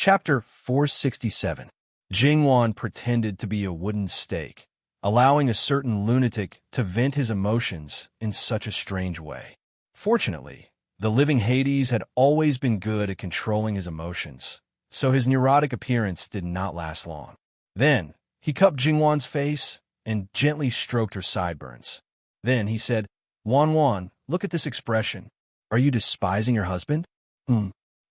Chapter 467. Jingwan pretended to be a wooden stake, allowing a certain lunatic to vent his emotions in such a strange way. Fortunately, the living Hades had always been good at controlling his emotions, so his neurotic appearance did not last long. Then, he cupped Jingwan's face and gently stroked her sideburns. Then he said, Wan, look at this expression. Are you despising your husband?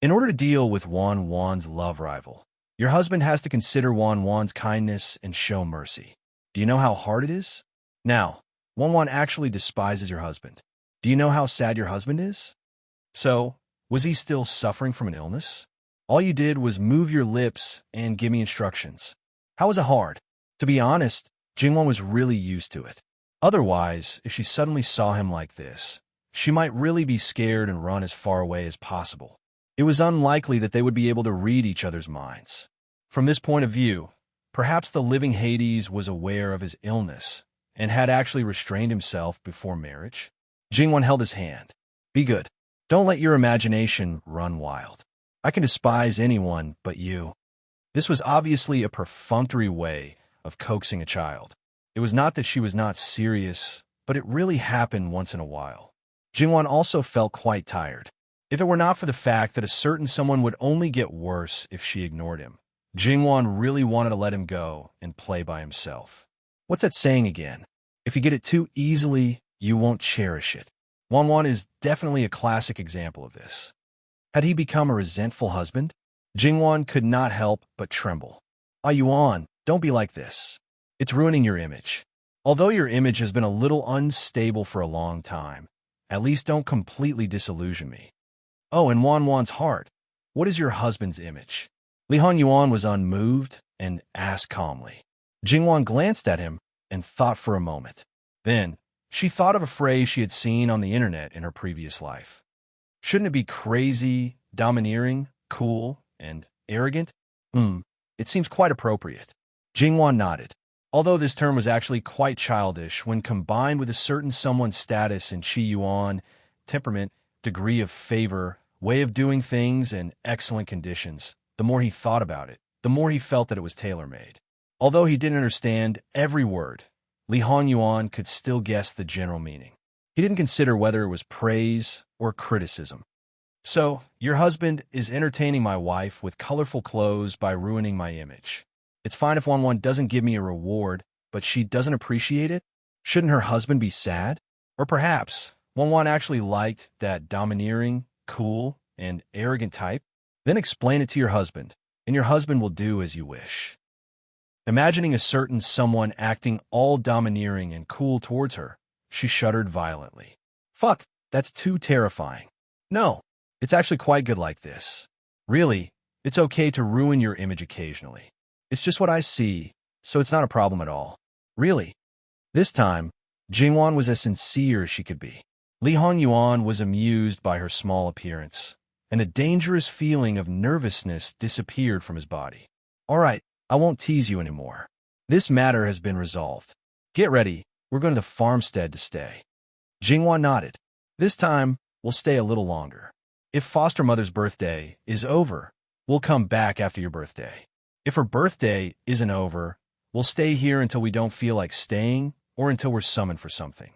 In order to deal with Wan's love rival, your husband has to consider Wan's kindness and show mercy. Do you know how hard it is? Now, Wan actually despises your husband. Do you know how sad your husband is? So, was he still suffering from an illness? All you did was move your lips and give me instructions. How was it hard? To be honest, Jingwan was really used to it. Otherwise, if she suddenly saw him like this, she might really be scared and run as far away as possible. It was unlikely that they would be able to read each other's minds. From this point of view, perhaps the living Hades was aware of his illness and had actually restrained himself before marriage. Jingwan held his hand. Be good. Don't let your imagination run wild. I can despise anyone but you. This was obviously a perfunctory way of coaxing a child. It was not that she was not serious, but it really happened once in a while. Jingwan also felt quite tired. If it were not for the fact that a certain someone would only get worse if she ignored him, Jingwan really wanted to let him go and play by himself. What's that saying again? If you get it too easily, you won't cherish it. Wan is definitely a classic example of this. Had he become a resentful husband? Jingwan could not help but tremble. Yuan, don't be like this. It's ruining your image. Although your image has been a little unstable for a long time, at least don't completely disillusion me. Oh, and Wan's heart. What is your husband's image? Li Hanyuan was unmoved and asked calmly. Jingwan glanced at him and thought for a moment. Then, she thought of a phrase she had seen on the internet in her previous life. Shouldn't it be crazy, domineering, cool, and arrogant? It seems quite appropriate. Jingwan nodded. Although this term was actually quite childish when combined with a certain someone's status in Qi Yuan, temperament, degree of favor, way of doing things, and excellent conditions, the more he thought about it, the more he felt that it was tailor-made. Although he didn't understand every word, Li Hanyuan could still guess the general meaning. He didn't consider whether it was praise or criticism. So, your husband is entertaining my wife with colorful clothes by ruining my image. It's fine if Wan doesn't give me a reward, but she doesn't appreciate it? Shouldn't her husband be sad? Or perhaps Wan actually liked that domineering, cool, and arrogant type? Then explain it to your husband, and your husband will do as you wish. Imagining a certain someone acting all domineering and cool towards her, she shuddered violently. Fuck, that's too terrifying. No, it's actually quite good like this. Really, it's okay to ruin your image occasionally. It's just what I see, so it's not a problem at all. Really. This time, Jingwan was as sincere as she could be. Li Hanyuan was amused by her small appearance, and a dangerous feeling of nervousness disappeared from his body. All right, I won't tease you anymore. This matter has been resolved. Get ready, we're going to the farmstead to stay. Jingwan nodded. This time, we'll stay a little longer. If foster mother's birthday is over, we'll come back after your birthday. If her birthday isn't over, we'll stay here until we don't feel like staying or until we're summoned for something.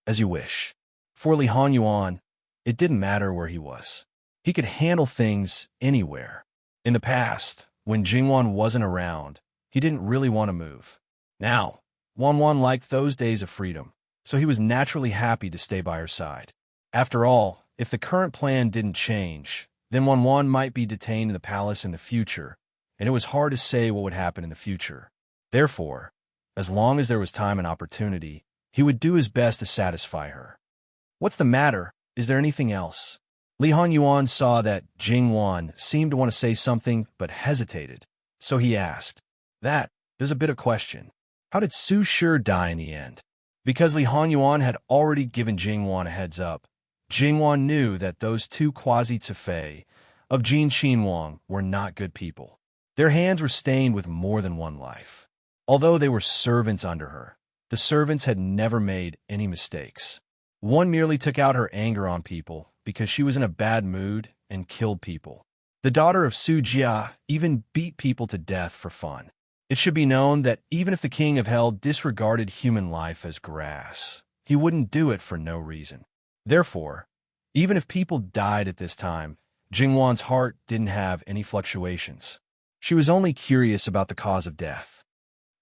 As you wish. For Li Hanyuan, it didn't matter where he was. He could handle things anywhere. In the past, when Jingwan wasn't around, he didn't really want to move. Now, Wan liked those days of freedom, so he was naturally happy to stay by her side. After all, if the current plan didn't change, then Wan might be detained in the palace in the future, and it was hard to say what would happen in the future. Therefore, as long as there was time and opportunity, he would do his best to satisfy her. What's the matter? Is there anything else? Li Hanyuan saw that Jingwan seemed to want to say something but hesitated, so he asked, there's a bit of question. How did Su Shi die in the end? Because Li Hanyuan had already given Jingwan a heads up, Jingwan knew that those two quasi-Tefei of Jin Qinwang were not good people. Their hands were stained with more than one life. Although they were servants under her, the servants had never made any mistakes. One merely took out her anger on people because she was in a bad mood and killed people. The daughter of Su Jia even beat people to death for fun. It should be known that even if the king of hell disregarded human life as grass, he wouldn't do it for no reason. Therefore, even if people died at this time, Jingwan's heart didn't have any fluctuations. She was only curious about the cause of death.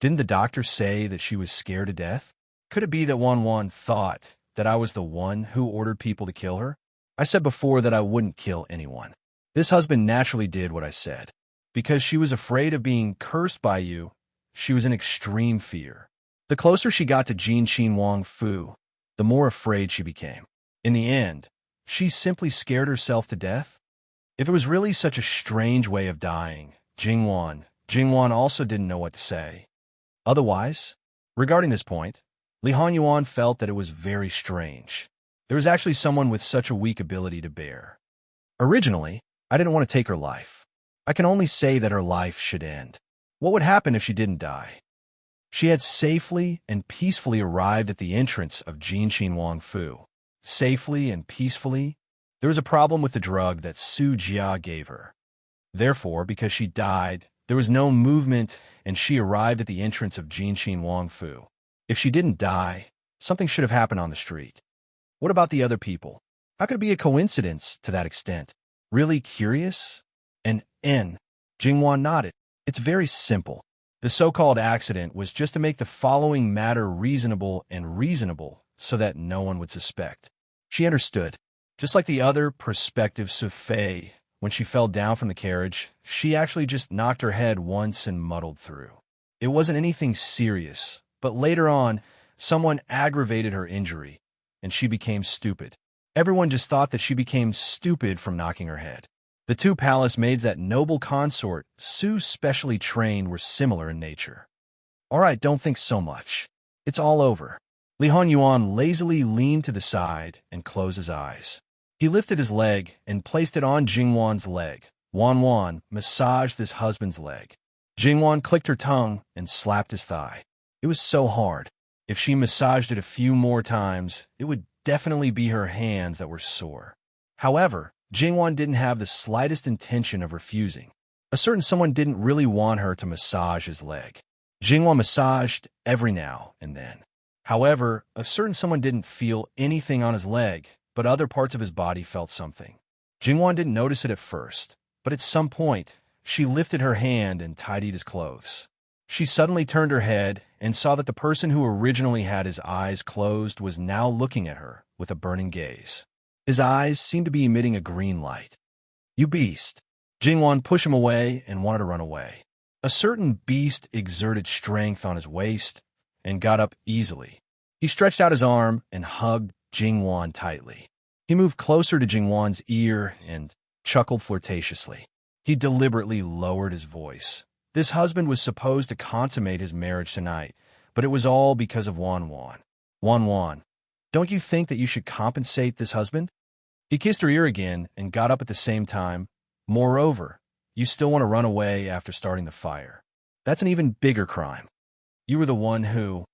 Didn't the doctor say that she was scared to death? Could it be that Wan thought that I was the one who ordered people to kill her? I said before that I wouldn't kill anyone. This husband naturally did what I said. Because she was afraid of being cursed by you, she was in extreme fear. The closer she got to Jin Wang Fu, the more afraid she became. In the end, she simply scared herself to death. If it was really such a strange way of dying, Jingwan also didn't know what to say. Otherwise, regarding this point, Li Hanyuan felt that it was very strange. There was actually someone with such a weak ability to bear. Originally, I didn't want to take her life. I can only say that her life should end. What would happen if she didn't die? She had safely and peacefully arrived at the entrance of Jin Wang Fu. Safely and peacefully, there was a problem with the drug that Su Jia gave her. Therefore, because she died, there was no movement and she arrived at the entrance of Jin Wang Fu. If she didn't die, something should have happened on the street. What about the other people? How could it be a coincidence to that extent? Really curious? And Jingwan nodded. It's very simple. The so-called accident was just to make the following matter reasonable so that no one would suspect. She understood. Just like the other prospective Sufei, when she fell down from the carriage, she actually just knocked her head once and muddled through. It wasn't anything serious, but later on, someone aggravated her injury, and she became stupid. Everyone just thought that she became stupid from knocking her head. The two palace maids that noble consort Su specially trained were similar in nature. All right, don't think so much. It's all over. Li Hanyuan lazily leaned to the side and closed his eyes. He lifted his leg and placed it on Jingwan's leg. Wan massaged his husband's leg. Jingwan clicked her tongue and slapped his thigh. It was so hard. If she massaged it a few more times, it would definitely be her hands that were sore. However, Jingwan didn't have the slightest intention of refusing. A certain someone didn't really want her to massage his leg. Jingwan massaged every now and then. However, a certain someone didn't feel anything on his leg, but other parts of his body felt something. Jingwan didn't notice it at first, but at some point, she lifted her hand and tidied his clothes. She suddenly turned her head and saw that the person who originally had his eyes closed was now looking at her with a burning gaze. His eyes seemed to be emitting a green light. You beast! Jingwan pushed him away and wanted to run away. A certain beast exerted strength on his waist and got up easily. He stretched out his arm and hugged Jingwan tightly. He moved closer to Jingwan's ear and chuckled flirtatiously. He deliberately lowered his voice. This husband was supposed to consummate his marriage tonight, but it was all because of Wan. Wan, don't you think that you should compensate this husband? He kissed her ear again and got up at the same time. Moreover, you still want to run away after starting the fire. That's an even bigger crime. You were the one who,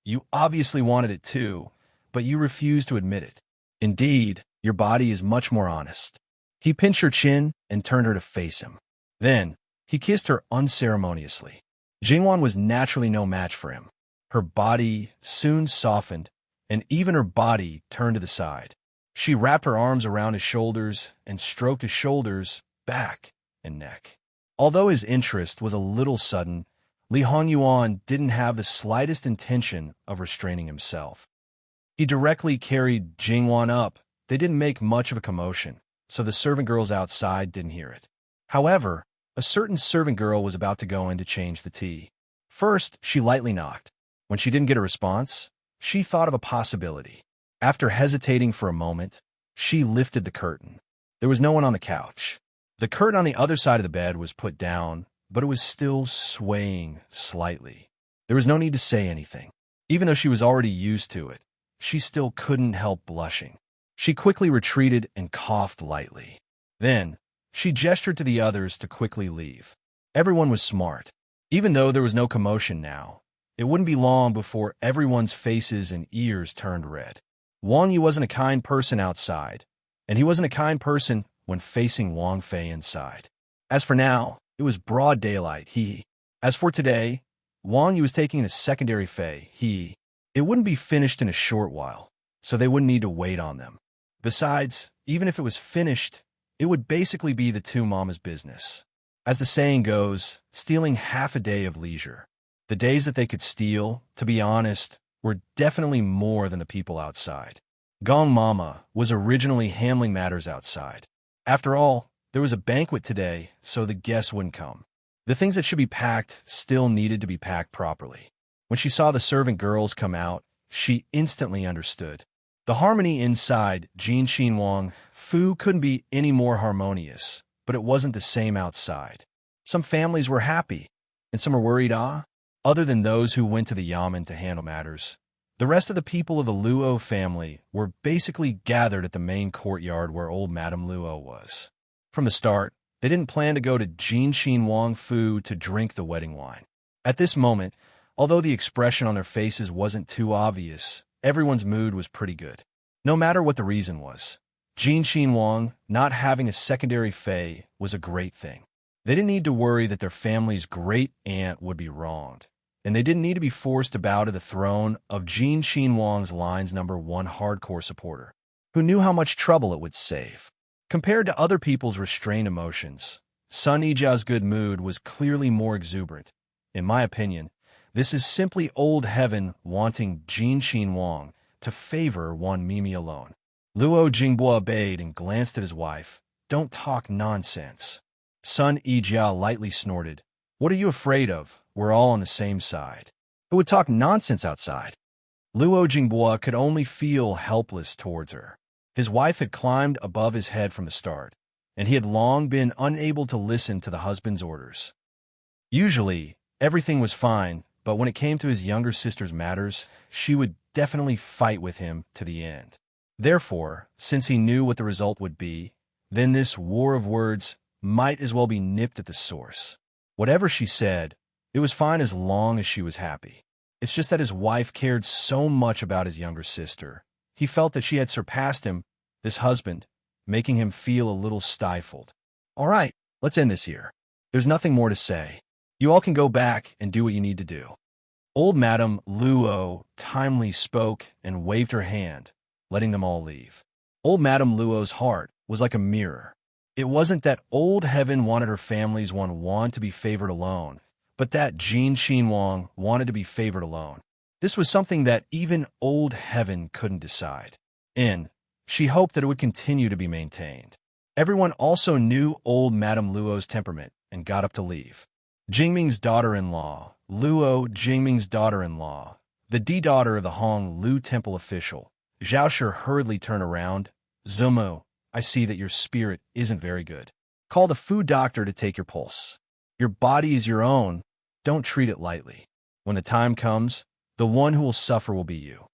you obviously wanted it too, but you refused to admit it. Indeed, your body is much more honest. He pinched her chin and turned her to face him. Then, he kissed her unceremoniously. Jingwan was naturally no match for him. Her body soon softened, and even her body turned to the side. She wrapped her arms around his shoulders and stroked his shoulders, back, and neck. Although his interest was a little sudden, Li Hanyuan didn't have the slightest intention of restraining himself. He directly carried Jingwan up. They didn't make much of a commotion, so the servant girls outside didn't hear it. However, a certain servant girl was about to go in to change the tea. First, she lightly knocked. When she didn't get a response, she thought of a possibility. After hesitating for a moment, she lifted the curtain. There was no one on the couch. The curtain on the other side of the bed was put down, but it was still swaying slightly. There was no need to say anything. Even though she was already used to it, she still couldn't help blushing. She quickly retreated and coughed lightly. Then, she gestured to the others to quickly leave. Everyone was smart. Even though there was no commotion now, it wouldn't be long before everyone's faces and ears turned red. Wang Yi wasn't a kind person outside, and he wasn't a kind person when facing Wang Fei inside. As for now, it was broad daylight, As for today, Wang Yu was taking a secondary Fei, It wouldn't be finished in a short while, so they wouldn't need to wait on them. Besides, even if it was finished, it would basically be the two mamas' business. As the saying goes, stealing half a day of leisure. The days that they could steal, to be honest, were definitely more than the people outside. Gong Mama was originally handling matters outside. After all, there was a banquet today, so the guests wouldn't come. The things that should be packed still needed to be packed properly. When she saw the servant girls come out, she instantly understood. The harmony inside Jin Xin Wang Fu couldn't be any more harmonious, but it wasn't the same outside. Some families were happy, and some were worried, Other than those who went to the yamen to handle matters, the rest of the people of the Luo family were basically gathered at the main courtyard where old Madame Luo was. From the start, they didn't plan to go to Jin Xin Wang Fu to drink the wedding wine. At this moment, although the expression on their faces wasn't too obvious, everyone's mood was pretty good. No matter what the reason was, Jin Xin Wang not having a secondary Fei was a great thing. They didn't need to worry that their family's great-aunt would be wronged, and they didn't need to be forced to bow to the throne of Jin Xin Wang's line's #1 hardcore supporter, who knew how much trouble it would save. Compared to other people's restrained emotions, Sun Yijia's good mood was clearly more exuberant. In my opinion, this is simply old heaven wanting Jin Xin Wang to favor one Mimi alone. Luo Jingbo obeyed and glanced at his wife. Don't talk nonsense. Sun Yijia lightly snorted. What are you afraid of? We're all on the same side. Who would talk nonsense outside? Luo Jingbo could only feel helpless towards her. His wife had climbed above his head from the start, and he had long been unable to listen to the husband's orders. Usually, everything was fine, but when it came to his younger sister's matters, she would definitely fight with him to the end. Therefore, since he knew what the result would be, then this war of words might as well be nipped at the source. Whatever she said, it was fine as long as she was happy. It's just that his wife cared so much about his younger sister. He felt that she had surpassed him, this husband, making him feel a little stifled. All right, let's end this here. There's nothing more to say. You all can go back and do what you need to do. Old Madame Luo timely spoke and waved her hand, letting them all leave. Old Madame Luo's heart was like a mirror. It wasn't that old heaven wanted her family's Wan to be favored alone, but that Jin Xin Wang wanted to be favored alone. This was something that even old heaven couldn't decide. And she hoped that it would continue to be maintained. Everyone also knew old Madame Luo's temperament and got up to leave. Jingming's daughter-in-law, Luo Jingming's daughter-in-law, the daughter of the Hong Lu temple official, Zhao Shi hurriedly turned around. Zumo, I see that your spirit isn't very good. Call the food doctor to take your pulse. Your body is your own. Don't treat it lightly. When the time comes, the one who will suffer will be you.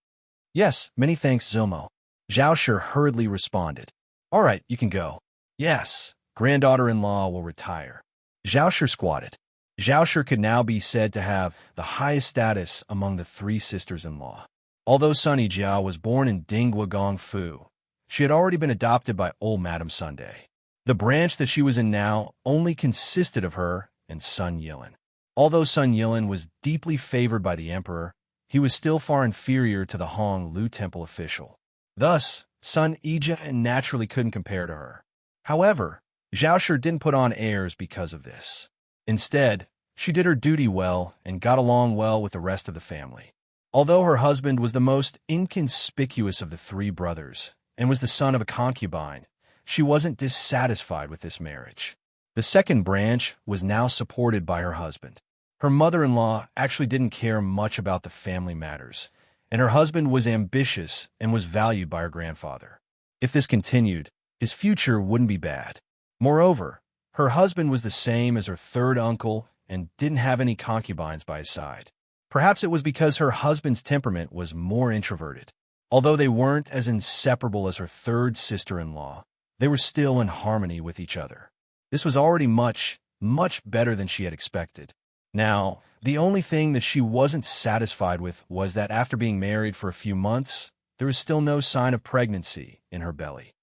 Yes, many thanks, Zumo. Zhao Shi hurriedly responded. All right, you can go. Yes, granddaughter-in-law will retire. Zhao Shi squatted. Zhao Shi could now be said to have the highest status among the three sisters-in-law. Although Sun Yijia was born in Dinghua Gongfu, she had already been adopted by old Madame Sunday. The branch that she was in now only consisted of her and Sun Yilin. Although Sun Yilin was deeply favored by the emperor, he was still far inferior to the Hong Lu temple official. Thus, Sun Yijia naturally couldn't compare to her. However, Zhao Shi didn't put on airs because of this. Instead, she did her duty well and got along well with the rest of the family. Although her husband was the most inconspicuous of the three brothers and was the son of a concubine, she wasn't dissatisfied with this marriage. The second branch was now supported by her husband. Her mother-in-law actually didn't care much about the family matters, and her husband was ambitious and was valued by her grandfather. If this continued, his future wouldn't be bad. Moreover, her husband was the same as her third uncle and didn't have any concubines by his side. Perhaps it was because her husband's temperament was more introverted. Although they weren't as inseparable as her third sister-in-law, they were still in harmony with each other. This was already much, much better than she had expected. Now, the only thing that she wasn't satisfied with was that after being married for a few months, there was still no sign of pregnancy in her belly.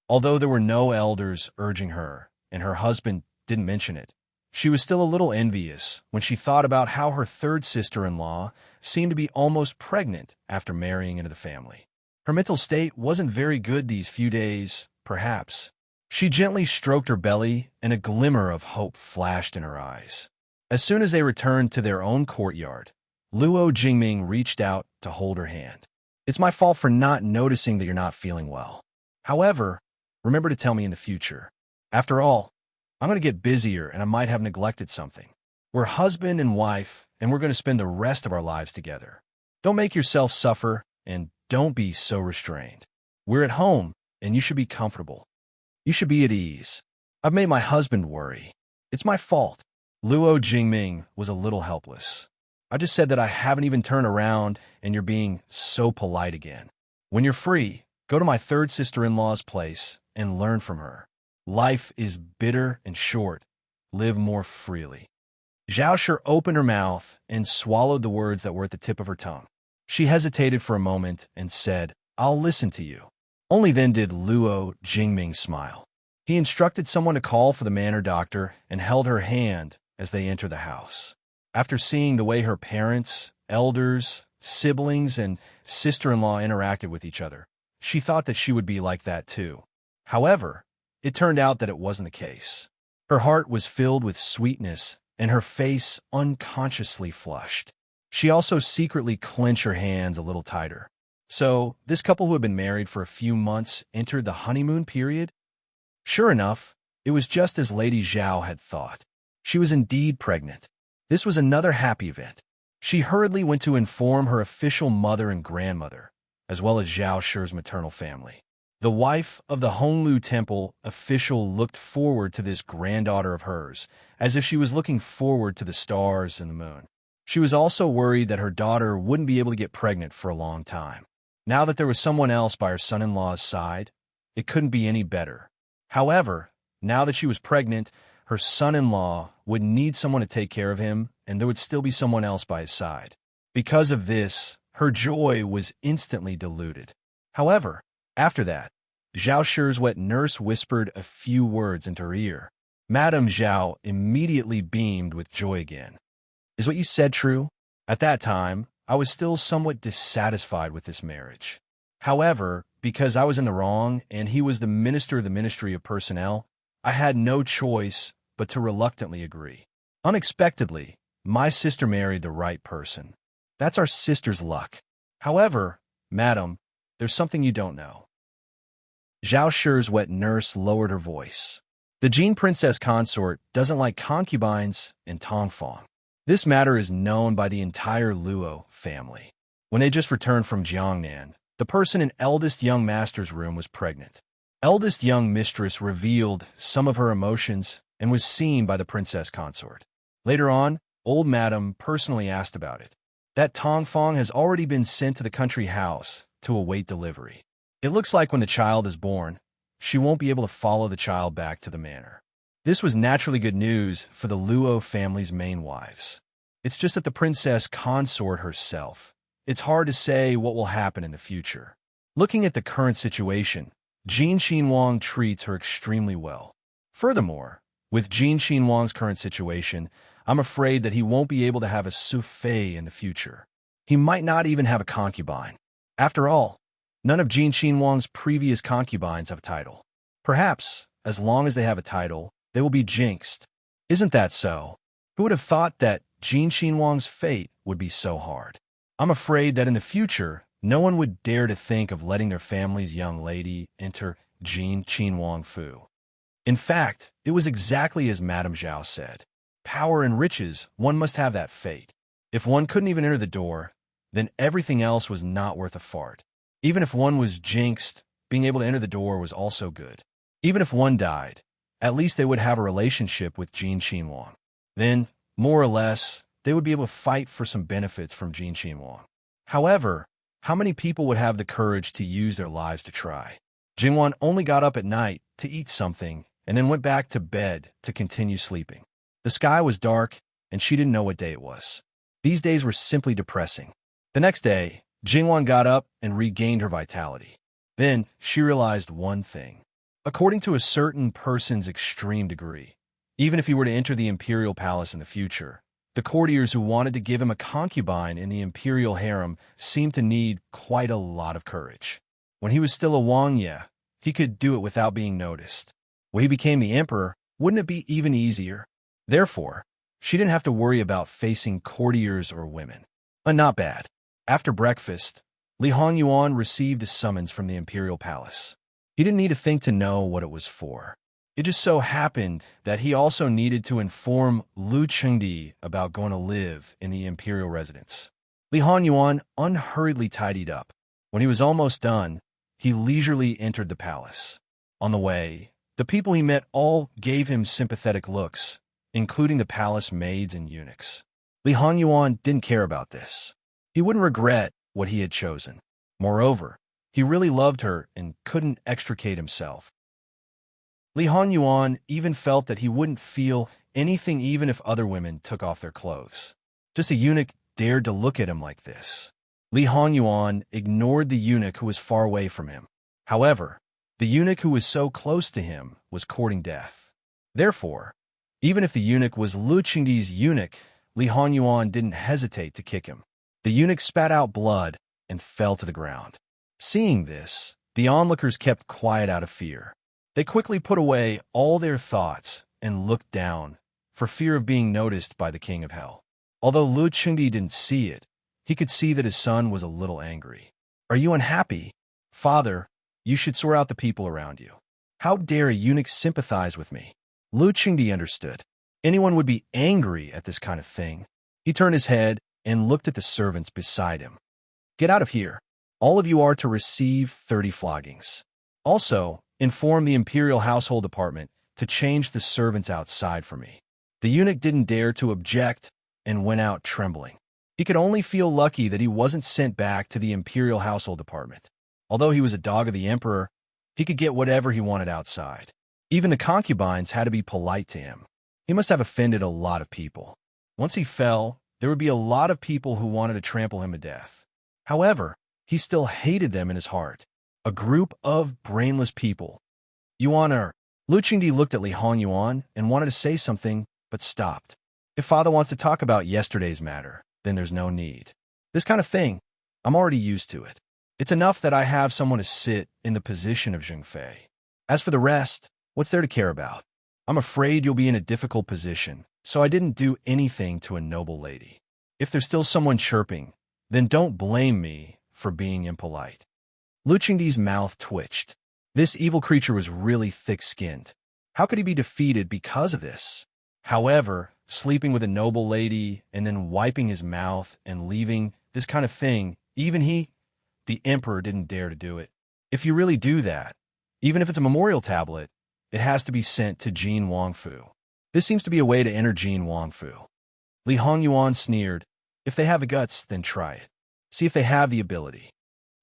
Although there were no elders urging her, and her husband didn't mention it, she was still a little envious when she thought about how her third sister-in-law seemed to be almost pregnant after marrying into the family. Her mental state wasn't very good these few days, perhaps. She gently stroked her belly, and a glimmer of hope flashed in her eyes. As soon as they returned to their own courtyard, Luo Jingming reached out to hold her hand. "It's my fault for not noticing that you're not feeling well. However, remember to tell me in the future. After all, I'm going to get busier and I might have neglected something. We're husband and wife, and we're going to spend the rest of our lives together. Don't make yourself suffer, and don't be so restrained. We're at home, and you should be comfortable. You should be at ease. I've made my husband worry. It's my fault." Luo Jingming was a little helpless. "I just said that I haven't even turned around, and you're being so polite again. When you're free, go to my third sister-in-law's place and learn from her. Life is bitter and short. Live more freely." Zhao Shi opened her mouth and swallowed the words that were at the tip of her tongue. She hesitated for a moment and said, "I'll listen to you." Only then did Luo Jingming smile. He instructed someone to call for the manor doctor and held her hand as they entered the house. After seeing the way her parents, elders, siblings, and sister-in-law interacted with each other, she thought that she would be like that too. However, it turned out that it wasn't the case. Her heart was filled with sweetness, and her face unconsciously flushed. She also secretly clenched her hands a little tighter. So, this couple who had been married for a few months entered the honeymoon period? Sure enough, it was just as Lady Zhao had thought. She was indeed pregnant. This was another happy event. She hurriedly went to inform her official mother and grandmother, as well as Zhao Shi's maternal family. The wife of the Honglu Temple official looked forward to this granddaughter of hers, as if she was looking forward to the stars and the moon. She was also worried that her daughter wouldn't be able to get pregnant for a long time. Now that there was someone else by her son-in-law's side, it couldn't be any better. However, now that she was pregnant, her son-in-law would need someone to take care of him, and there would still be someone else by his side. Because of this, her joy was instantly diluted. However, after that, Zhao Shi's wet nurse whispered a few words into her ear. Madame Zhao immediately beamed with joy again. "Is what you said true?" At that time, I was still somewhat dissatisfied with this marriage. However, because I was in the wrong and he was the minister of the Ministry of Personnel, I had no choice but to reluctantly agree. Unexpectedly, my sister married the right person. That's our sister's luck. However, madam, there's something you don't know. Zhao Shi's wet nurse lowered her voice. The Jin princess consort doesn't like concubines and tongfang. This matter is known by the entire Luo family. When they just returned from Jiangnan, the person in eldest young master's room was pregnant. Eldest young mistress revealed some of her emotions and was seen by the princess consort. Later on, old madam personally asked about it. That tongfang has already been sent to the country house to await delivery. It looks like when the child is born, she won't be able to follow the child back to the manor. This was naturally good news for the Luo family's main wives. It's just that the princess consort herself. It's hard to say what will happen in the future. Looking at the current situation, Jin Xinwang treats her extremely well. Furthermore, with Jin Xinwang's current situation, I'm afraid that he won't be able to have a souffle in the future. He might not even have a concubine. After all, none of Jin Xinwang's previous concubines have a title. Perhaps, as long as they have a title, they will be jinxed. Isn't that so? Who would have thought that Jin Xinwang's fate would be so hard? I'm afraid that in the future, no one would dare to think of letting their family's young lady enter Jin Xinwang Fu. In fact, it was exactly as Madame Zhao said. Power and riches, one must have that fate. If one couldn't even enter the door, then everything else was not worth a fart. Even if one was jinxed, being able to enter the door was also good. Even if one died, at least they would have a relationship with Jin Xinwang. Then, more or less, they would be able to fight for some benefits from Jin Xinwang. However, how many people would have the courage to use their lives to try? Jingwan only got up at night to eat something and then went back to bed to continue sleeping. The sky was dark, and she didn't know what day it was. These days were simply depressing. The next day, Jingwan got up and regained her vitality. Then, she realized one thing. according to a certain person's extreme degree. Even if he were to enter the imperial palace in the future, the courtiers who wanted to give him a concubine in the imperial harem seemed to need quite a lot of courage. When he was still a Wang, he could do it without being noticed. When he became the emperor, wouldn't it be even easier? Therefore, she didn't have to worry about facing courtiers or women. Not bad. After breakfast, Li Hongyuan received a summons from the imperial palace. He didn't need to think to know what it was for. It just so happened that he also needed to inform Lu Chengdi about going to live in the imperial residence. Li Hongyuan unhurriedly tidied up. When he was almost done, he leisurely entered the palace. On the way, the people he met all gave him sympathetic looks, including the palace maids and eunuchs. Li Hongyuan didn't care about this. He wouldn't regret what he had chosen. Moreover, he really loved her and couldn't extricate himself. Li Hongyuan even felt that he wouldn't feel anything even if other women took off their clothes. Just a eunuch dared to look at him like this. Li Hongyuan ignored the eunuch who was far away from him. However, the eunuch who was so close to him was courting death. Therefore, even if the eunuch was Lu Qingdi's eunuch, Li Hongyuan didn't hesitate to kick him. The eunuch spat out blood and fell to the ground. Seeing this, the onlookers kept quiet out of fear. They quickly put away all their thoughts and looked down, for fear of being noticed by the king of hell. Although Lu Qingdi didn't see it, he could see that his son was a little angry. "Are you unhappy? Father, you should sort out the people around you. How dare a eunuch sympathize with me?" Lu Qingdi understood. Anyone would be angry at this kind of thing. He turned his head and looked at the servants beside him. "Get out of here. All of you are to receive 30 floggings. Also, inform the imperial household department to change the servants outside for me." The eunuch didn't dare to object and went out trembling. He could only feel lucky that he wasn't sent back to the imperial household department. Although he was a dog of the emperor, he could get whatever he wanted outside. Even the concubines had to be polite to him. He must have offended a lot of people. Once he fell, there would be a lot of people who wanted to trample him to death. However, he still hated them in his heart. A group of brainless people. "Yuan er." Lu Qingdi looked at Li Hongyuan and wanted to say something, but stopped. "If father wants to talk about yesterday's matter, then there's no need. This kind of thing, I'm already used to it. It's enough that I have someone to sit in the position of Zhengfei. As for the rest, what's there to care about? I'm afraid you'll be in a difficult position, so I didn't do anything to a noble lady. If there's still someone chirping, then don't blame me for being impolite." Lu Qingdi's mouth twitched. This evil creature was really thick-skinned. How could he be defeated because of this? However, sleeping with a noble lady and then wiping his mouth and leaving, this kind of thing, even he, the emperor, didn't dare to do it. If you really do that, even if it's a memorial tablet, it has to be sent to Jin Wangfu. This seems to be a way to enter Jin Wangfu. Li Hongyuan sneered. "If they have the guts, then try it. See if they have the ability."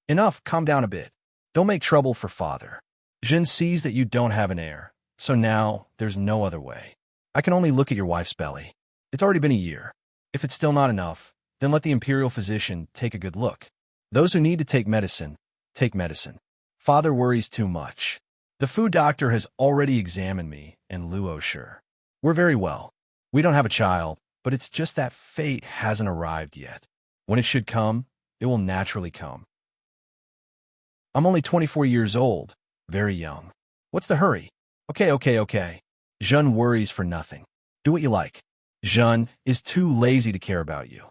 "Enough, calm down a bit. Don't make trouble for father. Jin sees that you don't have an heir, so now there's no other way. I can only look at your wife's belly. It's already been a year. If it's still not enough, then let the imperial physician take a good look. Those who need to take medicine, take medicine. Father worries too much. The food doctor has already examined me and Luo Shi. We're very well. We don't have a child, but it's just that fate hasn't arrived yet. When it should come, it will naturally come. I'm only 24 years old, very young. What's the hurry? Okay. Jean worries for nothing. Do what you like. Jean is too lazy to care about you.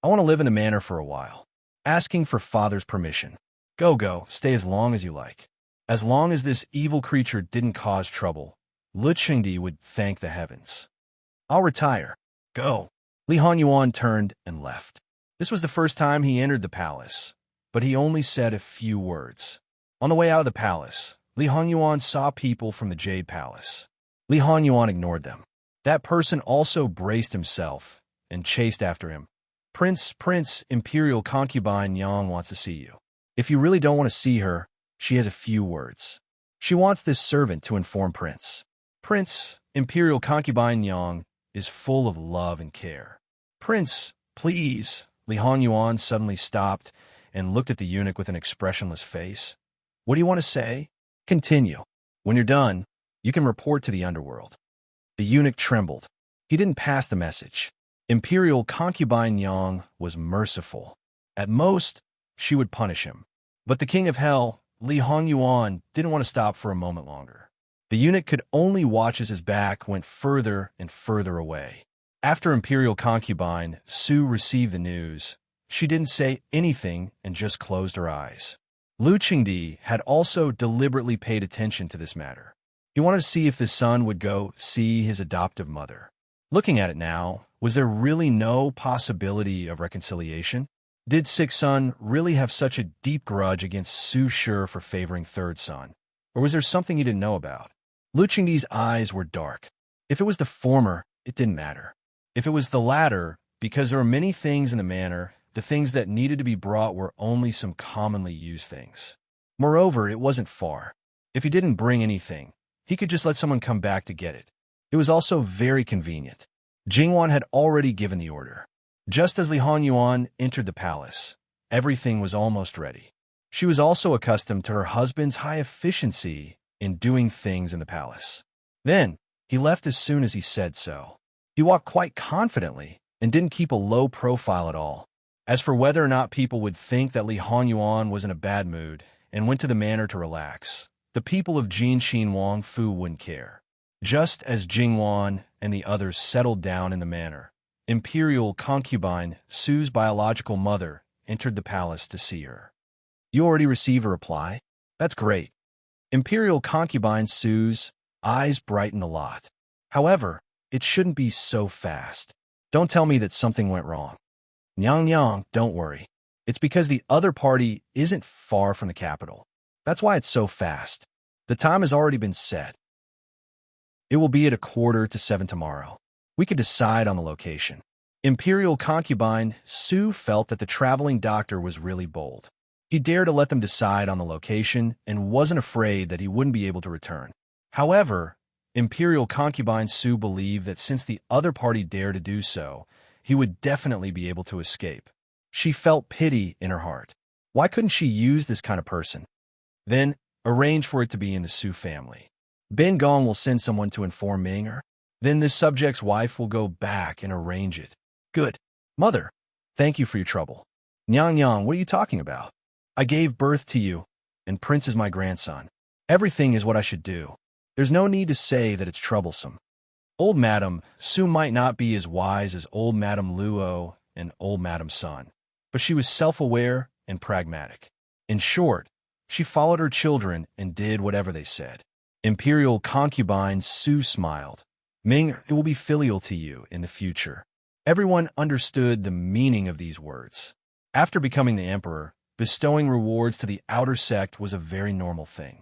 I want to live in the manor for a while. Asking for father's permission. Go, stay as long as you like. As long as this evil creature didn't cause trouble, Lu Qingdi would thank the heavens. I'll retire. Go. Li Hongyuan turned and left. This was the first time he entered the palace, but he only said a few words. On the way out of the palace, Li Hongyuan saw people from the Jade Palace. Li Hongyuan ignored them. That person also braced himself and chased after him. Prince, Imperial Concubine Yang wants to see you. If you really don't want to see her, she has a few words. She wants this servant to inform Prince. Prince, Imperial Concubine Yang is full of love and care. Prince, please. Li Hongyuan suddenly stopped and looked at the eunuch with an expressionless face. What do you want to say? Continue. When you're done, you can report to the underworld. The eunuch trembled. He didn't pass the message. Imperial concubine Yang was merciful. At most, she would punish him. But the king of hell, Li Hongyuan, didn't want to stop for a moment longer. The eunuch could only watch as his back went further and further away. After Imperial concubine Su received the news, she didn't say anything and just closed her eyes. Lu Qingdi had also deliberately paid attention to this matter. He wanted to see if his son would go see his adoptive mother. Looking at it now, was there really no possibility of reconciliation? Did sixth son really have such a deep grudge against Su Shi for favoring third son? Or was there something he didn't know about? Lu Qingdi's eyes were dark. If it was the former, it didn't matter. If it was the latter, because there were many things in the manor, the things that needed to be brought were only some commonly used things. Moreover, it wasn't far. If he didn't bring anything, he could just let someone come back to get it. It was also very convenient. Jingwan had already given the order. Just as Li Hongyuan entered the palace, everything was almost ready. She was also accustomed to her husband's high efficiency in doing things in the palace. Then, he left as soon as he said so. He walked quite confidently and didn't keep a low profile at all. As for whether or not people would think that Li Hongyuan was in a bad mood and went to the manor to relax, the people of Jinxin Wang Fu wouldn't care. Just as Jingwan and the others settled down in the manor, Imperial concubine Su's biological mother entered the palace to see her. You already received a reply? That's great. Imperial concubine Su's eyes brightened a lot. However, it shouldn't be so fast. Don't tell me that something went wrong. Nyang, don't worry. It's because the other party isn't far from the capital. That's why it's so fast. The time has already been set. It will be at 6:45 tomorrow. We could decide on the location. Imperial concubine Su felt that the traveling doctor was really bold. He dared to let them decide on the location and wasn't afraid that he wouldn't be able to return. However, Imperial concubine Su believed that since the other party dared to do so, he would definitely be able to escape. She felt pity in her heart. Why couldn't she use this kind of person? Then, arrange for it to be in the Su family. Ben Gong will send someone to inform Ming'er. Then this subject's wife will go back and arrange it. Good. Mother, thank you for your trouble. Nyang, what are you talking about? I gave birth to you, and Prince is my grandson. Everything is what I should do. There's no need to say that it's troublesome. Old Madam Su might not be as wise as Old Madam Luo and Old Madam Sun, but she was self-aware and pragmatic. In short, she followed her children and did whatever they said. Imperial concubine Su smiled. Ming, it will be filial to you in the future. Everyone understood the meaning of these words. After becoming the emperor, bestowing rewards to the outer sect was a very normal thing.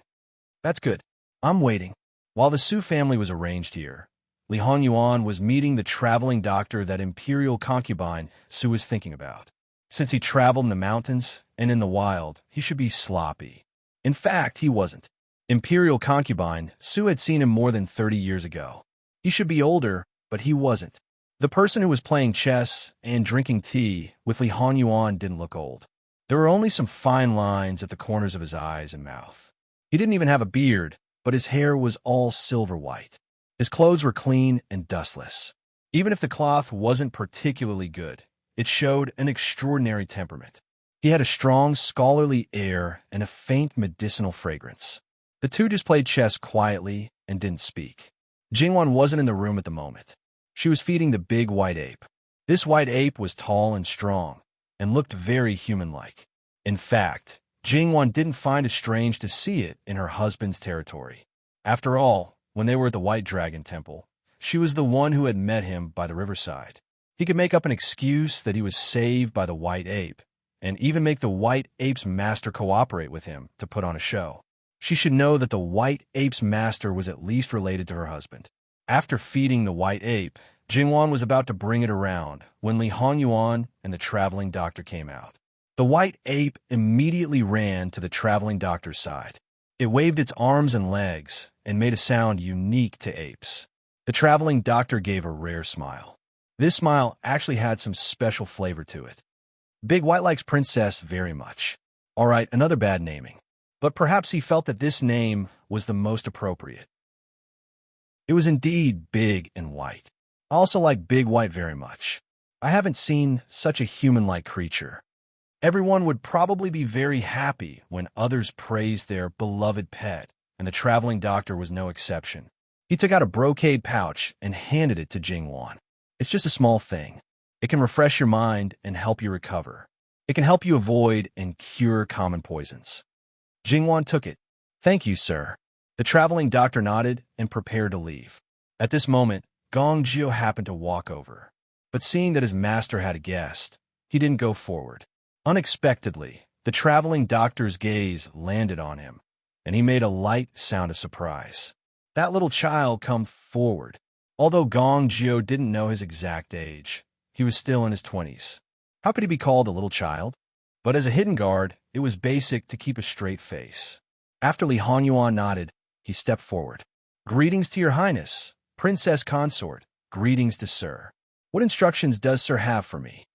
That's good. I'm waiting. While the Su family was arranged here, Li Hongyuan was meeting the traveling doctor that Imperial concubine Su was thinking about. Since he traveled in the mountains and in the wild, he should be sloppy. In fact, he wasn't. Imperial concubine Su had seen him more than 30 years ago. He should be older, but he wasn't. The person who was playing chess and drinking tea with Li Hongyuan didn't look old. There were only some fine lines at the corners of his eyes and mouth. He didn't even have a beard, but his hair was all silver white. His clothes were clean and dustless. Even if the cloth wasn't particularly good, it showed an extraordinary temperament. He had a strong, scholarly air and a faint medicinal fragrance. The two just played chess quietly and didn't speak. Jingwan wasn't in the room at the moment. She was feeding the big white ape. This white ape was tall and strong, and looked very human-like. In fact, Jingwan didn't find it strange to see it in her husband's territory. After all, when they were at the White Dragon Temple, she was the one who had met him by the riverside. He could make up an excuse that he was saved by the white ape, and even make the white ape's master cooperate with him to put on a show. She should know that the white ape's master was at least related to her husband. After feeding the white ape, Jingwan was about to bring it around when Li Hongyuan and the traveling doctor came out. The white ape immediately ran to the traveling doctor's side. It waved its arms and legs and made a sound unique to apes. The traveling doctor gave a rare smile. This smile actually had some special flavor to it. Big White likes Princess very much. All right, another bad naming. but perhaps he felt that this name was the most appropriate. It was indeed big and white. I also like Big White very much. I haven't seen such a human-like creature. Everyone would probably be very happy when others praised their beloved pet, and the traveling doctor was no exception. He took out a brocade pouch and handed it to Jingwan. It's just a small thing. It can refresh your mind and help you recover. It can help you avoid and cure common poisons. Jingwan took it. Thank you, sir. The traveling doctor nodded and prepared to leave. At this moment, Gong Jiu happened to walk over. But seeing that his master had a guest, he didn't go forward. Unexpectedly, the traveling doctor's gaze landed on him, and he made a light sound of surprise. That little child come forward. Although Gong Jiu didn't know his exact age, he was still in his 20s. How could he be called a little child? But as a hidden guard, it was basic to keep a straight face. After Li Hanyuan nodded, he stepped forward. Greetings to your highness, princess consort. Greetings to sir. What instructions does sir have for me?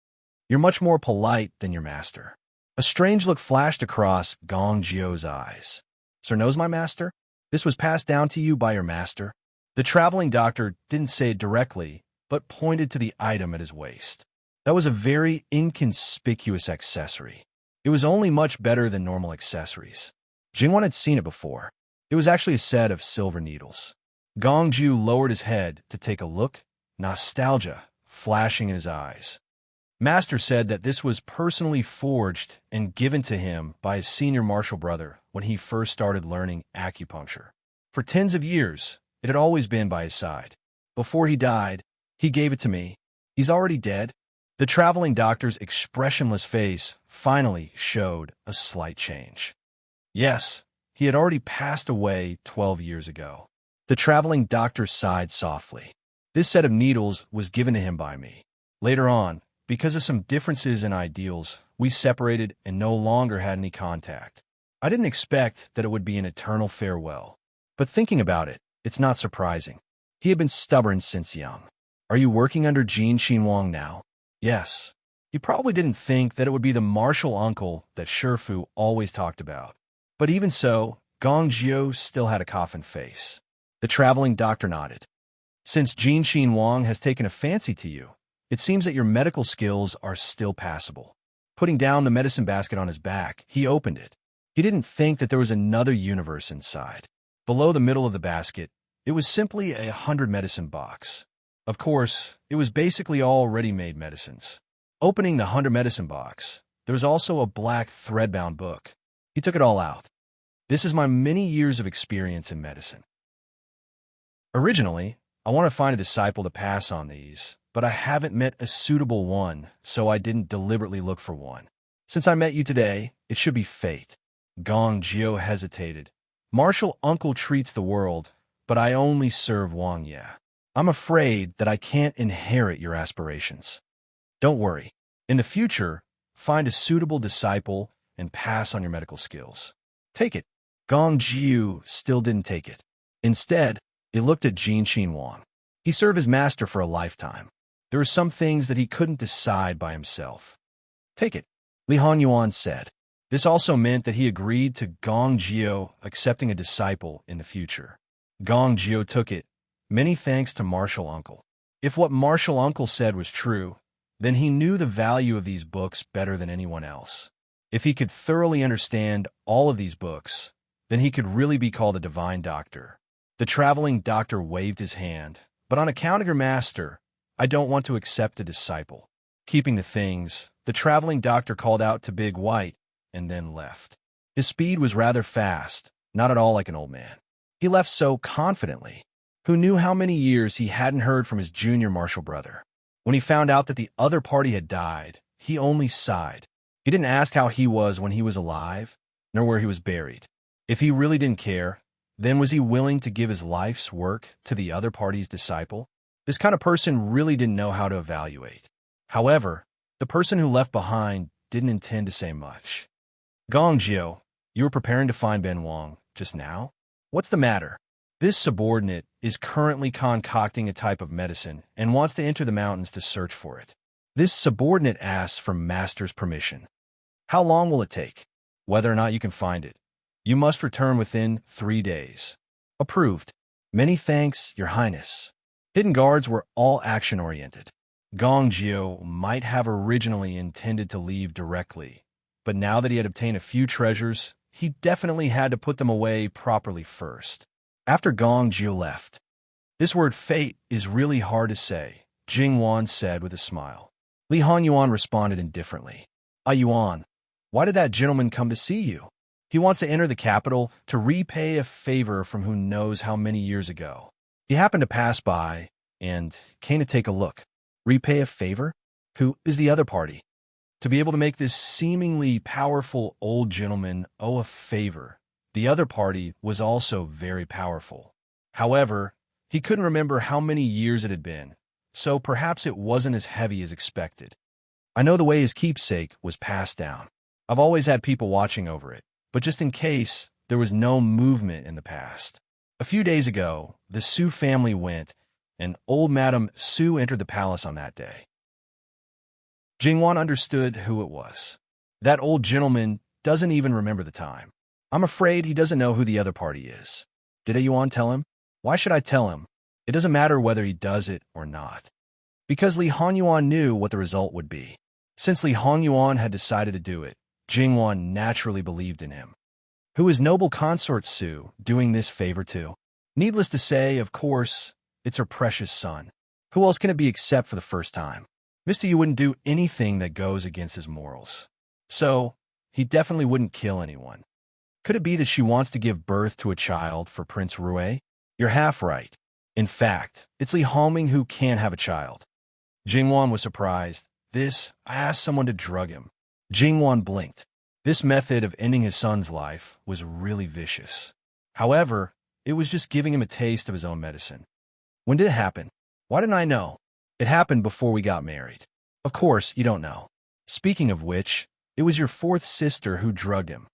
You're much more polite than your master. A strange look flashed across Gong Jiu's eyes. Sir knows my master? This was passed down to you by your master? The traveling doctor didn't say it directly, but pointed to the item at his waist. That was a very inconspicuous accessory. It was only much better than normal accessories. Jingwan had seen it before. It was actually a set of silver needles. Gong Jiu lowered his head to take a look, nostalgia flashing in his eyes. Master said that this was personally forged and given to him by his senior martial brother when he first started learning acupuncture. For tens of years, it had always been by his side. Before he died, he gave it to me. He's already dead. The traveling doctor's expressionless face finally showed a slight change. Yes, he had already passed away 12 years ago. The traveling doctor sighed softly. This set of needles was given to him by me. Later on, because of some differences in ideals, we separated and no longer had any contact. I didn't expect that it would be an eternal farewell. But thinking about it, it's not surprising. He had been stubborn since young. Are you working under Jin Xinwang now? Yes. You probably didn't think that it would be the martial uncle that Shifu always talked about. But even so, Gong Jiu still had a coffin face. The traveling doctor nodded. Since Jin Xinwang has taken a fancy to you, it seems that your medical skills are still passable. Putting down the medicine basket on his back, he opened it. He didn't think that there was another universe inside. Below the middle of the basket, it was simply a 100-medicine box. Of course, it was basically all ready-made medicines. Opening the 100-medicine box, there was also a black thread-bound book. He took it all out. This is my many years of experience in medicine. Originally, I want to find a disciple to pass on these, but I haven't met a suitable one, so I didn't deliberately look for one. Since I met you today, it should be fate. Gong Jiu hesitated. Martial uncle treats the world, but I only serve Wang Ye. I'm afraid that I can't inherit your aspirations. Don't worry. In the future, find a suitable disciple and pass on your medical skills. Take it. Gong Jiu still didn't take it. Instead, he looked at Jin Xinwang. He served his master for a lifetime. There were some things that he couldn't decide by himself. Take it, Li Hanyuan said. This also meant that he agreed to Gong Jiu accepting a disciple in the future. Gong Jiu took it. Many thanks to Martial Uncle. If what Martial Uncle said was true, then he knew the value of these books better than anyone else. If he could thoroughly understand all of these books, then he could really be called a divine doctor. The traveling doctor waved his hand. But on account of your master, I don't want to accept a disciple. Keeping the things, the traveling doctor called out to Big White and then left. His speed was rather fast, not at all like an old man. He left so confidently. Who knew how many years he hadn't heard from his junior martial brother? When he found out that the other party had died, he only sighed. He didn't ask how he was when he was alive, nor where he was buried. If he really didn't care, then was he willing to give his life's work to the other party's disciple? This kind of person really didn't know how to evaluate. However, the person who left behind didn't intend to say much. Gong Jiu, you were preparing to find Ben Wang just now? What's the matter? This subordinate is currently concocting a type of medicine and wants to enter the mountains to search for it. This subordinate asks for master's permission. How long will it take? Whether or not you can find it. You must return within 3 days. Approved. Many thanks, Your Highness. Hidden guards were all action-oriented. Gong Jiu might have originally intended to leave directly, but now that he had obtained a few treasures, he definitely had to put them away properly first. After Gong Jiu left, "This word fate is really hard to say," Jing Yuan said with a smile. Li Hanyuan responded indifferently. "Ah Yuan, why did that gentleman come to see you? He wants to enter the capital to repay a favor from who knows how many years ago. He happened to pass by and came to take a look. Repay a favor? Who is the other party? To be able to make this seemingly powerful old gentleman owe a favor, the other party was also very powerful. However, he couldn't remember how many years it had been, so perhaps it wasn't as heavy as expected. I know the way his keepsake was passed down. I've always had people watching over it, but just in case, there was no movement in the past. A few days ago, the Su family went, and old Madame Su entered the palace on that day." Jingwan understood who it was. That old gentleman doesn't even remember the time. I'm afraid he doesn't know who the other party is. Did Yuan tell him? Why should I tell him? It doesn't matter whether he does it or not. Because Li Hanyuan knew what the result would be. Since Li Hanyuan had decided to do it, Jingwan naturally believed in him. Who is noble consort Su doing this favor to? Needless to say, of course, it's her precious son. Who else can it be except for the first time? Mr. Yu wouldn't do anything that goes against his morals. So, he definitely wouldn't kill anyone. Could it be that she wants to give birth to a child for Prince Rue? You're half right. In fact, it's Li Hongming who can't have a child. Jingwan was surprised. I asked someone to drug him. Jingwan blinked. This method of ending his son's life was really vicious. However, it was just giving him a taste of his own medicine. When did it happen? Why didn't I know? It happened before we got married. Of course, you don't know. Speaking of which, it was your fourth sister who drugged him.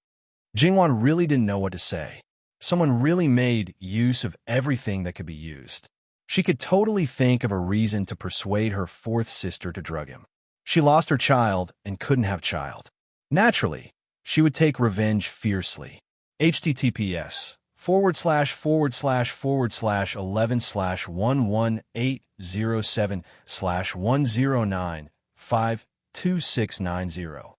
Jingwan really didn't know what to say. Someone really made use of everything that could be used. She could totally think of a reason to persuade her fourth sister to drug him. She lost her child and couldn't have child. Naturally, she would take revenge fiercely. https://11/11/11807/109-52690.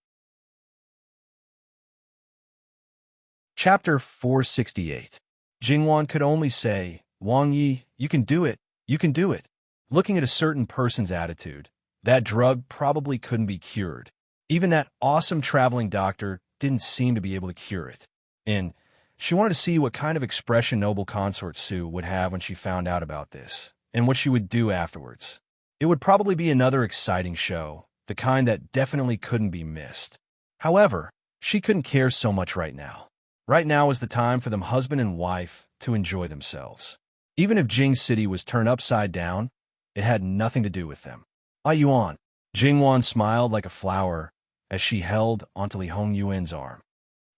Chapter 468. Jingwan could only say, "Wang Yi, you can do it. You can do it." Looking at a certain person's attitude, that drug probably couldn't be cured. Even that awesome traveling doctor didn't seem to be able to cure it. And she wanted to see what kind of expression noble consort Su would have when she found out about this, and what she would do afterwards. It would probably be another exciting show, the kind that definitely couldn't be missed. However, she couldn't care so much right now. Right now was the time for them husband and wife to enjoy themselves. Even if Jing City was turned upside down, it had nothing to do with them. "Ah Yuan." Jingwan smiled like a flower as she held onto Li Hongyuan's arm.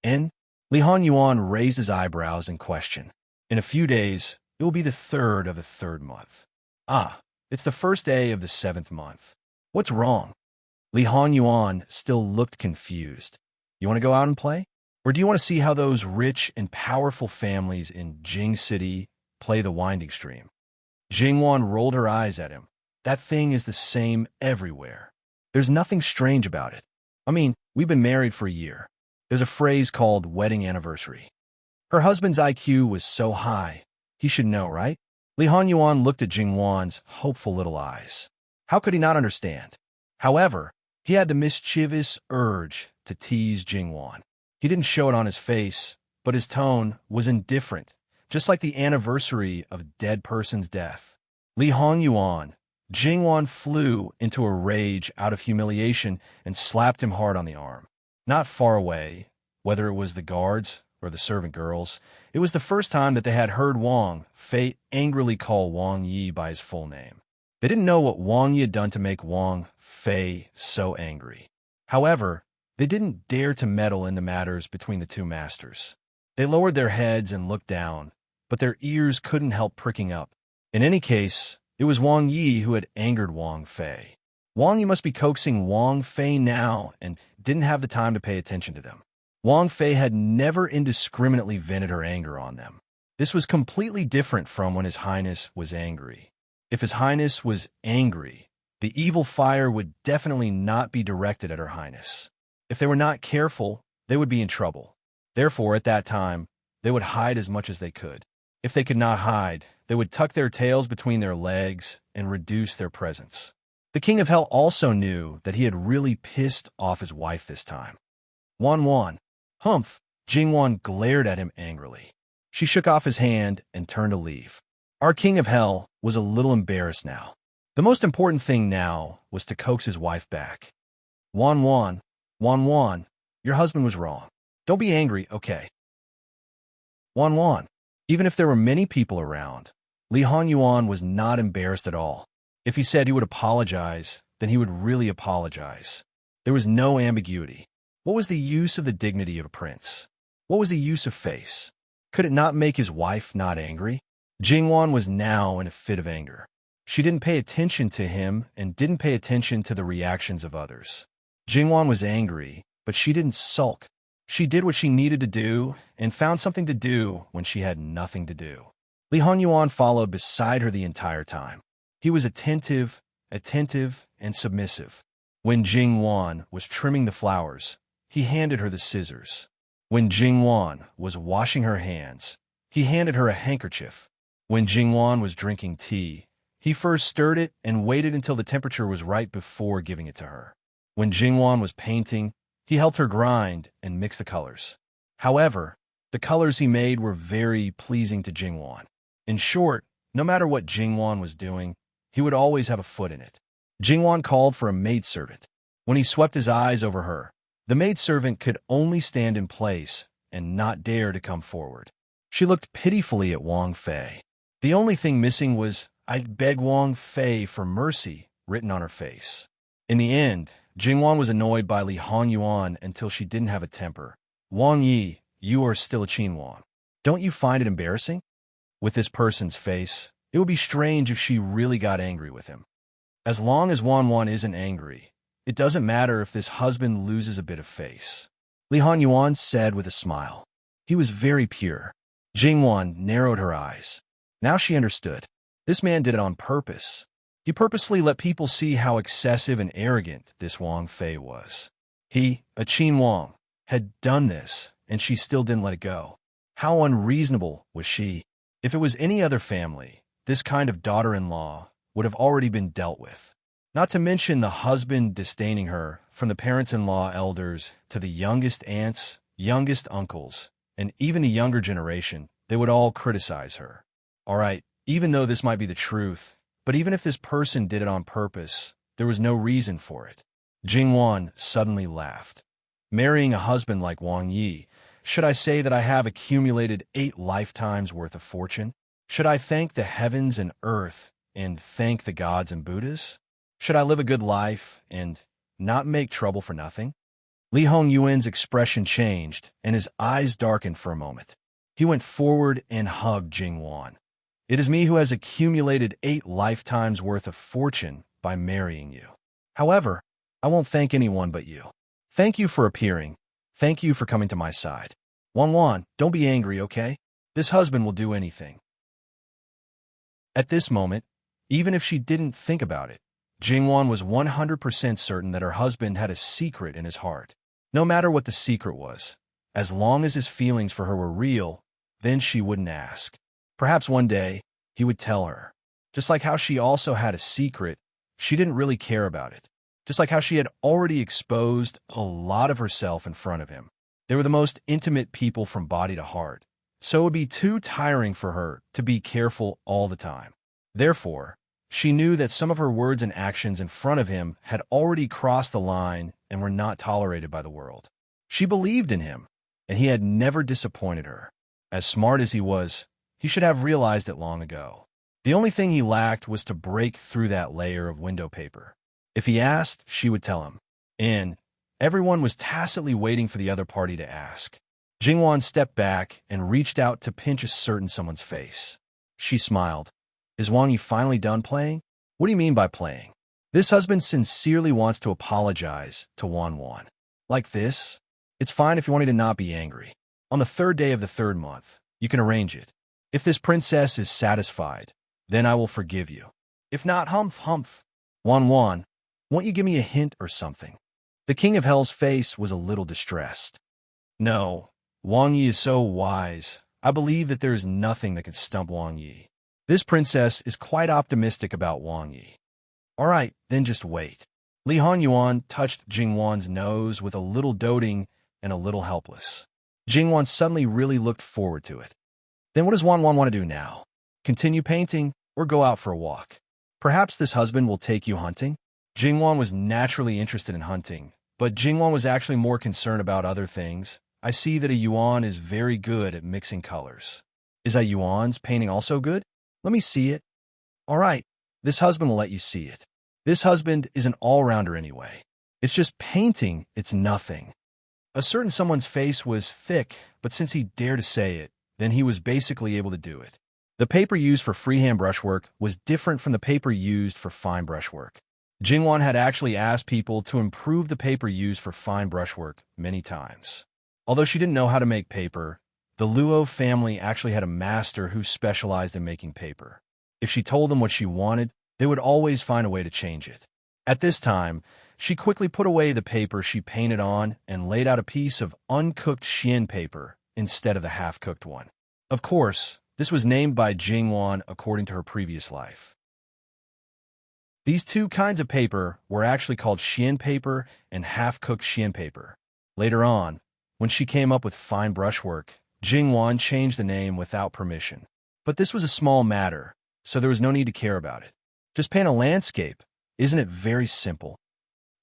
"In?" Li Hongyuan raised his eyebrows in question. "In a few days, it will be the 3rd of the 3rd month." "Ah, it's the 1st day of the 7th month. What's wrong?" Li Hongyuan still looked confused. "You want to go out and play? Or do you want to see how those rich and powerful families in Jing City play the winding stream?" Jingwan rolled her eyes at him. "That thing is the same everywhere. There's nothing strange about it. I mean, we've been married for a year. There's a phrase called wedding anniversary." Her husband's IQ was so high. He should know, right? Li Hanyuan looked at Jingwan's hopeful little eyes. How could he not understand? However, he had the mischievous urge to tease Jingwan. He didn't show it on his face, but his tone was indifferent, just like the anniversary of a dead person's death. Li Hongyuan. Jingwan flew into a rage out of humiliation and slapped him hard on the arm. Not far away, whether it was the guards or the servant girls, it was the first time that they had heard Wang Fei angrily call Wang Yi by his full name. They didn't know what Wang Yi had done to make Wang Fei so angry. However, they didn't dare to meddle in the matters between the two masters. They lowered their heads and looked down, but their ears couldn't help pricking up. In any case, it was Wang Yi who had angered Wang Fei. Wang Yi must be coaxing Wang Fei now and didn't have the time to pay attention to them. Wang Fei had never indiscriminately vented her anger on them. This was completely different from when His Highness was angry. If His Highness was angry, the evil fire would definitely not be directed at Her Highness. If they were not careful, they would be in trouble. Therefore, at that time, they would hide as much as they could. If they could not hide, they would tuck their tails between their legs and reduce their presence. The King of Hell also knew that he had really pissed off his wife this time. Wan. Humph! Jingwan glared at him angrily. She shook off his hand and turned to leave. Our King of Hell was a little embarrassed now. The most important thing now was to coax his wife back. Wan, your husband was wrong. Don't be angry, okay? Wan. Even if there were many people around, Li Hongyuan was not embarrassed at all. If he said he would apologize, then he would really apologize. There was no ambiguity. What was the use of the dignity of a prince? What was the use of face? Could it not make his wife not angry? Jingwan was now in a fit of anger. She didn't pay attention to him and didn't pay attention to the reactions of others. Jingwan was angry, but she didn't sulk. She did what she needed to do and found something to do when she had nothing to do. Li Hongyuan followed beside her the entire time. He was attentive, and submissive. When Jingwan was trimming the flowers, he handed her the scissors. When Jingwan was washing her hands, he handed her a handkerchief. When Jingwan was drinking tea, he first stirred it and waited until the temperature was right before giving it to her. When Jingwan was painting, he helped her grind and mix the colors. However, the colors he made were very pleasing to Jingwan. In short, no matter what Jingwan was doing, he would always have a foot in it. Jingwan called for a maidservant. When he swept his eyes over her, the maidservant could only stand in place and not dare to come forward. She looked pitifully at Wang Fei. The only thing missing was, "I beg Wang Fei for mercy," written on her face. In the end, Jingwan was annoyed by Li Hongyuan until she didn't have a temper. "Wang Yi, you are still a Qinhuan. Don't you find it embarrassing?" With this person's face, it would be strange if she really got angry with him. As long as Wan isn't angry, it doesn't matter if this husband loses a bit of face. Li Hongyuan said with a smile. He was very pure. Jingwan narrowed her eyes. Now she understood. This man did it on purpose. He purposely let people see how excessive and arrogant this Wang Fei was. He, a Qin Wang, had done this, and she still didn't let it go. How unreasonable was she? If it was any other family, this kind of daughter-in-law would have already been dealt with. Not to mention the husband disdaining her, from the parents-in-law elders to the youngest aunts, youngest uncles, and even the younger generation, they would all criticize her. All right, even though this might be the truth, but even if this person did it on purpose, there was no reason for it. Jingwan suddenly laughed. Marrying a husband like Wang Yi, should I say that I have accumulated 8 lifetimes worth of fortune? Should I thank the heavens and earth and thank the gods and Buddhas? Should I live a good life and not make trouble for nothing? Li Hongyuan's expression changed, and his eyes darkened for a moment. He went forward and hugged Jingwan. It is me who has accumulated 8 lifetimes worth of fortune by marrying you. However, I won't thank anyone but you. Thank you for appearing. Thank you for coming to my side. Wan, don't be angry, okay? This husband will do anything. At this moment, even if she didn't think about it, Jingwan was 100% certain that her husband had a secret in his heart. No matter what the secret was, as long as his feelings for her were real, then she wouldn't ask. Perhaps one day, he would tell her. Just like how she also had a secret, she didn't really care about it. Just like how she had already exposed a lot of herself in front of him. They were the most intimate people from body to heart, so it would be too tiring for her to be careful all the time. Therefore, she knew that some of her words and actions in front of him had already crossed the line and were not tolerated by the world. She believed in him, and he had never disappointed her. As smart as he was, he should have realized it long ago. The only thing he lacked was to break through that layer of window paper. If he asked, she would tell him. And everyone was tacitly waiting for the other party to ask. Jingwan stepped back and reached out to pinch a certain someone's face. She smiled. Is Wang Yi finally done playing? What do you mean by playing? This husband sincerely wants to apologize to Wan. Like this? It's fine if you want me to not be angry. On the third day of the third month, you can arrange it. If this princess is satisfied, then I will forgive you. If not, humph, humph. Wan, won't you give me a hint or something? The king of hell's face was a little distressed. No, Wang Yi is so wise. I believe that there is nothing that can stump Wang Yi. This princess is quite optimistic about Wang Yi. All right, then just wait. Li Hanyuan touched Jingwan's nose with a little doting and a little helpless. Jingwan suddenly really looked forward to it. Then what does Wan want to do now? Continue painting or go out for a walk? Perhaps this husband will take you hunting? Jingwan was naturally interested in hunting, but Jingwan was actually more concerned about other things. I see that a Yuan is very good at mixing colors. Is a Yuan's painting also good? Let me see it. All right, this husband will let you see it. This husband is an all-rounder anyway. It's just painting, it's nothing. A certain someone's face was thick, but since he dared to say it, then he was basically able to do it. The paper used for freehand brushwork was different from the paper used for fine brushwork. Jingwan had actually asked people to improve the paper used for fine brushwork many times. Although she didn't know how to make paper, the Luo family actually had a master who specialized in making paper. If she told them what she wanted, they would always find a way to change it. At this time, she quickly put away the paper she painted on and laid out a piece of uncooked xian paper instead of the half-cooked one. Of course, this was named by Jingwan according to her previous life. These two kinds of paper were actually called xian paper and half-cooked xian paper. Later on, when she came up with fine brushwork, Jingwan changed the name without permission. But this was a small matter, so there was no need to care about it. Just paint a landscape. Isn't it very simple?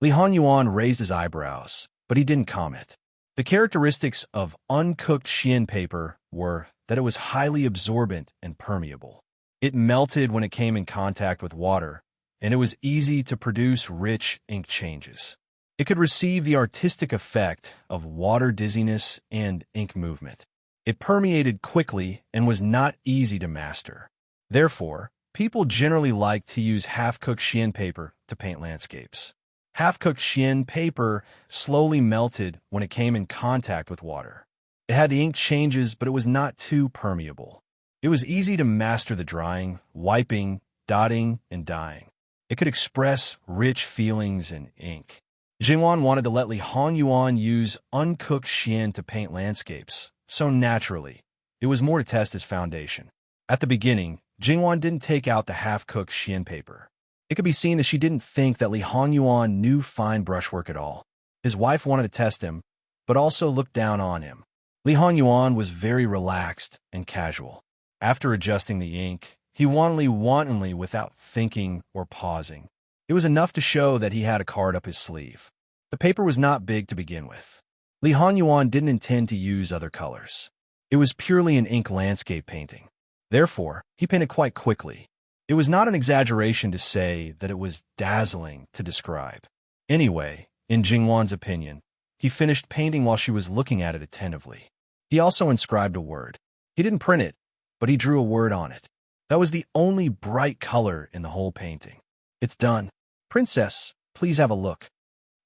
Li Hanyuan raised his eyebrows, but he didn't comment. The characteristics of uncooked xian paper were that it was highly absorbent and permeable. It melted when it came in contact with water, and it was easy to produce rich ink changes. It could receive the artistic effect of water dizziness and ink movement. It permeated quickly and was not easy to master. Therefore, people generally liked to use half-cooked xian paper to paint landscapes. Half-cooked xian paper slowly melted when it came in contact with water. It had the ink changes, but it was not too permeable. It was easy to master the drying, wiping, dotting, and dyeing. It could express rich feelings in ink. Jingwan wanted to let Li Hanyuan use uncooked xian to paint landscapes, so naturally, it was more to test his foundation. At the beginning, Jingwan didn't take out the half-cooked xian paper. It could be seen that she didn't think that Li Hanyuan knew fine brushwork at all. His wife wanted to test him, but also looked down on him. Li Hanyuan was very relaxed and casual. After adjusting the ink, he wantonly without thinking or pausing. It was enough to show that he had a card up his sleeve. The paper was not big to begin with. Li Hanyuan didn't intend to use other colors. It was purely an ink landscape painting. Therefore, he painted quite quickly. It was not an exaggeration to say that it was dazzling to describe. Anyway, in Jingwan's opinion, he finished painting while she was looking at it attentively. He also inscribed a word. He didn't print it, but he drew a word on it. That was the only bright color in the whole painting. It's done. Princess, please have a look.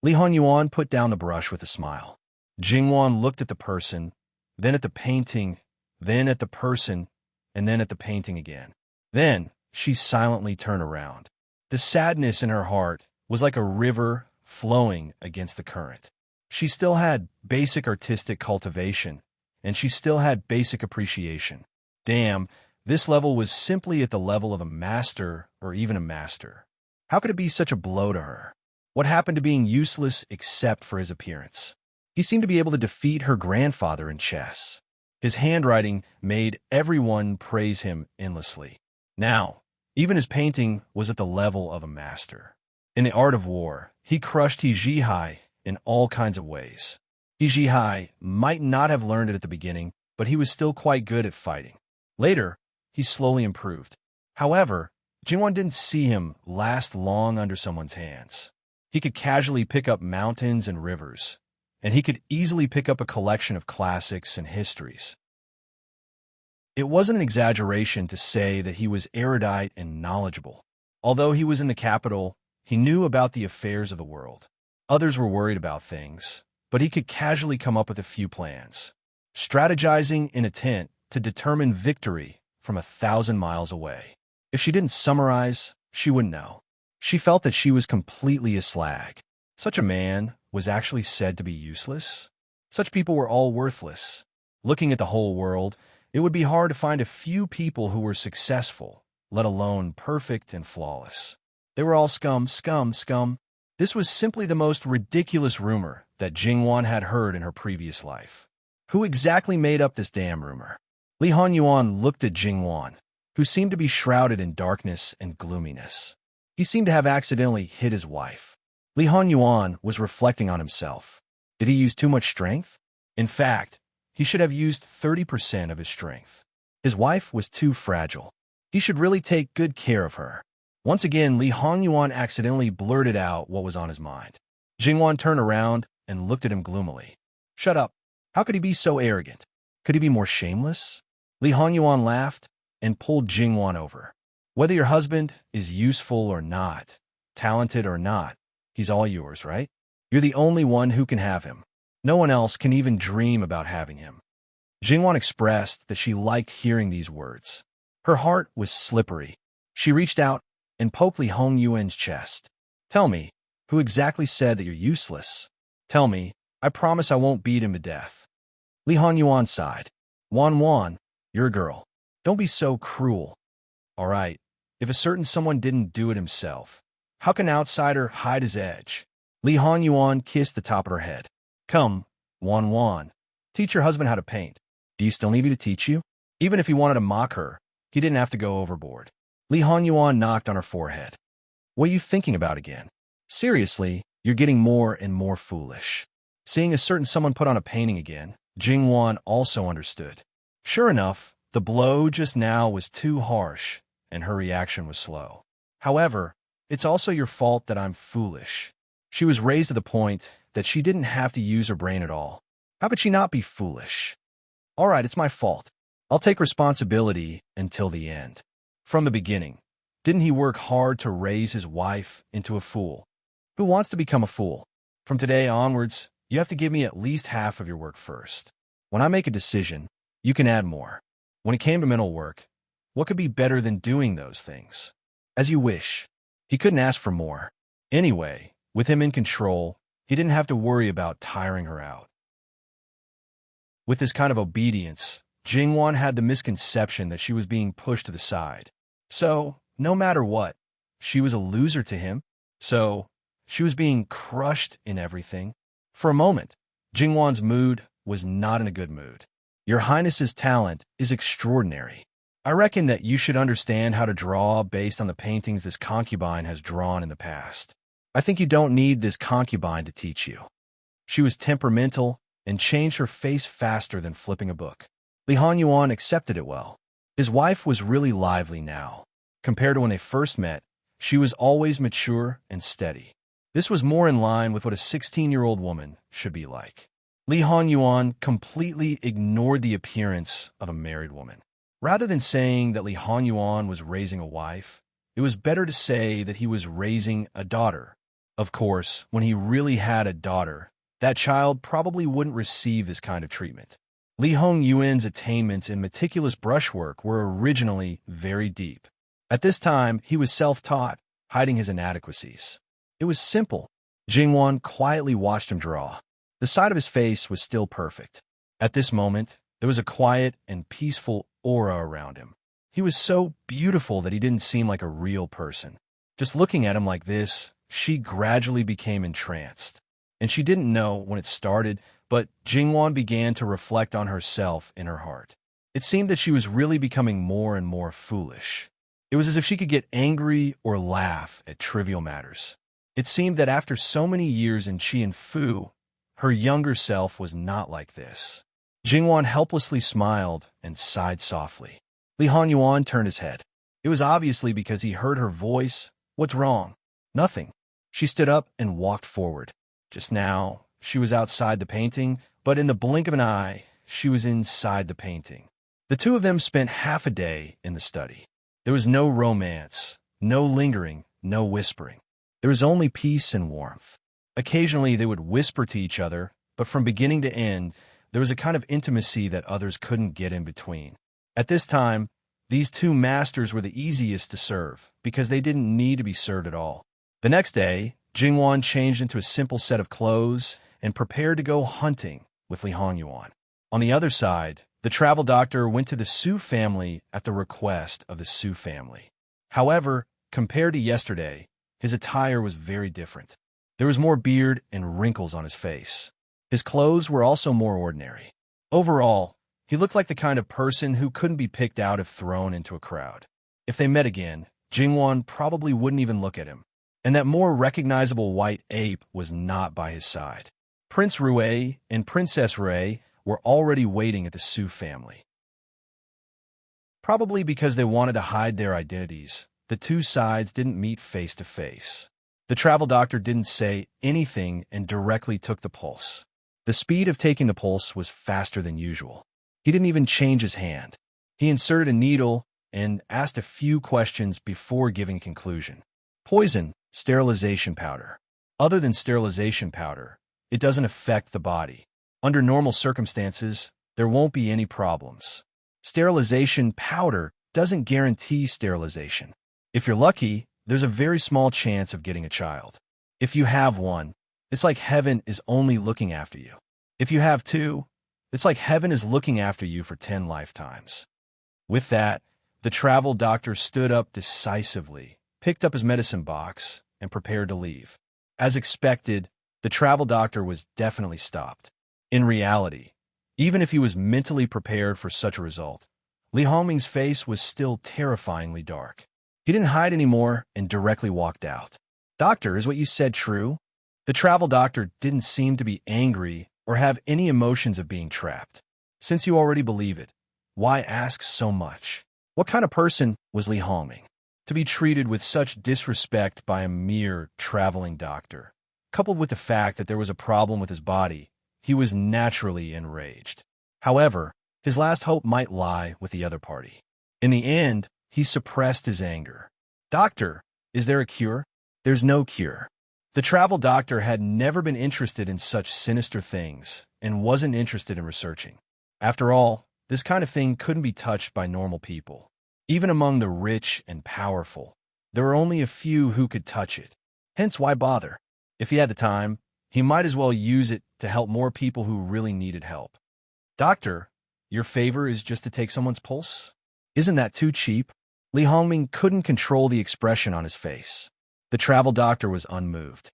Li Hanyuan put down the brush with a smile. Jingwan looked at the person, then at the painting, then at the person, and then at the painting again. Then, she silently turned around. The sadness in her heart was like a river flowing against the current. She still had basic artistic cultivation, and she still had basic appreciation. Damn, this level was simply at the level of a master or even a master. How could it be such a blow to her? What happened to being useless except for his appearance? He seemed to be able to defeat her grandfather in chess. His handwriting made everyone praise him endlessly. Now, even his painting was at the level of a master. In the art of war, he crushed He Zhihai in all kinds of ways. He Zhihai might not have learned it at the beginning, but he was still quite good at fighting. Later, he slowly improved. However, Jingwan didn't see him last long under someone's hands. He could casually pick up mountains and rivers, and he could easily pick up a collection of classics and histories. It wasn't an exaggeration to say that he was erudite and knowledgeable. Although he was in the capital, he knew about the affairs of the world. Others were worried about things, but he could casually come up with a few plans, strategizing in a tent to determine victory from 1,000 miles away. If she didn't summarize, she wouldn't know. She felt that she was completely a slag. Such a man was actually said to be useless. Such people were all worthless. Looking at the whole world, it would be hard to find a few people who were successful, let alone perfect and flawless. They were all scum, scum, scum. This was simply the most ridiculous rumor that Jingwan had heard in her previous life. Who exactly made up this damn rumor? Li Hanyuan looked at Jingwan, who seemed to be shrouded in darkness and gloominess. He seemed to have accidentally hit his wife. Li Hanyuan was reflecting on himself. Did he use too much strength? In fact, he should have used 30% of his strength. His wife was too fragile. He should really take good care of her. Once again, Li Hanyuan accidentally blurted out what was on his mind. Jingwan turned around and looked at him gloomily. Shut up. How could he be so arrogant? Could he be more shameless? Li Hanyuan laughed and pulled Jingwan over. Whether your husband is useful or not, talented or not, he's all yours, right? You're the only one who can have him. No one else can even dream about having him. Jingwan expressed that she liked hearing these words. Her heart was slippery. She reached out and poked Li Hongyuan's chest. Tell me, who exactly said that you're useless? Tell me, I promise I won't beat him to death. Li Hanyuan sighed. Wan, you're a girl. Don't be so cruel. All right, if a certain someone didn't do it himself, how can an outsider hide his edge? Li Hanyuan kissed the top of her head. Come, Wan, teach your husband how to paint. Do you still need me to teach you? Even if he wanted to mock her, he didn't have to go overboard. Li Hanyuan knocked on her forehead. What are you thinking about again? Seriously, you're getting more and more foolish. Seeing a certain someone put on a painting again, Jingwan also understood. Sure enough, the blow just now was too harsh, and her reaction was slow. However, it's also your fault that I'm foolish. She was raised to the point that she didn't have to use her brain at all. How could she not be foolish? All right, it's my fault. I'll take responsibility until the end. From the beginning, didn't he work hard to raise his wife into a fool? Who wants to become a fool? From today onwards, you have to give me at least half of your work first. When I make a decision, you can add more. When it came to mental work, what could be better than doing those things? As you wish. He couldn't ask for more. Anyway, with him in control, he didn't have to worry about tiring her out. With this kind of obedience, Jingwan had the misconception that she was being pushed to the side. So, no matter what, she was a loser to him. So, she was being crushed in everything. For a moment, Jingwan's mood was not in a good mood. Your Highness's talent is extraordinary. I reckon that you should understand how to draw based on the paintings this concubine has drawn in the past. I think you don't need this concubine to teach you. She was temperamental and changed her face faster than flipping a book. Li Hanyuan accepted it well. His wife was really lively now. Compared to when they first met, she was always mature and steady. This was more in line with what a 16-year-old woman should be like. Li Hanyuan completely ignored the appearance of a married woman. Rather than saying that Li Hanyuan was raising a wife, it was better to say that he was raising a daughter. Of course, when he really had a daughter, that child probably wouldn't receive this kind of treatment. Li Hongyuan's attainments in meticulous brushwork were originally very deep. At this time, he was self-taught, hiding his inadequacies. It was simple. Jingwan quietly watched him draw. The side of his face was still perfect. At this moment, there was a quiet and peaceful aura around him. He was so beautiful that he didn't seem like a real person. Just looking at him like this, she gradually became entranced. And she didn't know when it started, but Jingwan began to reflect on herself in her heart. It seemed that she was really becoming more and more foolish. It was as if she could get angry or laugh at trivial matters. It seemed that after so many years in Qi and Fu, her younger self was not like this. Jingwan helplessly smiled and sighed softly. Li Hanyuan turned his head. It was obviously because he heard her voice. What's wrong? Nothing. She stood up and walked forward. Just now, she was outside the painting, but in the blink of an eye, she was inside the painting. The two of them spent half a day in the study. There was no romance, no lingering, no whispering. There was only peace and warmth. Occasionally, they would whisper to each other, but from beginning to end, there was a kind of intimacy that others couldn't get in between. At this time, these two masters were the easiest to serve because they didn't need to be served at all. The next day, Jingwan changed into a simple set of clothes and prepared to go hunting with Li Hongyuan. On the other side, the travel doctor went to the Su family at the request of the Su family. However, compared to yesterday, his attire was very different. There was more beard and wrinkles on his face. His clothes were also more ordinary. Overall, he looked like the kind of person who couldn't be picked out if thrown into a crowd. If they met again, Jingwan probably wouldn't even look at him. And that more recognizable white ape was not by his side. Prince Rui and Princess Rui were already waiting at the Su family. Probably because they wanted to hide their identities, the two sides didn't meet face to face. The travel doctor didn't say anything and directly took the pulse. The speed of taking the pulse was faster than usual. He didn't even change his hand. He inserted a needle and asked a few questions before giving a conclusion. Poison, sterilization powder. Other than sterilization powder, it doesn't affect the body. Under normal circumstances, there won't be any problems. Sterilization powder doesn't guarantee sterilization. If you're lucky, there's a very small chance of getting a child. If you have one, it's like heaven is only looking after you. If you have two, it's like heaven is looking after you for 10 lifetimes. With that, the travel doctor stood up decisively, picked up his medicine box, and prepared to leave. As expected, the travel doctor was definitely stopped. In reality, even if he was mentally prepared for such a result, Li Hongming's face was still terrifyingly dark. He didn't hide anymore and directly walked out. "Doctor, is what you said true?" The travel doctor didn't seem to be angry or have any emotions of being trapped. "Since you already believe it, why ask so much?" What kind of person was Li Hongming to be treated with such disrespect by a mere traveling doctor? Coupled with the fact that there was a problem with his body, he was naturally enraged. However, his last hope might lie with the other party. In the end, he suppressed his anger. "Doctor, is there a cure?" "There's no cure." The travel doctor had never been interested in such sinister things and wasn't interested in researching. After all, this kind of thing couldn't be touched by normal people. Even among the rich and powerful, there were only a few who could touch it. Hence, why bother? If he had the time, he might as well use it to help more people who really needed help. "Doctor, your favor is just to take someone's pulse? Isn't that too cheap?" Li Hongming couldn't control the expression on his face. The travel doctor was unmoved.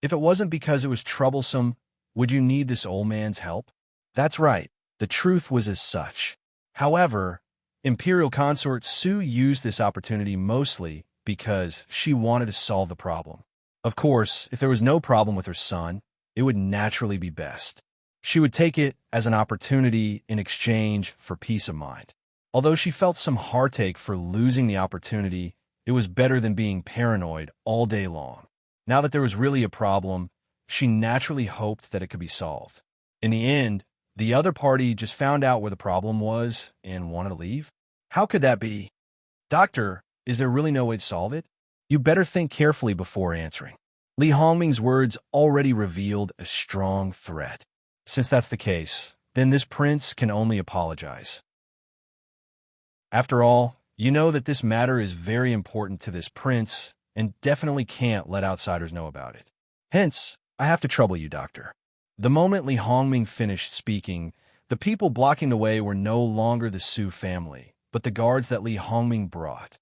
"If it wasn't because it was troublesome, would you need this old man's help?" That's right, the truth was as such. However, Imperial Consort Su used this opportunity mostly because she wanted to solve the problem. Of course, if there was no problem with her son, it would naturally be best. She would take it as an opportunity in exchange for peace of mind. Although she felt some heartache for losing the opportunity, it was better than being paranoid all day long. Now that there was really a problem, she naturally hoped that it could be solved. In the end, the other party just found out where the problem was and wanted to leave. How could that be? "Doctor, is there really no way to solve it?" "You better think carefully before answering." Li Hongming's words already revealed a strong threat. Since that's the case, then this prince can only apologize. After all, you know that this matter is very important to this prince and definitely can't let outsiders know about it. Hence, I have to trouble you, doctor. The moment Li Hongming finished speaking, the people blocking the way were no longer the Su family, but the guards that Li Hongming brought.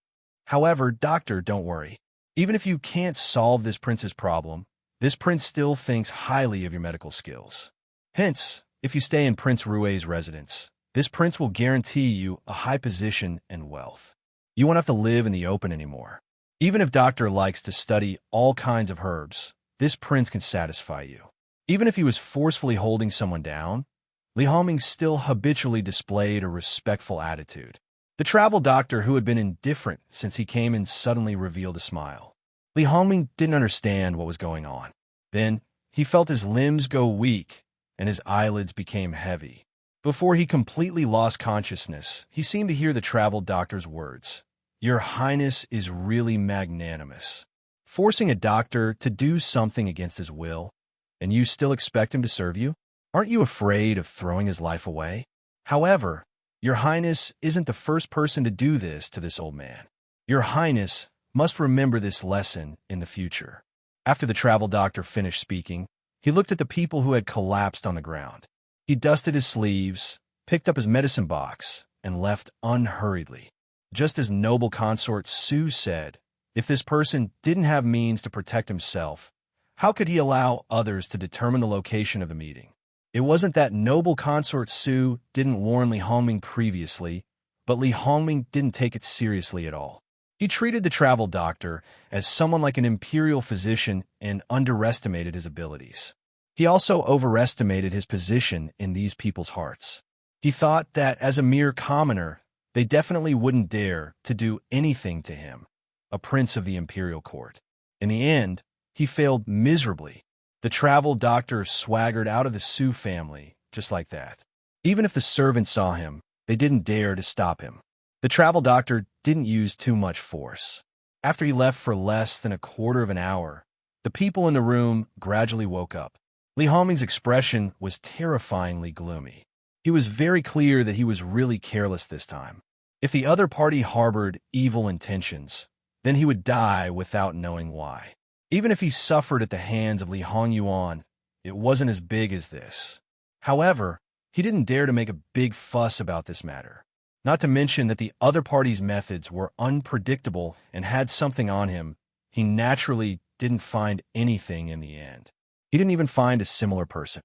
"However, doctor, don't worry. Even if you can't solve this prince's problem, this prince still thinks highly of your medical skills. Hence, if you stay in Prince Rui's residence, this prince will guarantee you a high position and wealth. You won't have to live in the open anymore. Even if doctor likes to study all kinds of herbs, this prince can satisfy you." Even if he was forcefully holding someone down, Li Hongming still habitually displayed a respectful attitude. The travel doctor, who had been indifferent since he came in, suddenly revealed a smile. Li Hongming didn't understand what was going on. Then, he felt his limbs go weak and his eyelids became heavy. Before he completely lost consciousness, he seemed to hear the travel doctor's words. "Your Highness is really magnanimous. Forcing a doctor to do something against his will, and you still expect him to serve you?" Aren't you afraid of throwing his life away? However, your Highness isn't the first person to do this to this old man. Your Highness must remember this lesson in the future. After the travel doctor finished speaking, he looked at the people who had collapsed on the ground. He dusted his sleeves, picked up his medicine box, and left unhurriedly. Just as noble consort Su said, if this person didn't have means to protect himself, how could he allow others to determine the location of the meeting? It wasn't that noble consort Su didn't warn Li Hongming previously, but Li Hongming didn't take it seriously at all. He treated the travel doctor as someone like an imperial physician and underestimated his abilities. He also overestimated his position in these people's hearts. He thought that as a mere commoner, they definitely wouldn't dare to do anything to him, a prince of the imperial court. In the end, he failed miserably. The travel doctor swaggered out of the Su family just like that. Even if the servants saw him, they didn't dare to stop him. The travel doctor didn't use too much force. After he left for less than a quarter of an hour, the people in the room gradually woke up. Li Hongming's expression was terrifyingly gloomy. He was very clear that he was really careless this time. If the other party harbored evil intentions, then he would die without knowing why. Even if he suffered at the hands of Li Hongyuan, it wasn't as big as this. However, he didn't dare to make a big fuss about this matter. Not to mention that the other party's methods were unpredictable and had something on him. He naturally didn't find anything in the end. He didn't even find a similar person.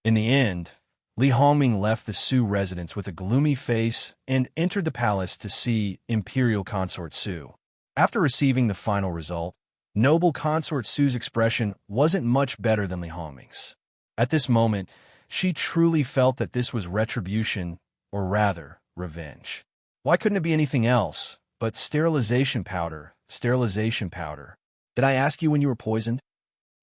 In the end, Li Hongming left the Su residence with a gloomy face and entered the palace to see Imperial Consort Su. After receiving the final result, noble Consort Su's expression wasn't much better than Li Hongming's. At this moment, she truly felt that this was retribution, or rather, revenge. Why couldn't it be anything else but sterilization powder, sterilization powder? Did I ask you when you were poisoned?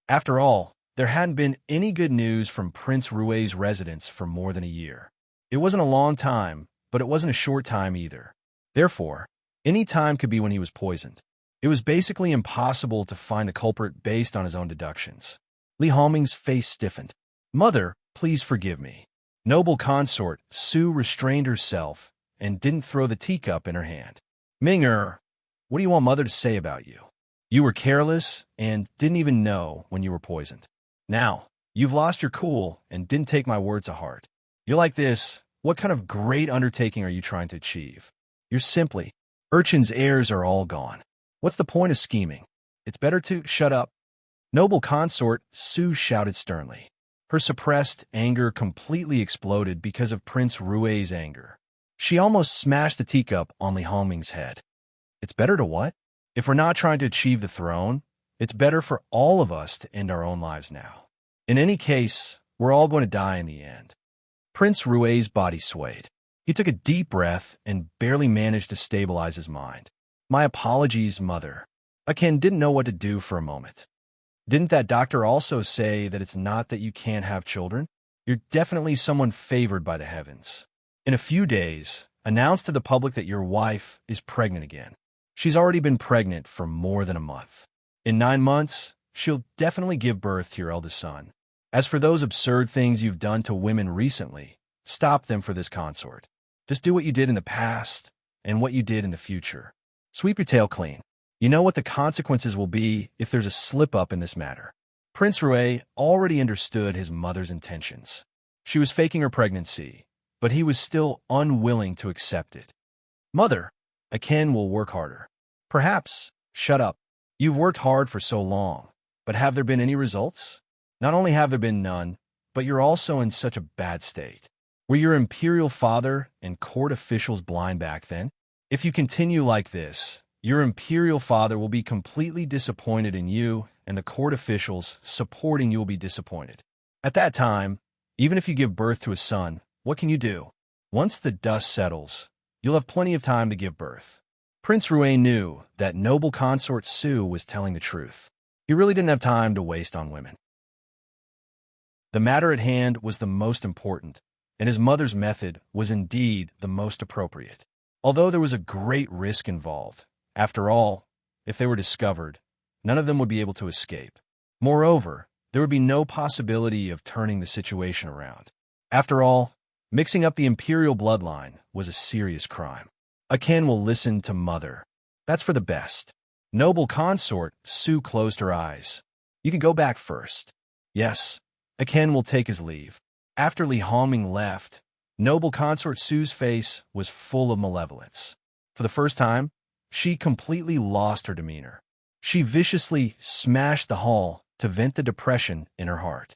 After all, there hadn't been any good news from Prince Rui's residence for more than a year. It wasn't a long time, but it wasn't a short time either. Therefore, any time could be when he was poisoned. It was basically impossible to find the culprit based on his own deductions. Li Hongming's face stiffened. Mother, please forgive me. Noble consort Su restrained herself and didn't throw the teacup in her hand. Ming-er, what do you want Mother to say about you? You were careless and didn't even know when you were poisoned. Now, you've lost your cool and didn't take my words to heart. You're like this. What kind of great undertaking are you trying to achieve? You're simply, Urchin's heirs are all gone. What's the point of scheming? It's better to shut up. Noble consort Su shouted sternly. Her suppressed anger completely exploded because of Prince Rui's anger. She almost smashed the teacup on Li Hongming's head. It's better to what? If we're not trying to achieve the throne, it's better for all of us to end our own lives now. In any case, we're all going to die in the end. Prince Rui's body swayed. He took a deep breath and barely managed to stabilize his mind. My apologies, Mother. Aken didn't know what to do for a moment. Didn't that doctor also say that it's not that you can't have children? You're definitely someone favored by the heavens. In a few days, announce to the public that your wife is pregnant again. She's already been pregnant for more than a month. In 9 months, she'll definitely give birth to your eldest son. As for those absurd things you've done to women recently, stop them for this consort. Just do what you did in the past and what you did in the future. Sweep your tail clean. You know what the consequences will be if there's a slip-up in this matter. Prince Rui already understood his mother's intentions. She was faking her pregnancy, but he was still unwilling to accept it. Mother, Aken will work harder. Perhaps. Shut up. You've worked hard for so long, but have there been any results? Not only have there been none, but you're also in such a bad state. Were your imperial father and court officials blind back then? If you continue like this, your imperial father will be completely disappointed in you, and the court officials supporting you will be disappointed. At that time, even if you give birth to a son, what can you do? Once the dust settles, you'll have plenty of time to give birth. Prince Rui knew that noble consort Su was telling the truth. He really didn't have time to waste on women. The matter at hand was the most important, and his mother's method was indeed the most appropriate. Although there was a great risk involved, after all, if they were discovered, none of them would be able to escape. Moreover, there would be no possibility of turning the situation around. After all, mixing up the imperial bloodline was a serious crime. Akin will listen to mother. That's for the best. Noble consort, Su closed her eyes. You can go back first. Yes, Akin will take his leave. After Li Hongming left, noble consort Su's face was full of malevolence. For the first time, she completely lost her demeanor. She viciously smashed the hall to vent the depression in her heart.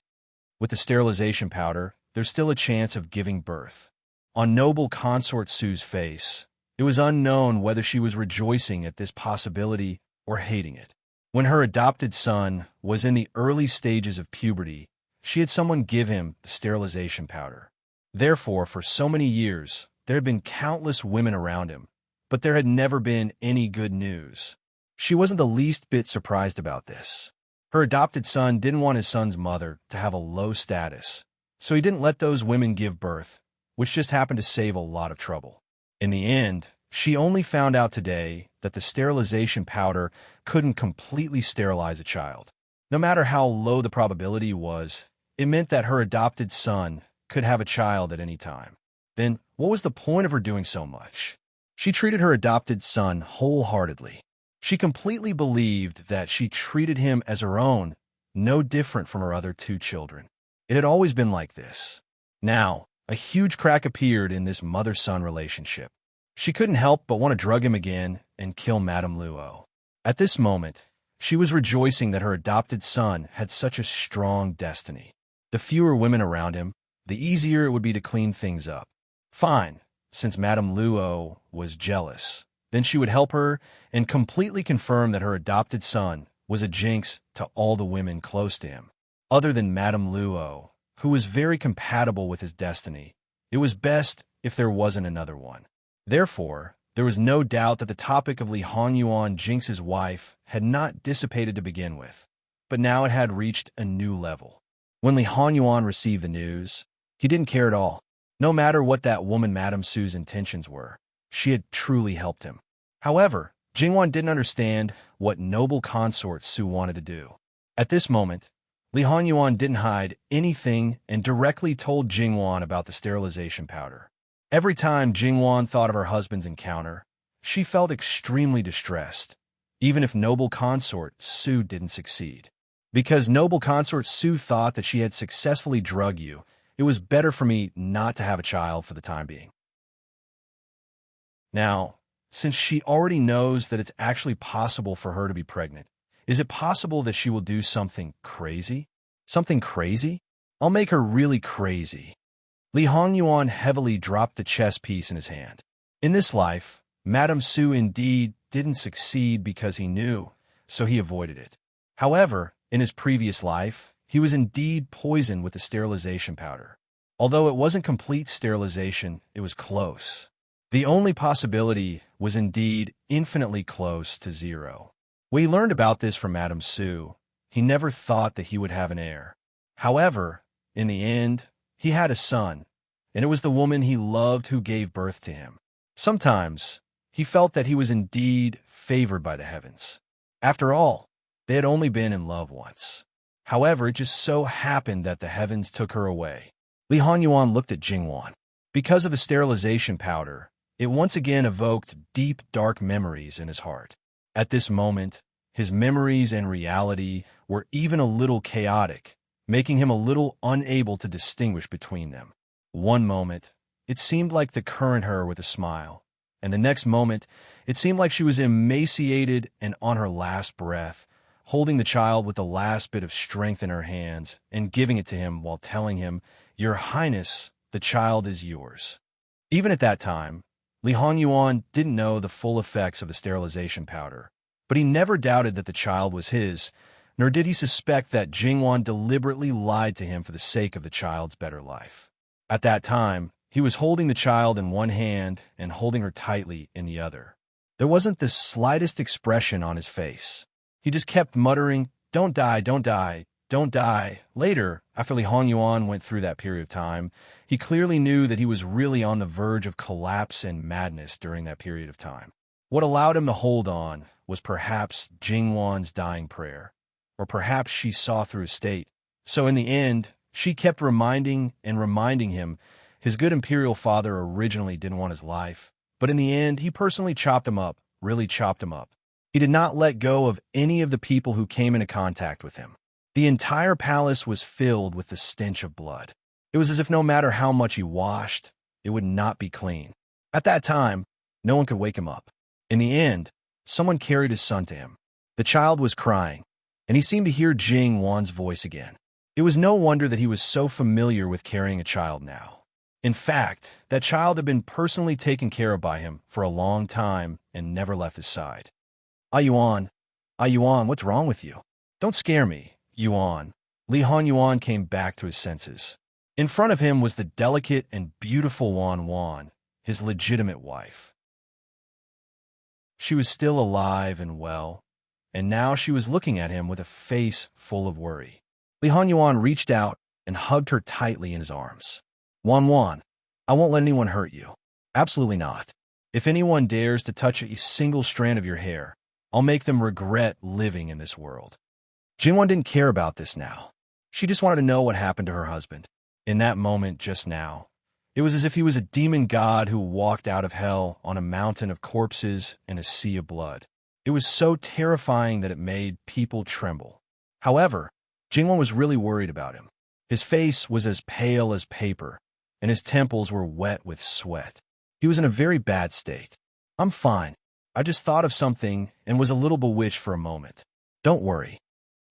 With the sterilization powder, there's still a chance of giving birth. On noble consort Su's face, it was unknown whether she was rejoicing at this possibility or hating it. When her adopted son was in the early stages of puberty, she had someone give him the sterilization powder. Therefore, for so many years, there had been countless women around him, but there had never been any good news. She wasn't the least bit surprised about this. Her adopted son didn't want his son's mother to have a low status, so he didn't let those women give birth, which just happened to save a lot of trouble. In the end, she only found out today that the sterilization powder couldn't completely sterilize a child. No matter how low the probability was, it meant that her adopted son could have a child at any time. Then, what was the point of her doing so much? She treated her adopted son wholeheartedly. She completely believed that she treated him as her own, no different from her other two children. It had always been like this. Now, a huge crack appeared in this mother-son relationship. She couldn't help but want to drug him again and kill Madame Luo. At this moment, she was rejoicing that her adopted son had such a strong destiny. The fewer women around him, the easier it would be to clean things up. Fine, since Madame Luo was jealous, then she would help her and completely confirm that her adopted son was a jinx to all the women close to him. Other than Madame Luo, who was very compatible with his destiny, it was best if there wasn't another one. Therefore, there was no doubt that the topic of Li Hongyuan, Jinx's wife, had not dissipated to begin with, but now it had reached a new level. When Li Hongyuan received the news, he didn't care at all. No matter what that woman Madame Su's intentions were, she had truly helped him. However, Jingwan didn't understand what noble consort Su wanted to do. At this moment, Li Hongyuan didn't hide anything and directly told Jingwan about the sterilization powder. Every time Jingwan thought of her husband's encounter, she felt extremely distressed, even if noble consort Su didn't succeed. Because noble consort Su thought that she had successfully drugged you, it was better for me not to have a child for the time being. Now, since she already knows that it's actually possible for her to be pregnant, is it possible that she will do something crazy? Something crazy? I'll make her really crazy. Li Hongyuan heavily dropped the chess piece in his hand. In this life, Madame Su indeed didn't succeed because he knew, so he avoided it. However, in his previous life, he was indeed poisoned with the sterilization powder. Although it wasn't complete sterilization, it was close. The only possibility was indeed infinitely close to zero. When he learned about this from Madame Su, he never thought that he would have an heir. However, in the end, he had a son, and it was the woman he loved who gave birth to him. Sometimes, he felt that he was indeed favored by the heavens. After all, they had only been in love once. However, it just so happened that the heavens took her away. Li Hongyuan looked at Jingwan. Because of the sterilization powder, it once again evoked deep, dark memories in his heart. At this moment, his memories and reality were even a little chaotic, making him a little unable to distinguish between them. One moment, it seemed like the current her with a smile, and the next moment, it seemed like she was emaciated and on her last breath, holding the child with the last bit of strength in her hands and giving it to him while telling him, "Your Highness, the child is yours." Even at that time, Li Hongyuan didn't know the full effects of the sterilization powder, but he never doubted that the child was his, nor did he suspect that Jingwan deliberately lied to him for the sake of the child's better life. At that time, he was holding the child in one hand and holding her tightly in the other. There wasn't the slightest expression on his face. He just kept muttering, "Don't die, don't die, don't die." Later, after Li Hongyuan went through that period of time, he clearly knew that he was really on the verge of collapse and madness during that period of time. What allowed him to hold on was perhaps Jingwan's dying prayer, or perhaps she saw through his state So in the end, she kept reminding and reminding him his good imperial father originally didn't want his life, but in the end, he personally chopped him up, really chopped him up. He did not let go of any of the people who came into contact with him. The entire palace was filled with the stench of blood. It was as if no matter how much he washed, it would not be clean. At that time, no one could wake him up. In the end, someone carried his son to him. The child was crying, and he seemed to hear Jing Wan's voice again. It was no wonder that he was so familiar with carrying a child now. In fact, that child had been personally taken care of by him for a long time and never left his side. Yuan, what's wrong with you? Don't scare me, Yuan. Li Hong Yuan came back to his senses. In front of him was the delicate and beautiful Wan, his legitimate wife. She was still alive and well, and now she was looking at him with a face full of worry. Li Hong Yuan reached out and hugged her tightly in his arms. Wan, I won't let anyone hurt you. Absolutely not. If anyone dares to touch a single strand of your hair, I'll make them regret living in this world. Jingwan didn't care about this now. She just wanted to know what happened to her husband. In that moment just now, it was as if he was a demon god who walked out of hell on a mountain of corpses and a sea of blood. It was so terrifying that it made people tremble. However, Jingwan was really worried about him. His face was as pale as paper, and his temples were wet with sweat. He was in a very bad state. I'm fine. I just thought of something and was a little bewitched for a moment. Don't worry.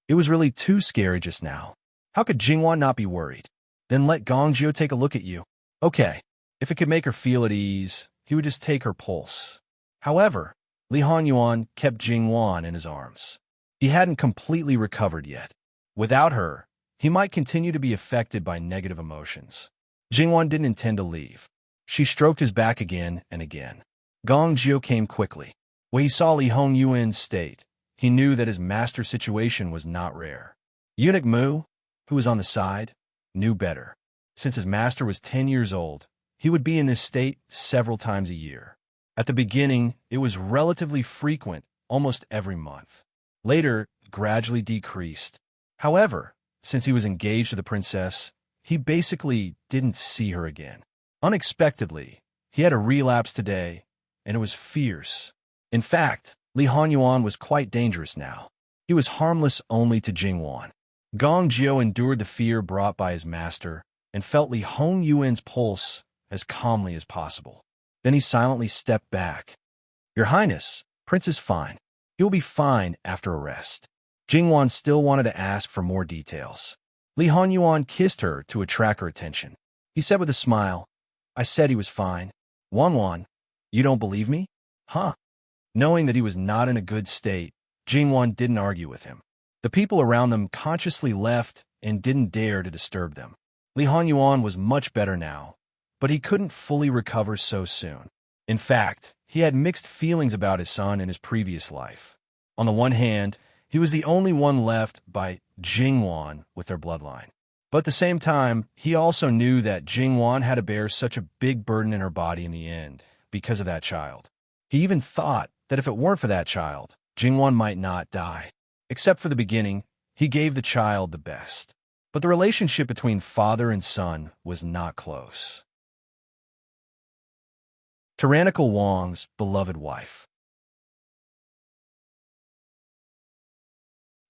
It was really too scary just now. How could Jingwan not be worried? Then let Gongjiu take a look at you. Okay, if it could make her feel at ease, he would just take her pulse. However, Li Hong Yuan kept Jingwan in his arms. He hadn't completely recovered yet. Without her, he might continue to be affected by negative emotions. Jingwan didn't intend to leave. She stroked his back again and again. Gongjiu came quickly. When he saw Li Hong Yuan's state, he knew that his master's situation was not rare. Eunuch Mu, who was on the side, knew better. Since his master was 10 years old, he would be in this state several times a year. At the beginning, it was relatively frequent, almost every month. Later, it gradually decreased. However, since he was engaged to the princess, he basically didn't see her again. Unexpectedly, he had a relapse today, and it was fierce. In fact, Li Hong Yuan was quite dangerous now. He was harmless only to Jingwan. Gongjiu endured the fear brought by his master and felt Li Hong Yuan's pulse as calmly as possible. Then he silently stepped back. Your Highness, Prince is fine. He will be fine after a rest. Jingwan still wanted to ask for more details. Li Hong Yuan kissed her to attract her attention. He said with a smile, I said he was fine. Wan, you don't believe me? Huh? Knowing that he was not in a good state, Jingwan didn't argue with him. The people around them consciously left and didn't dare to disturb them. Li Hong Yuan was much better now, but he couldn't fully recover so soon. In fact, he had mixed feelings about his son in his previous life. On the one hand, he was the only one left by Jingwan with their bloodline. But at the same time, he also knew that Jingwan had to bear such a big burden in her body in the end because of that child. He even thought that if it weren't for that child, Jingwan might not die. Except for the beginning, he gave the child the best. But the relationship between father and son was not close. Tyrannical Wang's beloved wife.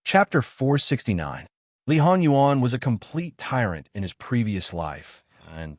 Chapter 469. Li Hong Yuan was a complete tyrant in his previous life, and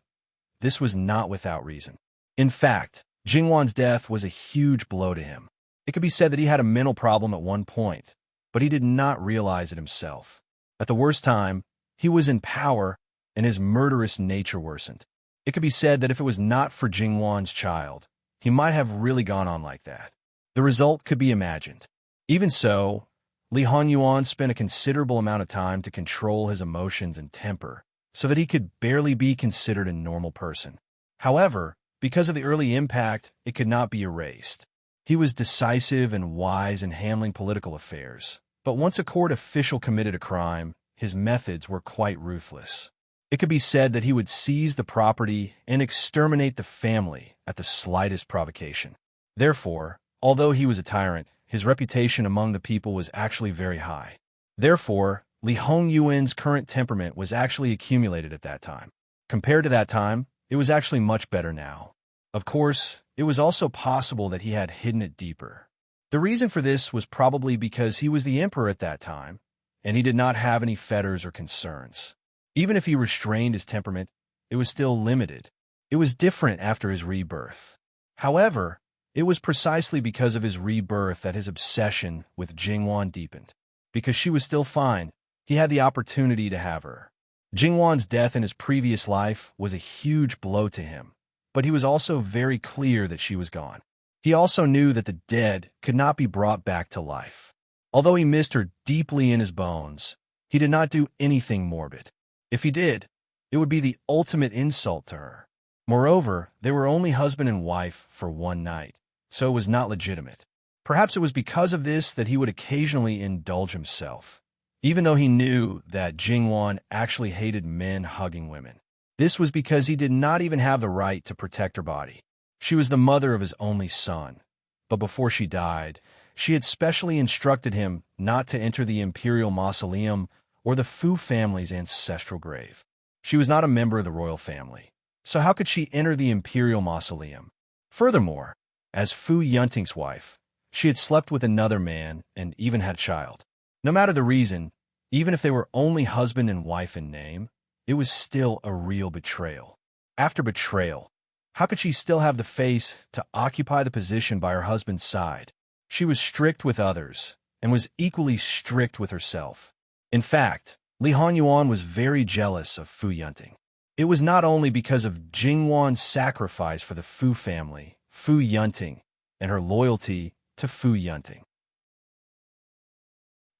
this was not without reason. In fact, Jingwan's death was a huge blow to him. It could be said that he had a mental problem at one point, but he did not realize it himself. At the worst time, he was in power, and his murderous nature worsened. It could be said that if it was not for Jingwan's child, he might have really gone on like that. The result could be imagined. Even so, Li Hong Yuan spent a considerable amount of time to control his emotions and temper, so that he could barely be considered a normal person. However, because of the early impact, it could not be erased. He was decisive and wise in handling political affairs, but once a court official committed a crime, his methods were quite ruthless. It could be said that he would seize the property and exterminate the family at the slightest provocation. Therefore, although he was a tyrant, his reputation among the people was actually very high. Therefore, Li Hongyuan's current temperament was actually accumulated at that time. Compared to that time, it was actually much better now. Of course, it was also possible that he had hidden it deeper. The reason for this was probably because he was the emperor at that time, and he did not have any fetters or concerns. Even if he restrained his temperament, it was still limited. It was different after his rebirth. However, it was precisely because of his rebirth that his obsession with Jingwan deepened. Because she was still fine, he had the opportunity to have her. Jingwan's death in his previous life was a huge blow to him, but he was also very clear that she was gone. He also knew that the dead could not be brought back to life. Although he missed her deeply in his bones, he did not do anything morbid. If he did, it would be the ultimate insult to her. Moreover, they were only husband and wife for one night, so it was not legitimate. Perhaps it was because of this that he would occasionally indulge himself, even though he knew that Jingwan actually hated men hugging women. This was because he did not even have the right to protect her body. She was the mother of his only son, but before she died, she had specially instructed him not to enter the imperial mausoleum or the Fu family's ancestral grave. She was not a member of the royal family, so how could she enter the imperial mausoleum? Furthermore, as Fu Yunting's wife, she had slept with another man and even had a child. No matter the reason, even if they were only husband and wife in name, it was still a real betrayal. After betrayal, how could she still have the face to occupy the position by her husband's side? She was strict with others and was equally strict with herself. In fact, Li Hongyuan was very jealous of Fu Yunting. It was not only because of Jingwan's sacrifice for the Fu family, Fu Yunting, and her loyalty to Fu Yunting.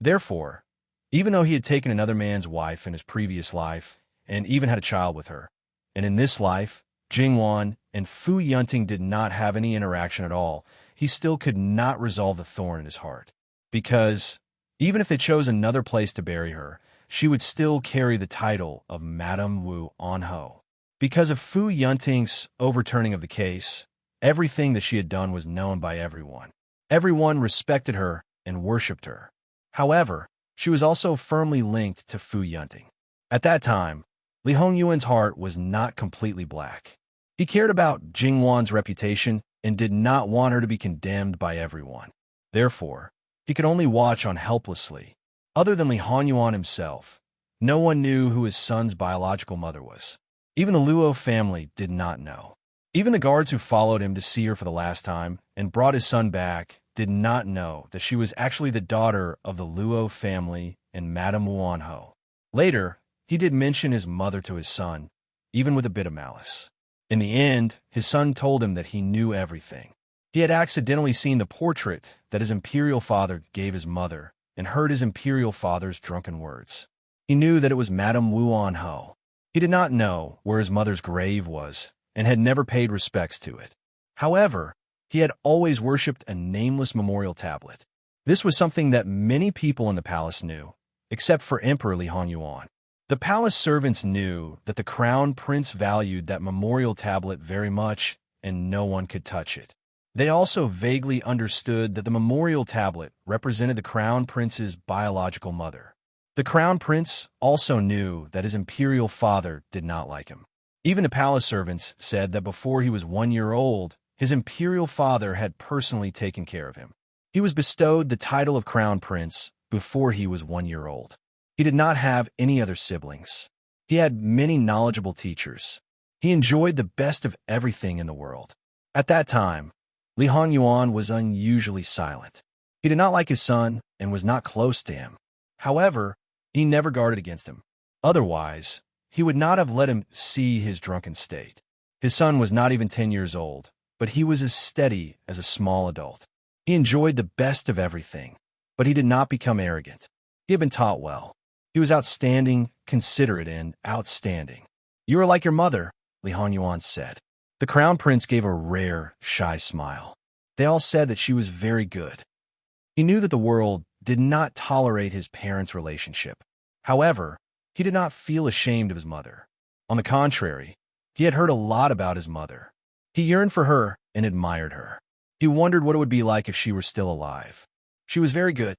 Therefore, even though he had taken another man's wife in his previous life and even had a child with her, and in this life, Jingwan and Fu Yunting did not have any interaction at all, he still could not resolve the thorn in his heart. Because, even if they chose another place to bury her, she would still carry the title of Madame Wu Anho. Because of Fu Yunting's overturning of the case, everything that she had done was known by everyone. Everyone respected her and worshipped her. However, she was also firmly linked to Fu Yunting. At that time, Li Hongyuan's heart was not completely black. He cared about Jingwan's reputation and did not want her to be condemned by everyone. Therefore, he could only watch on helplessly. Other than Li Hongyuan himself, no one knew who his son's biological mother was. Even the Luo family did not know. Even the guards who followed him to see her for the last time and brought his son back did not know that she was actually the daughter of the Luo family and Madame Wuanho. Later, he did mention his mother to his son, even with a bit of malice. In the end, his son told him that he knew everything. He had accidentally seen the portrait that his imperial father gave his mother and heard his imperial father's drunken words. He knew that it was Madame Wuanho. He did not know where his mother's grave was and had never paid respects to it. However, he had always worshipped a nameless memorial tablet. This was something that many people in the palace knew, except for Emperor Li Hongyuan. The palace servants knew that the crown prince valued that memorial tablet very much, and no one could touch it. They also vaguely understood that the memorial tablet represented the crown prince's biological mother. The crown prince also knew that his imperial father did not like him. Even the palace servants said that before he was 1 year old, his imperial father had personally taken care of him. He was bestowed the title of crown prince before he was 1 year old. He did not have any other siblings. He had many knowledgeable teachers. He enjoyed the best of everything in the world. At that time, Li Hongyuan was unusually silent. He did not like his son and was not close to him. However, he never guarded against him. Otherwise, he would not have let him see his drunken state. His son was not even 10 years old, but he was as steady as a small adult. He enjoyed the best of everything, but he did not become arrogant. He had been taught well. He was outstanding, considerate, and outstanding. "You are like your mother," Li Hongyuan said. The crown prince gave a rare, shy smile. They all said that she was very good. He knew that the world did not tolerate his parents' relationship. However, he did not feel ashamed of his mother. On the contrary, he had heard a lot about his mother. He yearned for her and admired her. He wondered what it would be like if she were still alive. She was very good.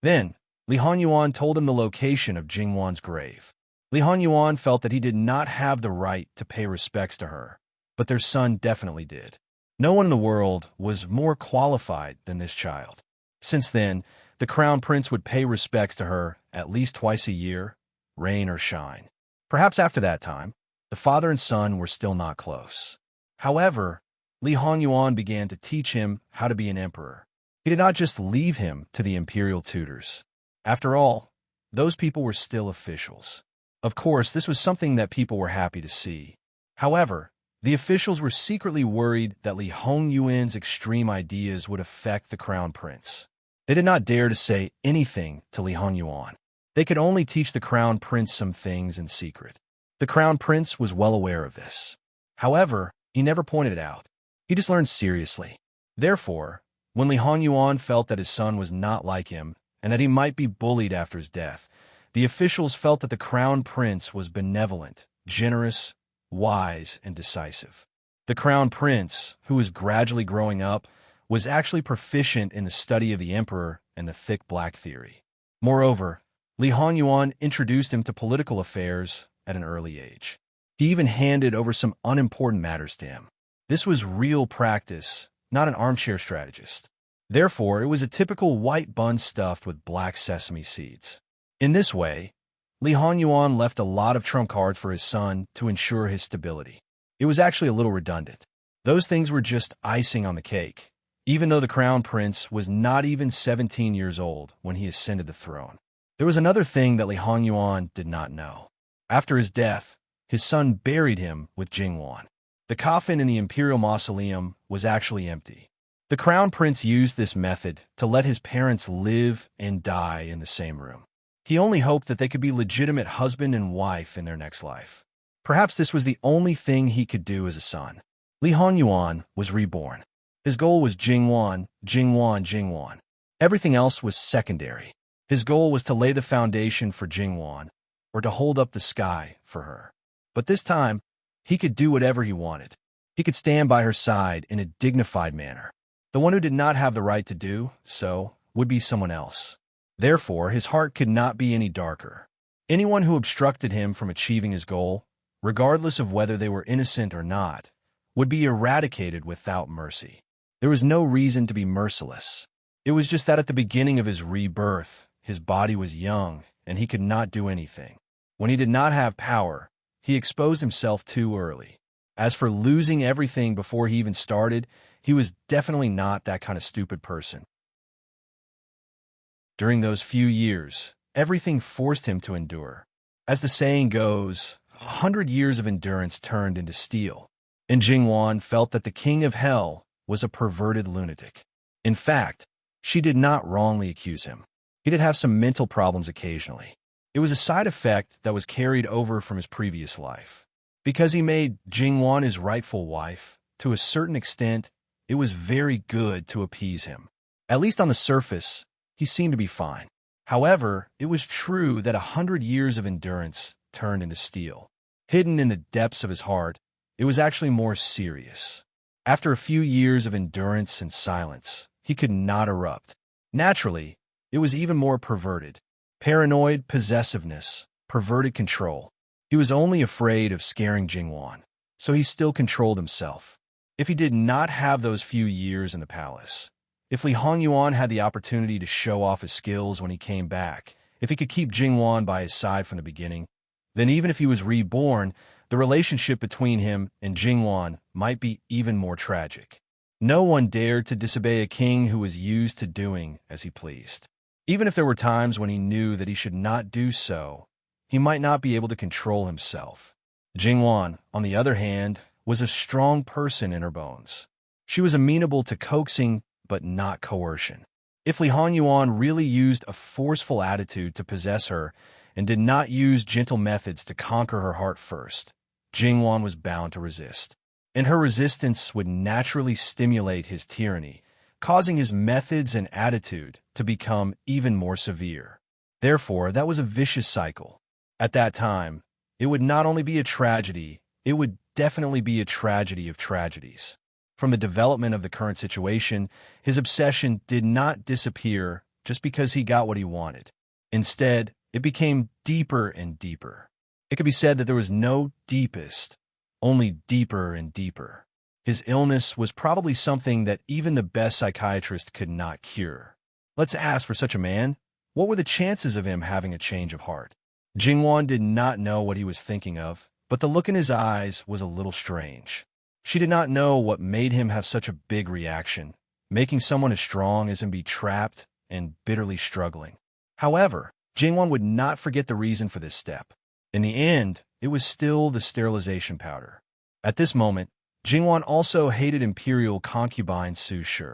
Then, Li Honyuan told him the location of Jingwan's grave. Li Honyuan felt that he did not have the right to pay respects to her, but their son definitely did. No one in the world was more qualified than this child. Since then, the crown prince would pay respects to her at least twice a year, rain or shine. Perhaps after that time, the father and son were still not close. However, Li Honyuan began to teach him how to be an emperor. He did not just leave him to the imperial tutors. After all, those people were still officials. Of course, this was something that people were happy to see. However, the officials were secretly worried that Li Hongyuan's extreme ideas would affect the crown prince. They did not dare to say anything to Li Honyuan. They could only teach the crown prince some things in secret. The crown prince was well aware of this. However, he never pointed it out. He just learned seriously. Therefore, when Li Honyuan felt that his son was not like him and that he might be bullied after his death, the officials felt that the crown prince was benevolent, generous, wise, and decisive. The crown prince, who was gradually growing up, was actually proficient in the study of the emperor and the thick black theory. Moreover, Li Honyuan introduced him to political affairs at an early age. He even handed over some unimportant matters to him. This was real practice, not an armchair strategist. Therefore, it was a typical white bun stuffed with black sesame seeds. In this way, Li Honyuan left a lot of trump cards for his son to ensure his stability. It was actually a little redundant. Those things were just icing on the cake, even though the crown prince was not even 17 years old when he ascended the throne. There was another thing that Li Honyuan did not know. After his death, his son buried him with Jingwan. The coffin in the imperial mausoleum was actually empty. The crown prince used this method to let his parents live and die in the same room. He only hoped that they could be legitimate husband and wife in their next life. Perhaps this was the only thing he could do as a son. Li Honyuan was reborn. His goal was Jingwan, Jingwan, Jingwan. Everything else was secondary. His goal was to lay the foundation for Jingwan, or to hold up the sky for her. But this time, he could do whatever he wanted. He could stand by her side in a dignified manner. The one who did not have the right to do so would be someone else. Therefore, his heart could not be any darker. Anyone who obstructed him from achieving his goal, regardless of whether they were innocent or not, would be eradicated without mercy. There was no reason to be merciless. It was just that at the beginning of his rebirth, his body was young and he could not do anything. When he did not have power, he exposed himself too early. As for losing everything before he even started, he was definitely not that kind of stupid person. During those few years, everything forced him to endure. As the saying goes, 100 years of endurance turned into steel. And Jingwan felt that the king of hell was a perverted lunatic. In fact, she did not wrongly accuse him. He did have some mental problems occasionally. It was a side effect that was carried over from his previous life. Because he made Jingwan his rightful wife, to a certain extent, it was very good to appease him. At least on the surface, he seemed to be fine. However, it was true that 100 years of endurance turned into steel. Hidden in the depths of his heart, it was actually more serious. After a few years of endurance and silence, he could not erupt. Naturally, it was even more perverted. Paranoid possessiveness, perverted control. He was only afraid of scaring Jingwan, so he still controlled himself. If he did not have those few years in the palace, if Li Honyuan had the opportunity to show off his skills when he came back, if he could keep Jingwan by his side from the beginning, then even if he was reborn, the relationship between him and Jingwan might be even more tragic. No one dared to disobey a king who was used to doing as he pleased. Even if there were times when he knew that he should not do so, he might not be able to control himself. Jingwan, on the other hand, was a strong person in her bones. She was amenable to coaxing, but not coercion. If Li Honyuan really used a forceful attitude to possess her and did not use gentle methods to conquer her heart first, Jingwan was bound to resist. And her resistance would naturally stimulate his tyranny, causing his methods and attitude to become even more severe. Therefore, that was a vicious cycle. At that time, it would not only be a tragedy, it would definitely be a tragedy of tragedies. From the development of the current situation, his obsession did not disappear just because he got what he wanted. Instead, it became deeper and deeper. It could be said that there was no deepest, only deeper and deeper. His illness was probably something that even the best psychiatrist could not cure. Let's ask, for such a man, what were the chances of him having a change of heart? Jingwan did not know what he was thinking of, but the look in his eyes was a little strange. She did not know what made him have such a big reaction, making someone as strong as him be trapped and bitterly struggling. However, Jingwan would not forget the reason for this step. In the end, it was still the sterilization powder. At this moment, Jingwan also hated imperial concubine Su Shi.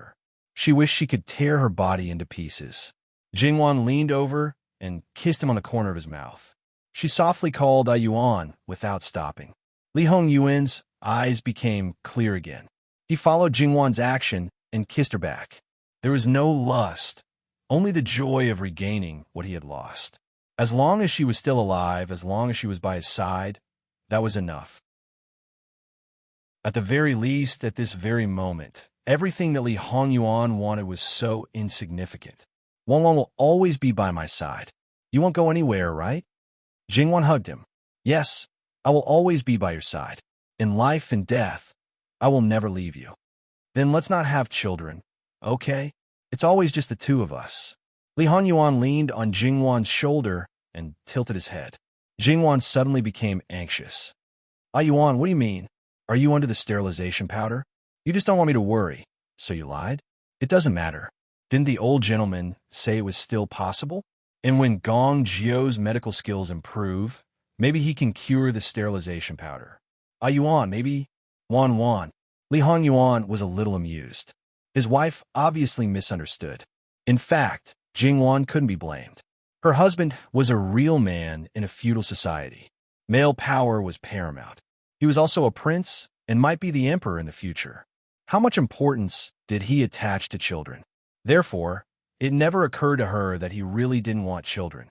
She wished she could tear her body into pieces. Jingwan leaned over and kissed him on the corner of his mouth. She softly called Yuan without stopping. Li Hongyuan's eyes became clear again. He followed Jingwan's action and kissed her back. There was no lust, only the joy of regaining what he had lost. As long as she was still alive, as long as she was by his side, that was enough. At the very least, at this very moment, everything that Li Hongyuan wanted was so insignificant. Wang will always be by my side. You won't go anywhere, right? Jingwan hugged him. Yes, I will always be by your side. In life and death, I will never leave you. Then let's not have children, okay? It's always just the two of us. Li Hongyuan leaned on Jingwan's shoulder and tilted his head. Jingwan suddenly became anxious. Yuan, what do you mean? Are you under the sterilization powder? You just don't want me to worry, so you lied? It doesn't matter. Didn't the old gentleman say it was still possible? And when Gong Jiu's medical skills improve, maybe he can cure the sterilization powder. Yuan, maybe? Wan. Li Hongyuan was a little amused. His wife obviously misunderstood. In fact, Jingwan couldn't be blamed. Her husband was a real man in a feudal society. Male power was paramount. He was also a prince and might be the emperor in the future. How much importance did he attach to children? Therefore, it never occurred to her that he really didn't want children.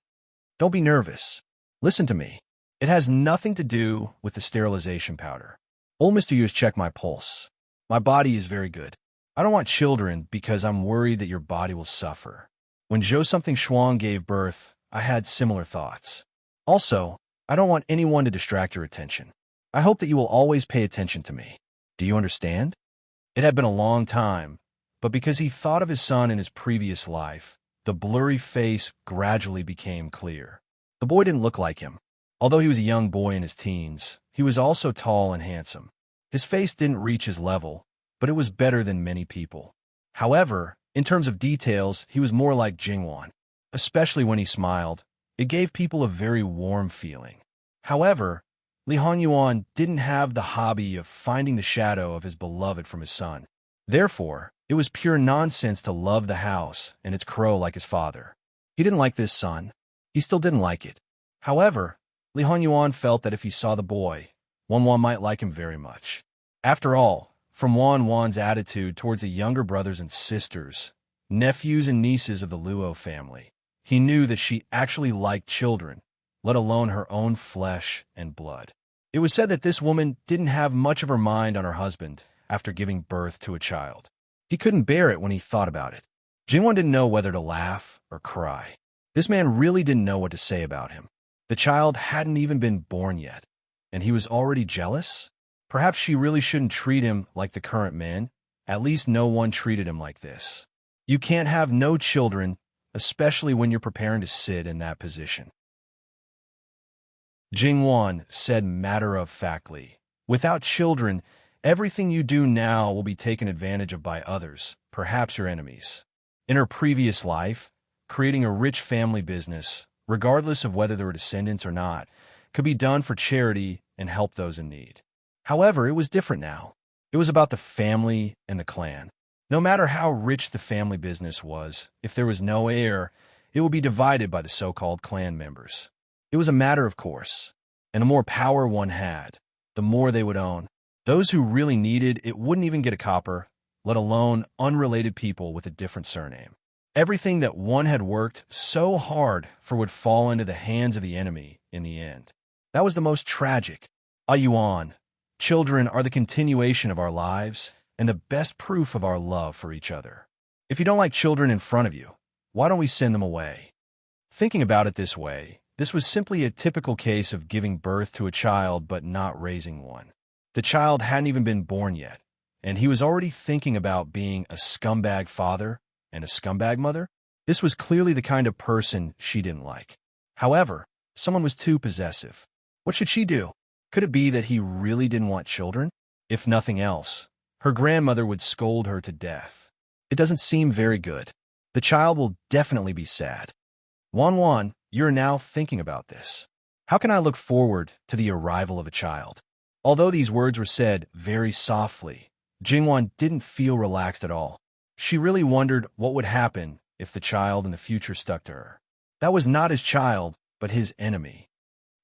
Don't be nervous. Listen to me. It has nothing to do with the sterilization powder. Old Mr. Yu has checked my pulse. My body is very good. I don't want children because I'm worried that your body will suffer. When Zhou something Shuang gave birth, I had similar thoughts. Also, I don't want anyone to distract your attention. I hope that you will always pay attention to me. Do you understand? It had been a long time, but because he thought of his son in his previous life, the blurry face gradually became clear. The boy didn't look like him. Although he was a young boy in his teens, he was also tall and handsome. His face didn't reach his level, but it was better than many people. However, in terms of details, he was more like Jingwan. Especially when he smiled, it gave people a very warm feeling. However, Li Hongyuan didn't have the hobby of finding the shadow of his beloved from his son. Therefore, it was pure nonsense to love the house and its crow like his father. He didn't like this son. He still didn't like it. However, Li Hongyuan felt that if he saw the boy, Wan might like him very much. After all, from Wan's attitude towards the younger brothers and sisters, nephews and nieces of the Luo family, he knew that she actually liked children, let alone her own flesh and blood. It was said that this woman didn't have much of her mind on her husband after giving birth to a child. He couldn't bear it when he thought about it. Jingwan didn't know whether to laugh or cry. This man really didn't know what to say about him. The child hadn't even been born yet, and he was already jealous? Perhaps she really shouldn't treat him like the current men. At least no one treated him like this. You can't have no children, especially when you're preparing to sit in that position. Jingwan said matter-of-factly, without children, everything you do now will be taken advantage of by others, perhaps your enemies. In her previous life, creating a rich family business, regardless of whether there were descendants or not, could be done for charity and help those in need. However, it was different now. It was about the family and the clan. No matter how rich the family business was, if there was no heir, it would be divided by the so-called clan members. It was a matter of course, and the more power one had, the more they would own. Those who really needed it wouldn't even get a copper, let alone unrelated people with a different surname. Everything that one had worked so hard for would fall into the hands of the enemy in the end. That was the most tragic. Yuan, children are the continuation of our lives and the best proof of our love for each other. If you don't like children in front of you, why don't we send them away? Thinking about it this way, this was simply a typical case of giving birth to a child but not raising one. The child hadn't even been born yet, and he was already thinking about being a scumbag father and a scumbag mother. This was clearly the kind of person she didn't like. However, someone was too possessive. What should she do? Could it be that he really didn't want children? If nothing else, her grandmother would scold her to death. It doesn't seem very good. The child will definitely be sad. Wan, you're now thinking about this. How can I look forward to the arrival of a child? Although these words were said very softly, Jingwan didn't feel relaxed at all. She really wondered what would happen if the child in the future stuck to her. That was not his child, but his enemy.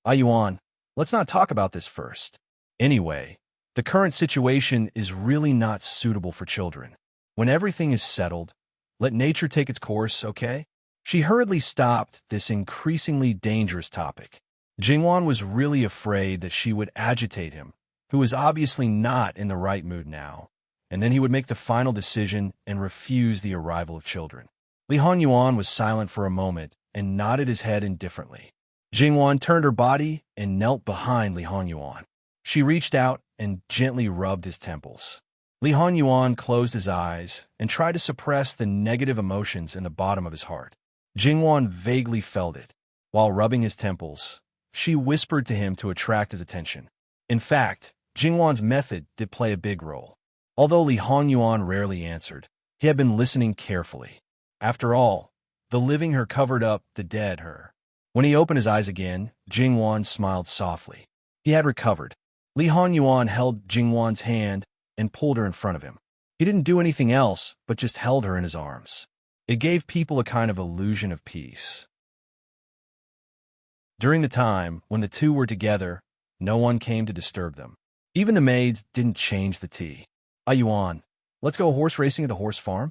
Yuan, let's not talk about this first. Anyway, the current situation is really not suitable for children. When everything is settled, let nature take its course, okay? She hurriedly stopped this increasingly dangerous topic. Jingwan was really afraid that she would agitate him, who was obviously not in the right mood now, and then he would make the final decision and refuse the arrival of children. Li Hanyuan was silent for a moment and nodded his head indifferently. Jingwan turned her body and knelt behind Li Hanyuan. She reached out and gently rubbed his temples. Li Hanyuan closed his eyes and tried to suppress the negative emotions in the bottom of his heart. Jingwan vaguely felt it. While rubbing his temples, she whispered to him to attract his attention. In fact, Jingwan's method did play a big role. Although Li Hanyuan rarely answered, he had been listening carefully. After all, the living her covered up the dead her. When he opened his eyes again, Jingwan smiled softly. He had recovered. Li Hanyuan held Jingwan's hand and pulled her in front of him. He didn't do anything else, but just held her in his arms. It gave people a kind of illusion of peace. During the time when the two were together, no one came to disturb them. Even the maids didn't change the tea. Yuan, let's go horse racing at the horse farm?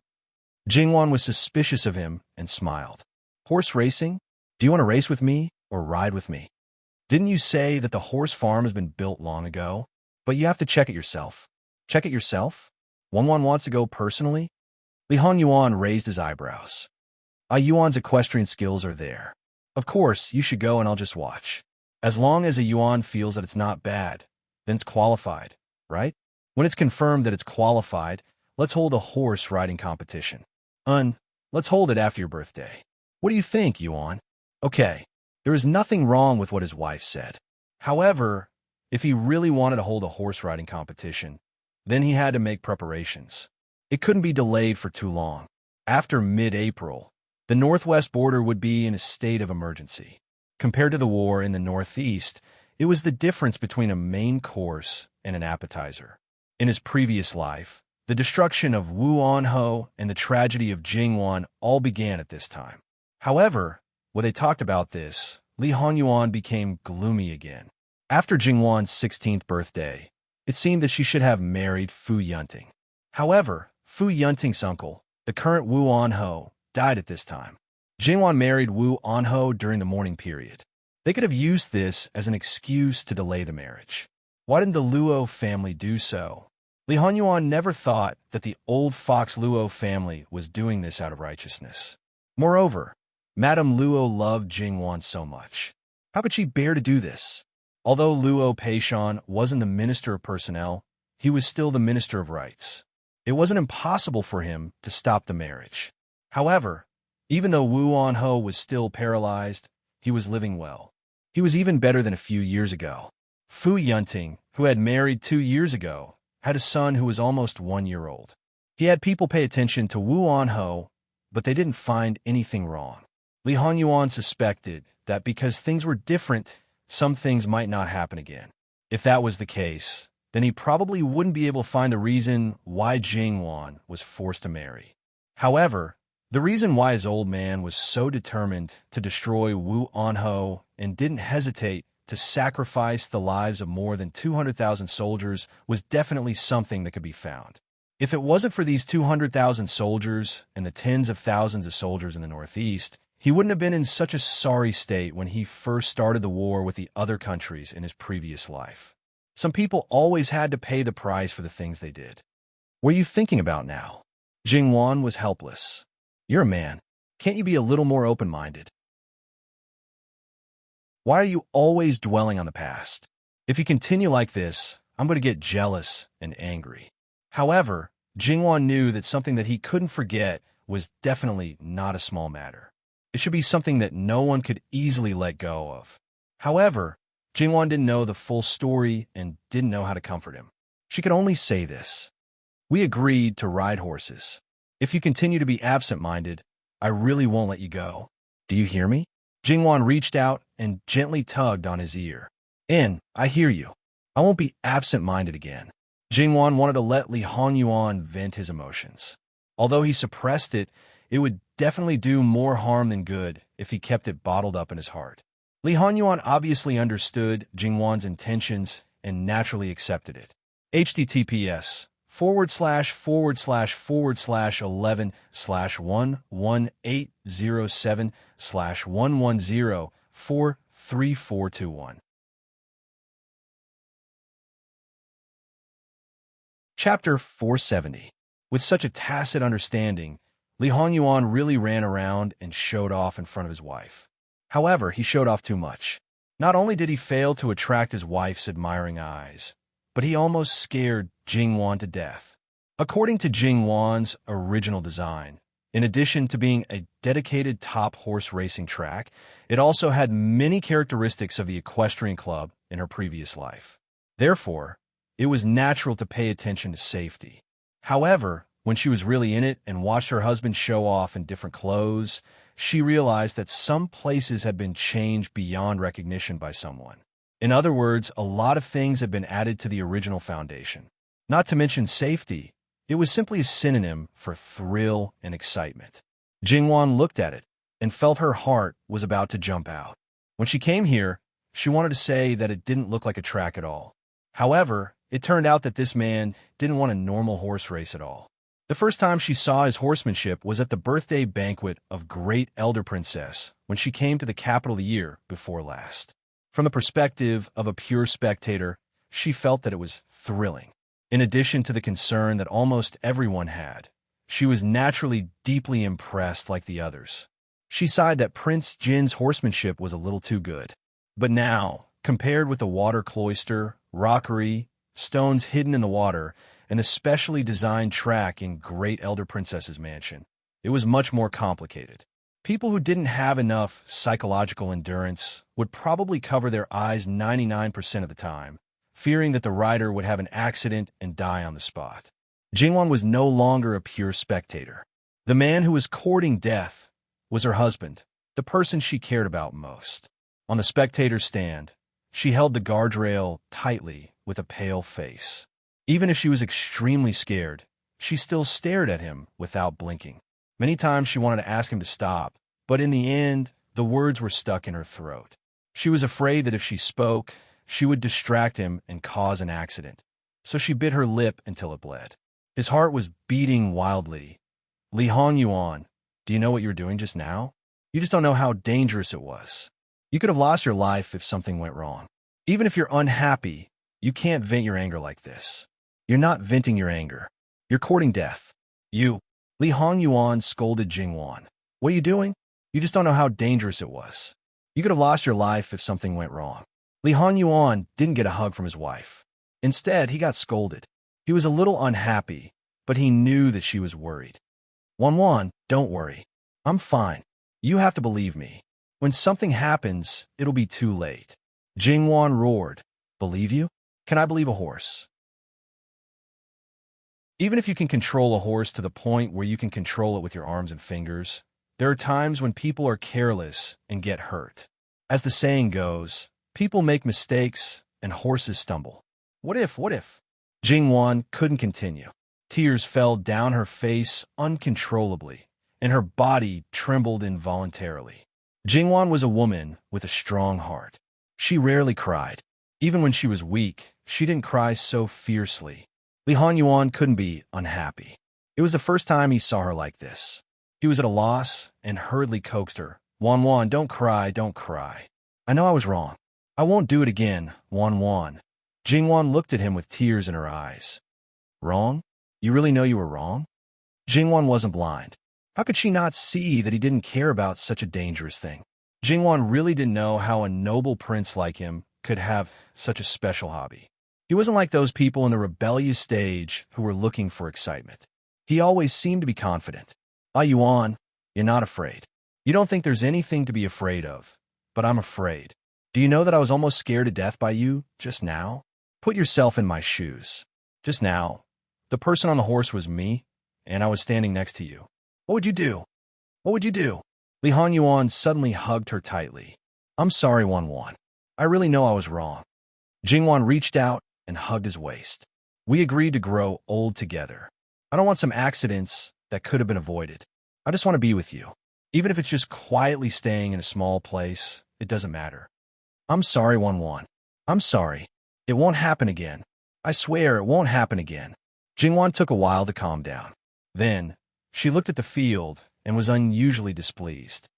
Jingwan was suspicious of him and smiled. Horse racing? Do you want to race with me or ride with me? Didn't you say that the horse farm has been built long ago? But you have to check it yourself. Check it yourself? Wang wants to go personally? Li Hanyuan raised his eyebrows. Yuan's equestrian skills are there. Of course, you should go and I'll just watch. As long as a Yuan feels that it's not bad, then it's qualified, right? When it's confirmed that it's qualified, let's hold a horse riding competition. Let's hold it after your birthday. What do you think, Yuan? Okay, there is nothing wrong with what his wife said. However, if he really wanted to hold a horse riding competition, then he had to make preparations. It couldn't be delayed for too long. After mid-April, the northwest border would be in a state of emergency. Compared to the war in the northeast, it was the difference between a main course and an appetizer. In his previous life, the destruction of Wu Anho and the tragedy of Jingwan all began at this time. However, when they talked about this, Li Hanyuan became gloomy again. After Jingwan's 16th birthday, it seemed that she should have married Fu Yunting. However, Fu Yunting's uncle, the current Wu Anho, died at this time. Jingwan married Wu Anho during the mourning period. They could have used this as an excuse to delay the marriage. Why didn't the Luo family do so? Li Hanyuan never thought that the old Fox Luo family was doing this out of righteousness. Moreover, Madame Luo loved Jingwan so much. How could she bear to do this? Although Luo Peishan wasn't the Minister of Personnel, he was still the Minister of Rights. It wasn't impossible for him to stop the marriage. However, even though Wu Anho was still paralyzed, he was living well. He was even better than a few years ago. Fu Yunting, who had married 2 years ago, had a son who was almost 1 year old. He had people pay attention to Wu Anho, but they didn't find anything wrong. Li Hanyuan suspected that because things were different, some things might not happen again. If that was the case, then he probably wouldn't be able to find a reason why Jingwan was forced to marry. However, the reason why his old man was so determined to destroy Wu Anho and didn't hesitate to sacrifice the lives of more than 200,000 soldiers was definitely something that could be found. If it wasn't for these 200,000 soldiers and the tens of thousands of soldiers in the Northeast, he wouldn't have been in such a sorry state when he first started the war with the other countries in his previous life. Some people always had to pay the price for the things they did. What are you thinking about now? Jingwan was helpless. You're a man. Can't you be a little more open-minded? Why are you always dwelling on the past? If you continue like this, I'm going to get jealous and angry. However, Jingwan knew that something that he couldn't forget was definitely not a small matter. It should be something that no one could easily let go of. However, Jingwan didn't know the full story and didn't know how to comfort him. She could only say this. We agreed to ride horses. If you continue to be absent-minded, I really won't let you go. Do you hear me? Jingwan reached out and gently tugged on his ear. I hear you. I won't be absent-minded again. Jingwan wanted to let Li Honyuan vent his emotions. Although he suppressed it, it would definitely do more harm than good if he kept it bottled up in his heart. Li Honyuan obviously understood Jingwan's intentions and naturally accepted it. https:///11/11807/110-43421. Chapter 470. With such a tacit understanding, Li Honyuan really ran around and showed off in front of his wife. However, he showed off too much. Not only did he fail to attract his wife's admiring eyes, but he almost scared Jingwan to death. According to Jingwan's original design, in addition to being a dedicated top horse racing track, it also had many characteristics of the equestrian club in her previous life. Therefore, it was natural to pay attention to safety. However, when she was really in it and watched her husband show off in different clothes, she realized that some places had been changed beyond recognition by someone. In other words, a lot of things had been added to the original foundation. Not to mention safety, it was simply a synonym for thrill and excitement. Jingwan looked at it and felt her heart was about to jump out. When she came here, she wanted to say that it didn't look like a track at all. However, it turned out that this man didn't want a normal horse race at all. The first time she saw his horsemanship was at the birthday banquet of Great Elder Princess when she came to the capital the year before last. From the perspective of a pure spectator, she felt that it was thrilling. In addition to the concern that almost everyone had, she was naturally deeply impressed like the others. She sighed that Prince Jin's horsemanship was a little too good. But now, compared with the water cloister, rockery, stones hidden in the water, and a specially designed track in Great Elder Princess's mansion, it was much more complicated. People who didn't have enough psychological endurance would probably cover their eyes 99% of the time, fearing that the rider would have an accident and die on the spot. Jingwan was no longer a pure spectator. The man who was courting death was her husband, the person she cared about most. On the spectator's stand, she held the guardrail tightly with a pale face. Even if she was extremely scared, she still stared at him without blinking. Many times she wanted to ask him to stop, but in the end, the words were stuck in her throat. She was afraid that if she spoke, she would distract him and cause an accident, so she bit her lip until it bled. His heart was beating wildly. Li Honyuan, do you know what you were doing just now? You just don't know how dangerous it was. You could have lost your life if something went wrong. Even if you're unhappy, you can't vent your anger like this. You're not venting your anger. You're courting death. Li Honyuan scolded Jingwan. What are you doing? You just don't know how dangerous it was. You could have lost your life if something went wrong. Li Honyuan didn't get a hug from his wife. Instead, he got scolded. He was a little unhappy, but he knew that she was worried. Wan, don't worry. I'm fine. You have to believe me. When something happens, it'll be too late. Jingwan roared. Believe you? Can I believe a horse? Even if you can control a horse to the point where you can control it with your arms and fingers, there are times when people are careless and get hurt. As the saying goes, people make mistakes and horses stumble. What if? Jingwan couldn't continue. Tears fell down her face uncontrollably, and her body trembled involuntarily. Jingwan was a woman with a strong heart. She rarely cried. Even when she was weak, she didn't cry so fiercely. Li Honyuan couldn't be unhappy. It was the first time he saw her like this. He was at a loss and hurriedly coaxed her. Wan, don't cry. I know I was wrong. I won't do it again, Wan. Jingwan looked at him with tears in her eyes. Wrong? You really know you were wrong? Jingwan wasn't blind. How could she not see that he didn't care about such a dangerous thing? Jingwan really didn't know how a noble prince like him could have such a special hobby. He wasn't like those people in the rebellious stage who were looking for excitement. He always seemed to be confident. Ah, Yuan, you're not afraid. You don't think there's anything to be afraid of, but I'm afraid. Do you know that I was almost scared to death by you just now? Put yourself in my shoes. Just now, the person on the horse was me, and I was standing next to you. What would you do? What would you do? Li Hanyuan suddenly hugged her tightly. I'm sorry, Wan. I really know I was wrong. Jingwan reached out and hugged his waist. We agreed to grow old together. I don't want some accidents that could have been avoided. I just want to be with you. Even if it's just quietly staying in a small place, it doesn't matter. I'm sorry, Wan. I'm sorry. It won't happen again. I swear it won't happen again. Jingwan took a while to calm down. Then, she looked at the field and was unusually displeased.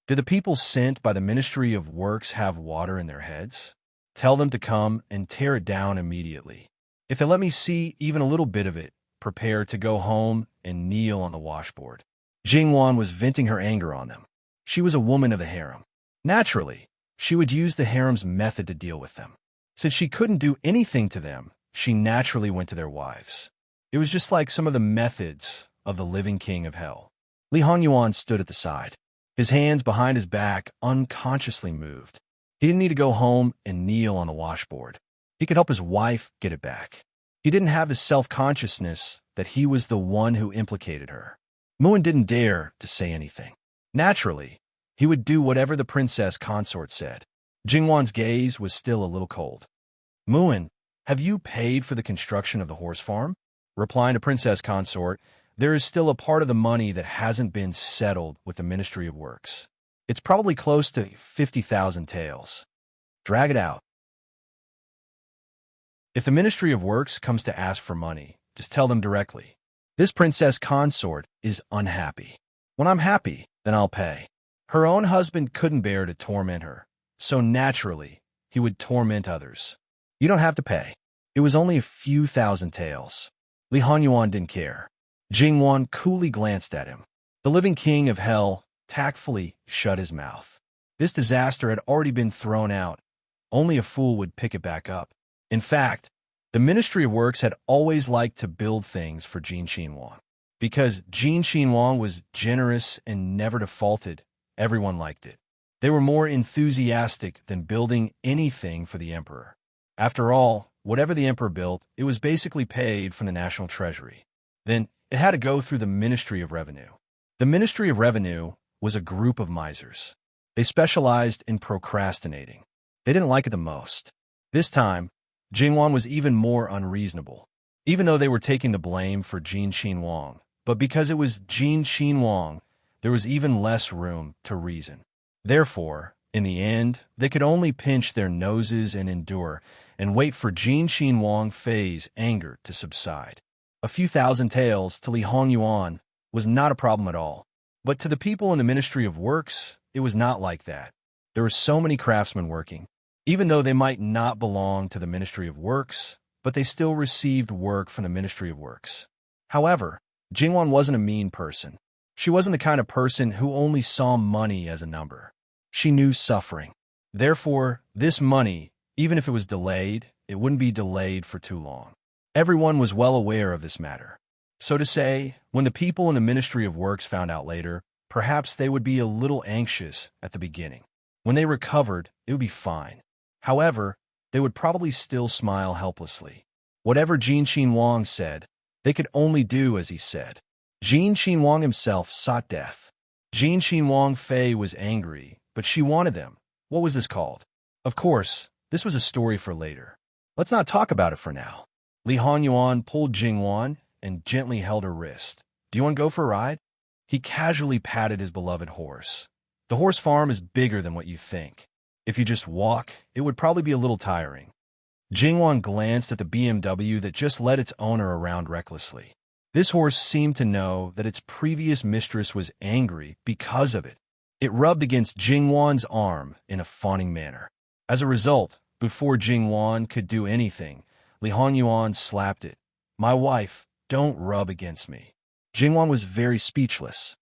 Did the people sent by the Ministry of Works have water in their heads? Tell them to come and tear it down immediately. If they let me see even a little bit of it, prepare to go home and kneel on the washboard. Jingwan was venting her anger on them. She was a woman of the harem. Naturally, she would use the harem's method to deal with them. Since she couldn't do anything to them, she naturally went to their wives. It was just like some of the methods of the living king of hell. Li Hanyuan stood at the side. His hands behind his back unconsciously moved. He didn't need to go home and kneel on the washboard. He could help his wife get it back. He didn't have the self-consciousness that he was the one who implicated her. Muin didn't dare to say anything. Naturally, he would do whatever the princess consort said. Jingwan's gaze was still a little cold. Muin, have you paid for the construction of the horse farm? Replying to princess consort, there is still a part of the money that hasn't been settled with the Ministry of Works. It's probably close to 50,000 taels. Drag it out. If the Ministry of Works comes to ask for money, just tell them directly. This princess consort is unhappy. When I'm happy, then I'll pay. Her own husband couldn't bear to torment her, so naturally, he would torment others. You don't have to pay. It was only a few thousand taels. Li Hanyuan didn't care. Jingwan coolly glanced at him. The living king of hell tactfully shut his mouth. This disaster had already been thrown out. Only a fool would pick it back up. In fact, the Ministry of Works had always liked to build things for Jin Xinhuang. Because Jin Xinhuang was generous and never defaulted, everyone liked it. They were more enthusiastic than building anything for the emperor. After all, whatever the emperor built, it was basically paid from the national treasury. Then, it had to go through the Ministry of Revenue. The Ministry of Revenue was a group of misers. They specialized in procrastinating. They didn't like it the most. This time, Jingwan was even more unreasonable. Even though they were taking the blame for Jin Xinhuang, but because it was Jin Xinhuang, there was even less room to reason. Therefore, in the end, they could only pinch their noses and endure and wait for Jin Xinhuang Fei's anger to subside. A few thousand taels to Li Hanyuan was not a problem at all. But to the people in the Ministry of Works, it was not like that. There were so many craftsmen working. Even though they might not belong to the Ministry of Works, but they still received work from the Ministry of Works. However, Jingwan wasn't a mean person. She wasn't the kind of person who only saw money as a number. She knew suffering. Therefore, this money, even if it was delayed, it wouldn't be delayed for too long. Everyone was well aware of this matter. So to say, when the people in the Ministry of Works found out later, perhaps they would be a little anxious at the beginning. When they recovered, it would be fine. However, they would probably still smile helplessly. Whatever Jin Xinhuang said, they could only do as he said. Jin Xinhuang himself sought death. Jin Xinhuang Fei was angry, but she wanted them. What was this called? Of course, this was a story for later. Let's not talk about it for now. Li Hanyuan pulled Jingwan and gently held her wrist. Do you want to go for a ride? He casually patted his beloved horse. The horse farm is bigger than what you think. If you just walk, it would probably be a little tiring. Jingwan glanced at the BMW that just led its owner around recklessly. This horse seemed to know that its previous mistress was angry because of it. It rubbed against Jingwan's arm in a fawning manner. As a result, before Jingwan could do anything, Li Hanyuan slapped it. My wife, don't rub against me. Jingwan was very speechless.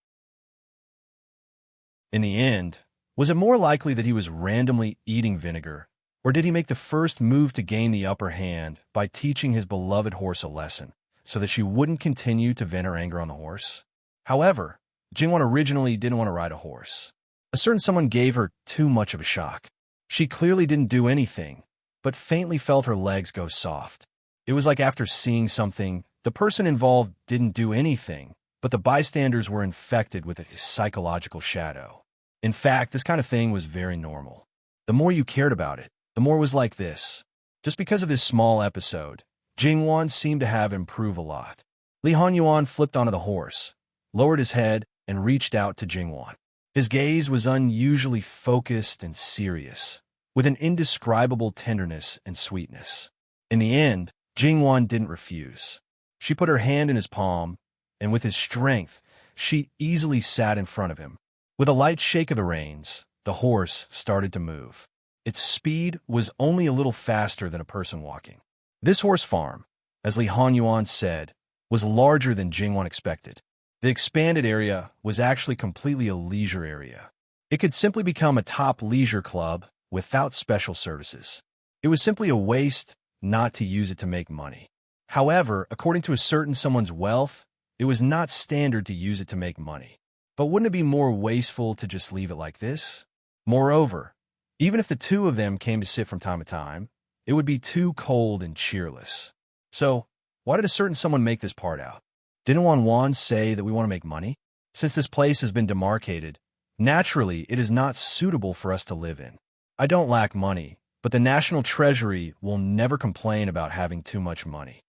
In the end, Was it more likely that he was randomly eating vinegar, or did he make the first move to gain the upper hand by teaching his beloved horse a lesson, so that she wouldn't continue to vent her anger on the horse? However, Jingwan originally didn't want to ride a horse. A certain someone gave her too much of a shock. She clearly didn't do anything, but faintly felt her legs go soft. It was like after seeing something, the person involved didn't do anything, but the bystanders were infected with a psychological shadow. In fact, this kind of thing was very normal. The more you cared about it, the more it was like this. Just because of this small episode, Jingwan seemed to have improved a lot. Li Hanyuan flipped onto the horse, lowered his head, and reached out to Jingwan. His gaze was unusually focused and serious, with an indescribable tenderness and sweetness. In the end, Jingwan didn't refuse. She put her hand in his palm, and with his strength, she easily sat in front of him. With a light shake of the reins, the horse started to move. Its speed was only a little faster than a person walking. This horse farm, as Li Hanyuan said, was larger than Jingwan expected. The expanded area was actually completely a leisure area. It could simply become a top leisure club without special services. It was simply a waste not to use it to make money. However, according to a certain someone's wealth, it was not standard to use it to make money. But wouldn't it be more wasteful to just leave it like this? Moreover, even if the two of them came to sit from time to time, it would be too cold and cheerless. So, why did a certain someone make this part out? Didn't Wan say that we want to make money? Since this place has been demarcated, naturally it is not suitable for us to live in. I don't lack money, but the National Treasury will never complain about having too much money.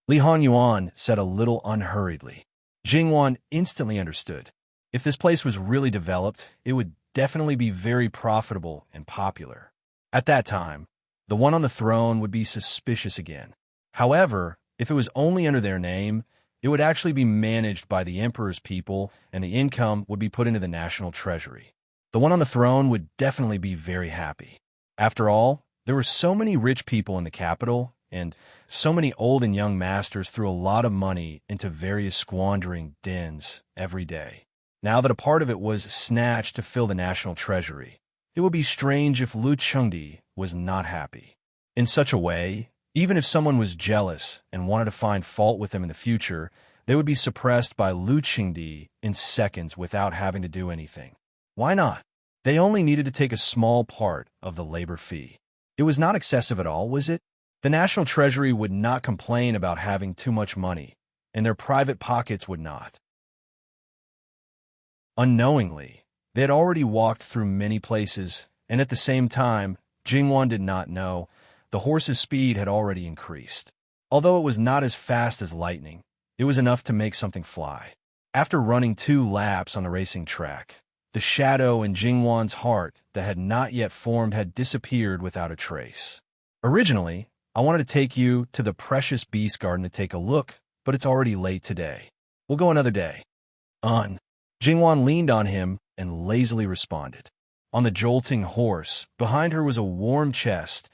Li Hanyuan said a little unhurriedly. Jingwan instantly understood. If this place was really developed, it would definitely be very profitable and popular. At that time, the one on the throne would be suspicious again. However, if it was only under their name, it would actually be managed by the emperor's people, and the income would be put into the national treasury. The one on the throne would definitely be very happy. After all, there were so many rich people in the capital, and so many old and young masters threw a lot of money into various squandering dens every day. Now that a part of it was snatched to fill the national treasury, it would be strange if Lu Chengdi was not happy. In such a way, even if someone was jealous and wanted to find fault with them in the future, they would be suppressed by Lu Chengdi in seconds without having to do anything. Why not? They only needed to take a small part of the labor fee. It was not excessive at all, was it? The national treasury would not complain about having too much money, and their private pockets would not. Unknowingly, they had already walked through many places, and at the same time, Jingwan did not know, the horse's speed had already increased. Although it was not as fast as lightning, it was enough to make something fly. After running 2 laps on the racing track, the shadow in Jingwan's heart that had not yet formed had disappeared without a trace. Originally, I wanted to take you to the precious beast garden to take a look, but it's already late today. We'll go another day. Jingwan leaned on him and lazily responded. On the jolting horse, behind her was a warm chest,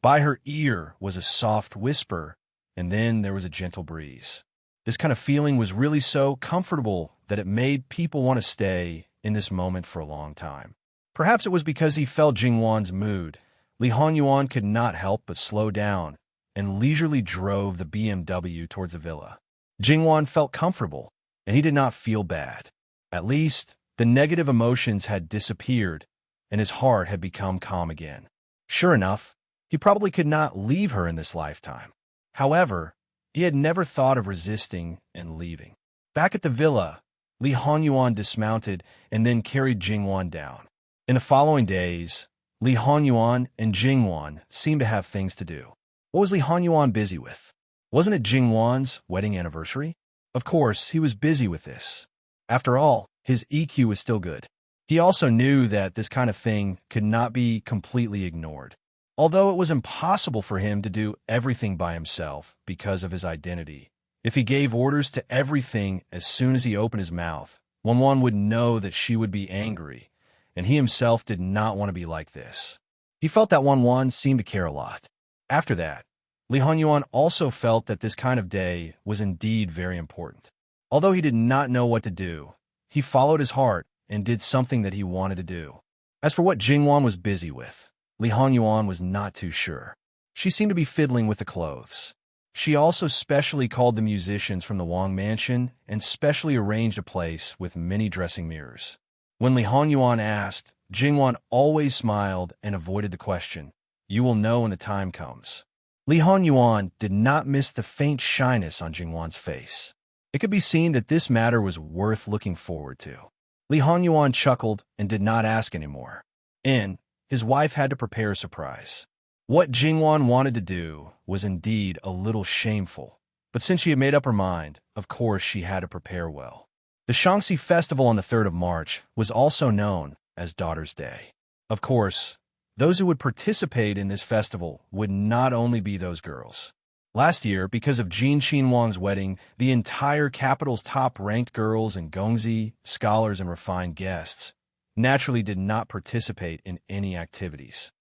by her ear was a soft whisper, and then there was a gentle breeze. This kind of feeling was really so comfortable that it made people want to stay in this moment for a long time. Perhaps it was because he felt Jingwan's mood. Li Hanyuan could not help but slow down and leisurely drove the BMW towards the villa. Jingwan felt comfortable, and he did not feel bad. At least, the negative emotions had disappeared, and his heart had become calm again. Sure enough, he probably could not leave her in this lifetime. However, he had never thought of resisting and leaving. Back at the villa, Li Hanyuan dismounted and then carried Jingwan down. In the following days, Li Hanyuan and Jingwan seemed to have things to do. What was Li Hanyuan busy with? Wasn't it Jingwan's wedding anniversary? Of course, he was busy with this. After all, his EQ was still good. He also knew that this kind of thing could not be completely ignored. Although it was impossible for him to do everything by himself because of his identity, if he gave orders to everything as soon as he opened his mouth, one would know that she would be angry, and he himself did not want to be like this. He felt that Wan seemed to care a lot. After that, Li Hanyuan also felt that this kind of day was indeed very important. Although he did not know what to do, he followed his heart and did something that he wanted to do. As for what Jingwan was busy with, Li Hongyuan was not too sure. She seemed to be fiddling with the clothes. She also specially called the musicians from the Wang mansion and specially arranged a place with many dressing mirrors. When Li Hongyuan asked, Jingwan always smiled and avoided the question. You will know when the time comes. Li Hongyuan did not miss the faint shyness on Jingwan's face. It could be seen that this matter was worth looking forward to. Li Hongyuan chuckled and did not ask anymore. His wife had to prepare a surprise. What Jingwan wanted to do was indeed a little shameful, but since she had made up her mind, of course she had to prepare well. The Shaanxi festival on the 3rd of March was also known as Daughter's Day. Of course, those who would participate in this festival would not only be those girls. Last year, because of Jin Xinwang's wedding, the entire capital's top-ranked girls and gongzi, scholars, and refined guests naturally did not participate in any activities.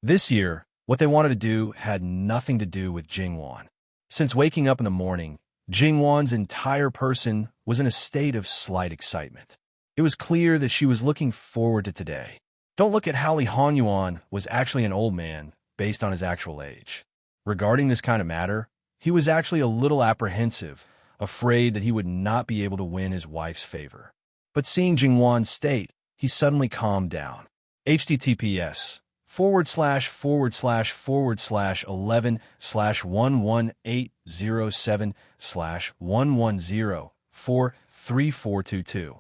This year, what they wanted to do had nothing to do with Jingwan. Since waking up in the morning, Jingwan's entire person was in a state of slight excitement. It was clear that she was looking forward to today. Don't look at how Li Hongyuan was actually an old man based on his actual age. Regarding this kind of matter, he was actually a little apprehensive, afraid that he would not be able to win his wife's favor. But seeing Jingwan's state, he suddenly calmed down. https://11/1107/110434422.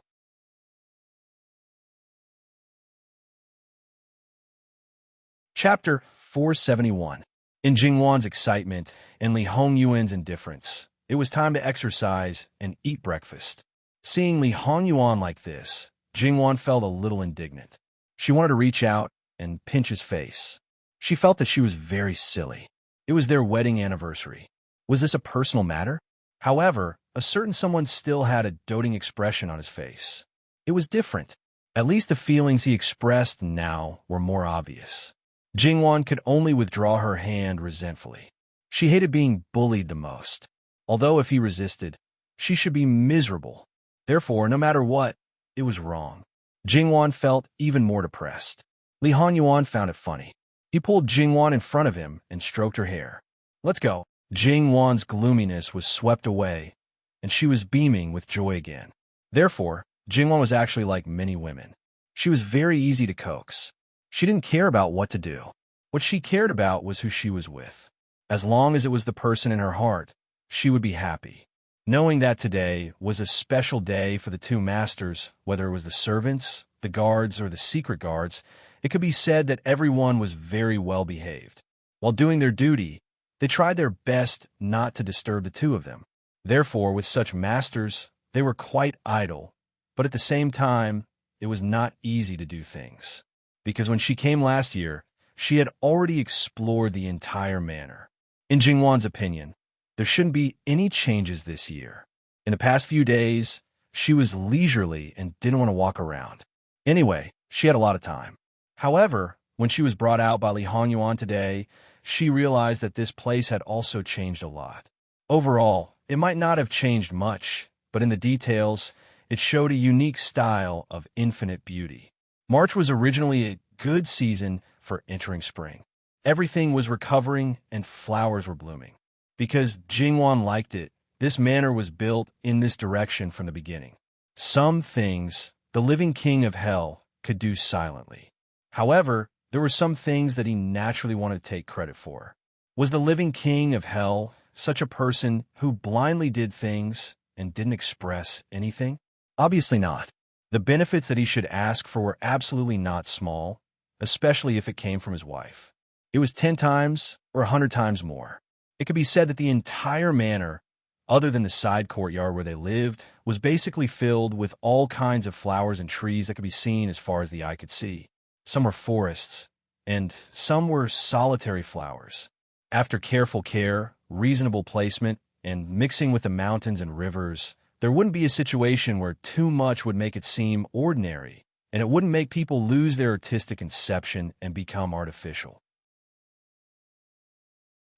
Chapter 471. In Jingwan's excitement and Li Hongyuan's indifference, it was time to exercise and eat breakfast. Seeing Li Hongyuan like this, Jingwan felt a little indignant. She wanted to reach out and pinch his face. She felt that she was very silly. It was their wedding anniversary. Was this a personal matter? However, a certain someone still had a doting expression on his face. It was different. At least the feelings he expressed now were more obvious. Jingwan could only withdraw her hand resentfully. She hated being bullied the most. Although if he resisted, she should be miserable. Therefore, no matter what, it was wrong. Jingwan felt even more depressed. Li Hongyuan found it funny. He pulled Jingwan in front of him and stroked her hair. Let's go. Jingwan's gloominess was swept away, and she was beaming with joy again. Therefore, Jingwan was actually like many women. She was very easy to coax. She didn't care about what to do. What she cared about was who she was with. As long as it was the person in her heart, she would be happy. Knowing that today was a special day for the two masters, whether it was the servants, the guards, or the secret guards, it could be said that everyone was very well behaved. While doing their duty, they tried their best not to disturb the two of them. Therefore, with such masters, they were quite idle, but at the same time, it was not easy to do things. Because when she came last year, she had already explored the entire manor. In Jingwan's opinion, there shouldn't be any changes this year. In the past few days, she was leisurely and didn't want to walk around. Anyway, she had a lot of time. However, when she was brought out by Li Hongyuan today, she realized that this place had also changed a lot. Overall, it might not have changed much, but in the details, it showed a unique style of infinite beauty. March was originally a good season for entering spring. Everything was recovering and flowers were blooming. Because Jingwan liked it, this manor was built in this direction from the beginning. Some things the living king of hell could do silently. However, there were some things that he naturally wanted to take credit for. Was the living king of hell such a person who blindly did things and didn't express anything? Obviously not. The benefits that he should ask for were absolutely not small, especially if it came from his wife. It was 10 times or 100 times more. It could be said that the entire manor, other than the side courtyard where they lived, was basically filled with all kinds of flowers and trees that could be seen as far as the eye could see. Some were forests, and some were solitary flowers. After careful care, reasonable placement, and mixing with the mountains and rivers, there wouldn't be a situation where too much would make it seem ordinary, and it wouldn't make people lose their artistic conception and become artificial.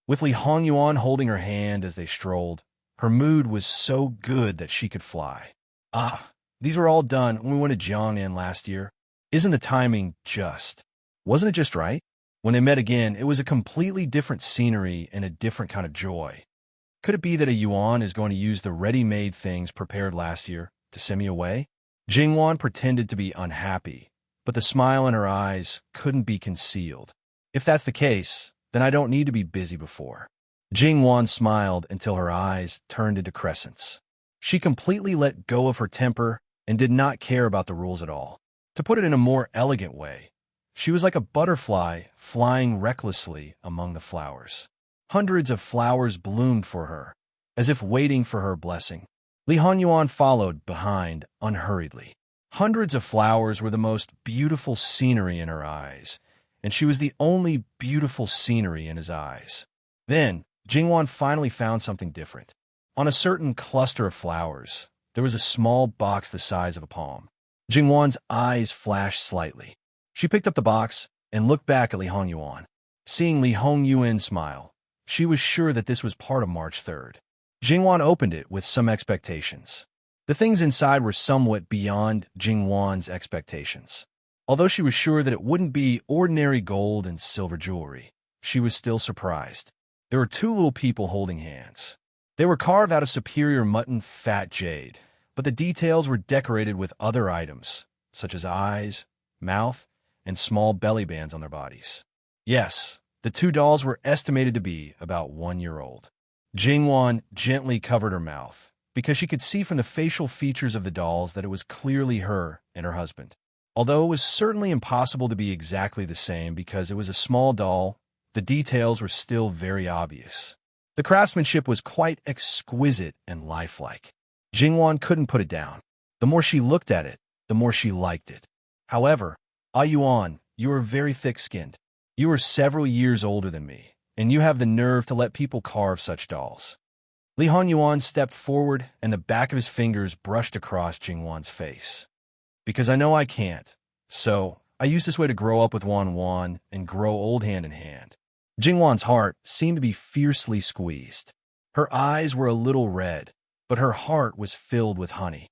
With Li Hongyuan holding her hand as they strolled, her mood was so good that she could fly. Ah, These were all done when we went to Jiangnan last year. Isn't the timing just? Wasn't it just right? When they met again, it was a completely different scenery and a different kind of joy. Could it be that a Yuan is going to use the ready-made things prepared last year to send me away? Jingwan pretended to be unhappy, but the smile in her eyes couldn't be concealed. If that's the case, then I don't need to be busy before. Jingwan smiled until her eyes turned into crescents. She completely let go of her temper and did not care about the rules at all. To put it in a more elegant way, she was like a butterfly flying recklessly among the flowers. Hundreds of flowers bloomed for her, as if waiting for her blessing. Li Honyuan followed behind unhurriedly. Hundreds of flowers were the most beautiful scenery in her eyes, and she was the only beautiful scenery in his eyes. Then, Jingwan finally found something different. On a certain cluster of flowers, there was a small box the size of a palm. Jingwan's eyes flashed slightly. She picked up the box and looked back at Li Hongyuan. Seeing Li Hongyuan smile, she was sure that this was part of March 3rd. Jingwan opened it with some expectations. The things inside were somewhat beyond Jingwan's expectations. Although she was sure that it wouldn't be ordinary gold and silver jewelry, she was still surprised. There were two little people holding hands. They were carved out of superior mutton fat jade, but the details were decorated with other items, such as eyes, mouth, and small belly bands on their bodies. Yes, the two dolls were estimated to be about 1 year old. Jingwan gently covered her mouth, because she could see from the facial features of the dolls that it was clearly her and her husband. Although it was certainly impossible to be exactly the same because it was a small doll, the details were still very obvious. The craftsmanship was quite exquisite and lifelike. Jingwan couldn't put it down. The more she looked at it, the more she liked it. However, Yuan, you are very thick-skinned. You are several years older than me, and you have the nerve to let people carve such dolls. Li Honyuan stepped forward, and the back of his fingers brushed across Jingwan's face. Because I know I can't, so I use this way to grow up with Wan and grow old hand in hand. Jingwan's heart seemed to be fiercely squeezed. Her eyes were a little red, but her heart was filled with honey.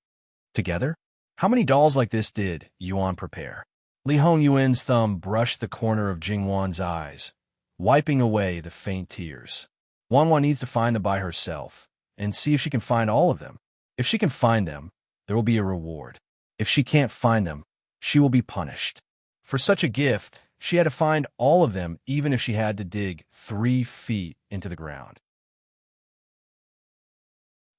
Together? How many dolls like this did Yuan prepare? Li Hongyuan's thumb brushed the corner of Jingwan's eyes, wiping away the faint tears. Wan needs to find them by herself and see if she can find all of them. If she can find them, there will be a reward. If she can't find them, she will be punished. For such a gift, she had to find all of them even if she had to dig 3 feet into the ground.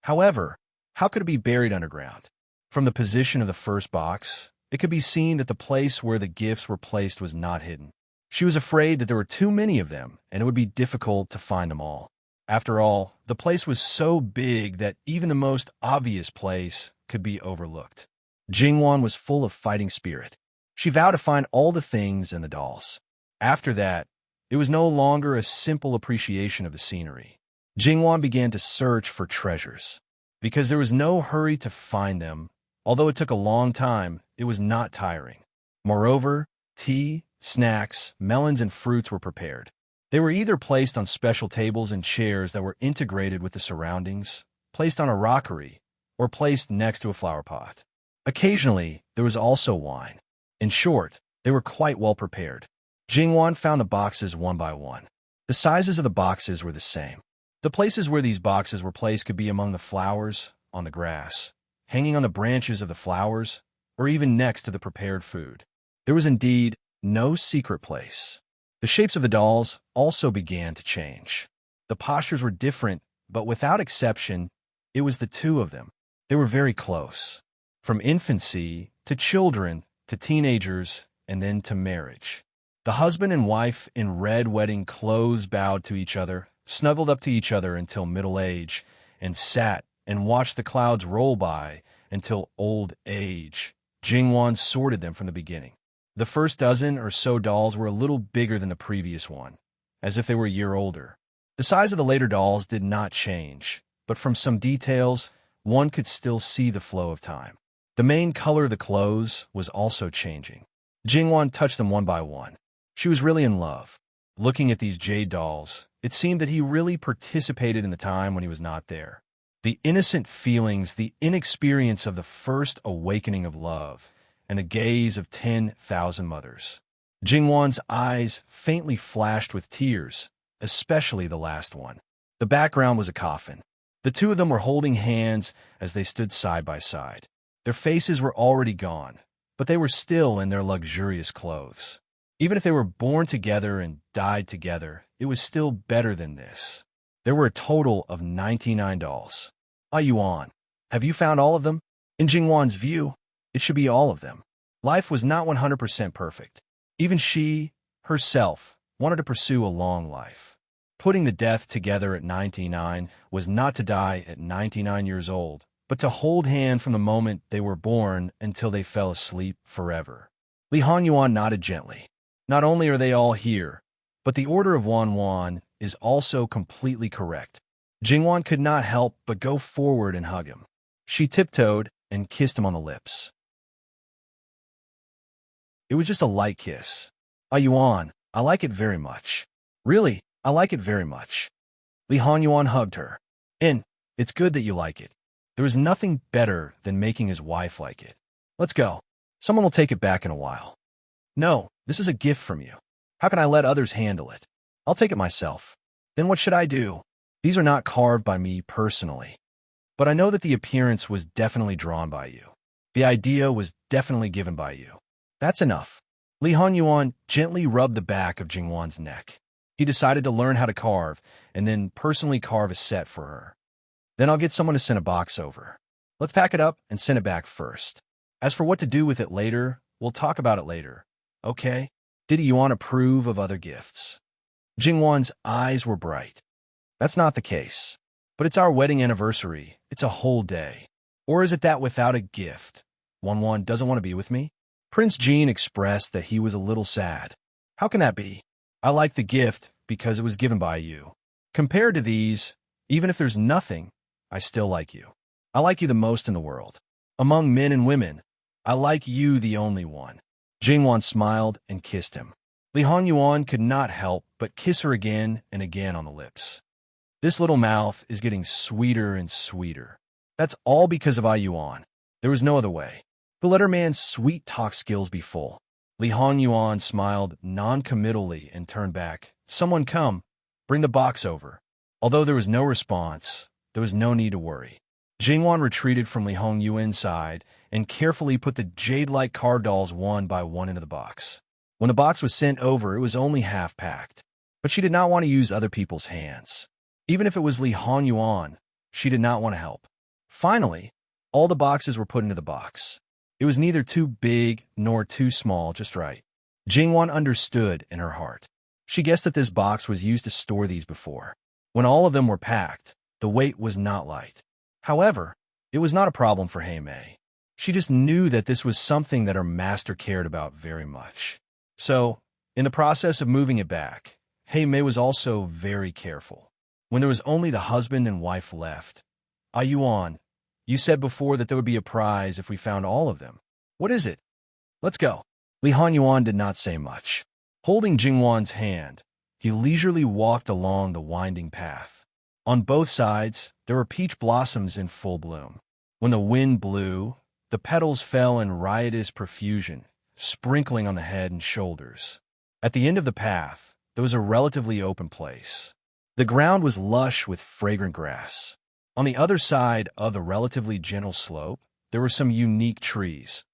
However, how could it be buried underground? From the position of the first box, it could be seen that the place where the gifts were placed was not hidden. She was afraid that there were too many of them, and it would be difficult to find them all. After all, the place was so big that even the most obvious place could be overlooked. Jingwan was full of fighting spirit. She vowed to find all the things and the dolls. After that, it was no longer a simple appreciation of the scenery. Jingwan began to search for treasures. Because there was no hurry to find them, although it took a long time, it was not tiring. Moreover, tea, snacks, melons, and fruits were prepared. They were either placed on special tables and chairs that were integrated with the surroundings, placed on a rockery, or placed next to a flower pot. Occasionally, there was also wine. In short, they were quite well prepared. Jingwan found the boxes one by one. The sizes of the boxes were the same. The places where these boxes were placed could be among the flowers, on the grass, hanging on the branches of the flowers, or even next to the prepared food. There was indeed no secret place. The shapes of the dolls also began to change. The postures were different, but without exception, it was the two of them. They were very close. From infancy to children to teenagers and then to marriage. The husband and wife in red wedding clothes bowed to each other, snuggled up to each other until middle age, and sat and watched the clouds roll by until old age. Jingwan sorted them from the beginning. The first dozen or so dolls were a little bigger than the previous one, as if they were a year older. The size of the later dolls did not change, but from some details, one could still see the flow of time. The main color of the clothes was also changing. Jingwan touched them one by one. She was really in love. Looking at these jade dolls, it seemed that he really participated in the time when he was not there. The innocent feelings, the inexperience of the first awakening of love, and the gaze of 10,000 mothers. Jingwan's eyes faintly flashed with tears, especially the last one. The background was a coffin. The two of them were holding hands as they stood side by side. Their faces were already gone, but they were still in their luxurious clothes. Even if they were born together and died together, it was still better than this. There were a total of 99 dolls. Yuan, have you found all of them? In Jingwan's view, it should be all of them. Life was not 100% perfect. Even she, herself, wanted to pursue a long life. Putting the death together at 99 was not to die at 99 years old, but to hold hand from the moment they were born until they fell asleep forever. Li Hanyuan nodded gently. Not only are they all here, but the order of Wan is also completely correct. Jingwan could not help but go forward and hug him. She tiptoed and kissed him on the lips. It was just a light kiss. Yuan, I like it very much. Really, I like it very much. Li Hanyuan hugged her. And it's good that you like it. There is nothing better than making his wife like it. Let's go. Someone will take it back in a while. No, this is a gift from you. How can I let others handle it? I'll take it myself. Then what should I do? These are not carved by me personally. But I know that the appearance was definitely drawn by you. The idea was definitely given by you. That's enough. Li Hanyuan gently rubbed the back of Jingwan's neck. He decided to learn how to carve, and then personally carve a set for her. Then I'll get someone to send a box over. Let's pack it up and send it back first. As for what to do with it later, we'll talk about it later. Okay? Did Yuan approve of other gifts? Jingwan's eyes were bright. That's not the case. But it's our wedding anniversary. It's a whole day. Or is it that without a gift, Wan doesn't want to be with me? Prince Jean expressed that he was a little sad. How can that be? I like the gift because it was given by you. Compared to these, even if there's nothing, I still like you. I like you the most in the world. Among men and women, I like you the only one. Jingwan smiled and kissed him. Li Hanyuan could not help but kiss her again and again on the lips. This little mouth is getting sweeter and sweeter. That's all because of Yuan. There was no other way. But let her man's sweet talk skills be full. Li Hanyuan smiled non-committally and turned back. Someone come. Bring the box over. Although there was no response, there was no need to worry. Jingwan retreated from Li Hongyuan's side and carefully put the jade-like carved dolls one by one into the box. When the box was sent over, it was only half-packed. But she did not want to use other people's hands. Even if it was Li Hanyuan, she did not want to help. Finally, all the boxes were put into the box. It was neither too big nor too small, just right. Jingwan understood in her heart. She guessed that this box was used to store these before. When all of them were packed, the weight was not light. However, it was not a problem for Mei. She just knew that this was something that her master cared about very much. So, in the process of moving it back, Mei was also very careful. When there was only the husband and wife left, Yuan, you said before that there would be a prize if we found all of them. What is it? Let's go. Li Hanyuan did not say much. Holding Jingwan's hand, he leisurely walked along the winding path. On both sides, there were peach blossoms in full bloom. When the wind blew, the petals fell in riotous profusion, sprinkling on the head and shoulders. At the end of the path, there was a relatively open place. The ground was lush with fragrant grass. On the other side of the relatively gentle slope, there were some unique trees.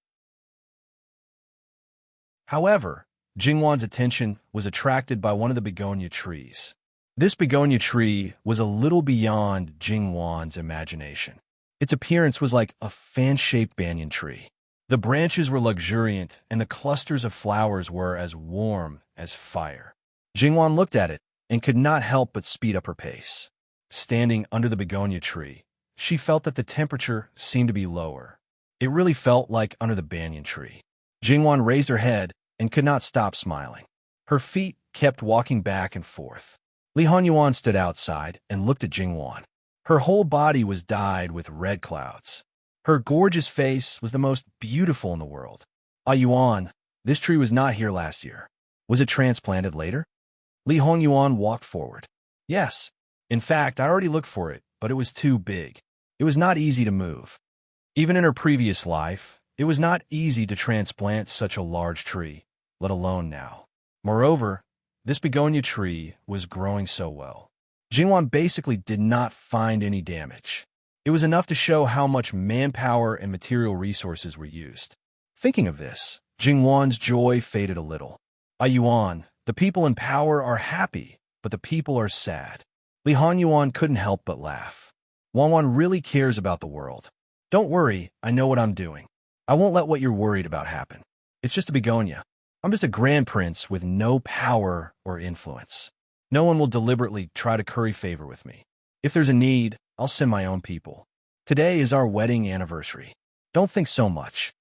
However, Jingwan's attention was attracted by one of the begonia trees. This begonia tree was a little beyond Jingwan's imagination. Its appearance was like a fan-shaped banyan tree. The branches were luxuriant, and the clusters of flowers were as warm as fire. Jingwan looked at it and could not help but speed up her pace. Standing under the begonia tree, she felt that the temperature seemed to be lower. It really felt like under the banyan tree. Jingwan raised her head and could not stop smiling. Her feet kept walking back and forth. Li Hanyuan stood outside and looked at Jingwan. Her whole body was dyed with red clouds. Her gorgeous face was the most beautiful in the world. Yuan, this tree was not here last year. Was it transplanted later? Li Hongyuan walked forward. Yes. In fact, I already looked for it, but it was too big. It was not easy to move. Even in her previous life, it was not easy to transplant such a large tree, let alone now. Moreover, this begonia tree was growing so well. Jingwan basically did not find any damage. It was enough to show how much manpower and material resources were used. Thinking of this, Jingwan's joy faded a little. Yuan, the people in power are happy, but the people are sad. Li Hanyuan couldn't help but laugh. Wang really cares about the world. Don't worry, I know what I'm doing. I won't let what you're worried about happen. It's just a begonia. I'm just a grand prince with no power or influence. No one will deliberately try to curry favor with me. If there's a need, I'll send my own people. Today is our wedding anniversary. Don't think so much.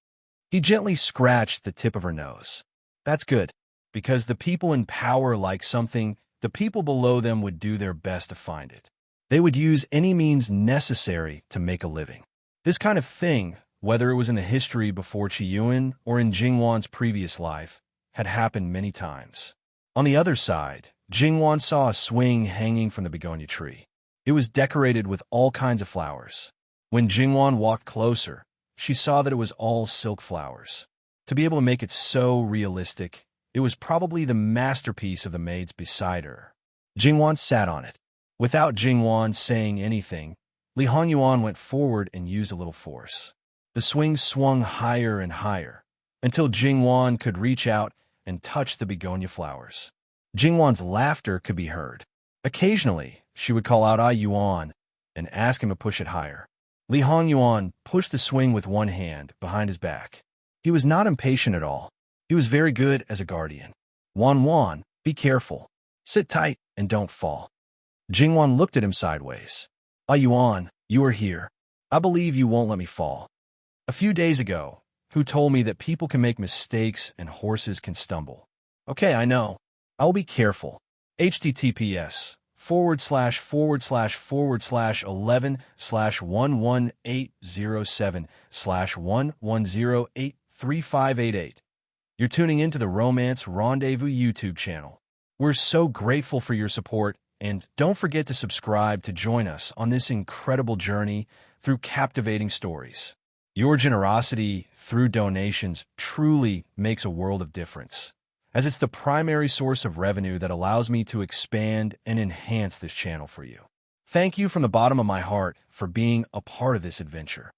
He gently scratched the tip of her nose. That's good, because the people in power like something, the people below them would do their best to find it. They would use any means necessary to make a living. This kind of thing, whether it was in the history before Qiyuan or in Jingwan's previous life, had happened many times. On the other side, Jingwan saw a swing hanging from the begonia tree. It was decorated with all kinds of flowers. When Jingwan walked closer, she saw that it was all silk flowers. To be able to make it so realistic, it was probably the masterpiece of the maids beside her. Jingwan sat on it. Without Jingwan saying anything, Li Hanyuan went forward and used a little force. The swing swung higher and higher, until Jingwan could reach out and touch the begonia flowers. Jingwan's laughter could be heard. Occasionally, she would call out Yuan and ask him to push it higher. Li Hanyuan pushed the swing with one hand behind his back. He was not impatient at all. He was very good as a guardian. Wan, be careful. Sit tight and don't fall. Jingwan looked at him sideways. Yuan, you are here. I believe you won't let me fall. A few days ago, who told me that people can make mistakes and horses can stumble. Okay, I know. I will be careful. https:///11/11807/11083588. You're tuning into the Romance Rendezvous YouTube channel. We're so grateful for your support, and don't forget to subscribe to join us on this incredible journey through captivating stories. Your generosity through donations truly makes a world of difference, as it's the primary source of revenue that allows me to expand and enhance this channel for you. Thank you from the bottom of my heart for being a part of this adventure.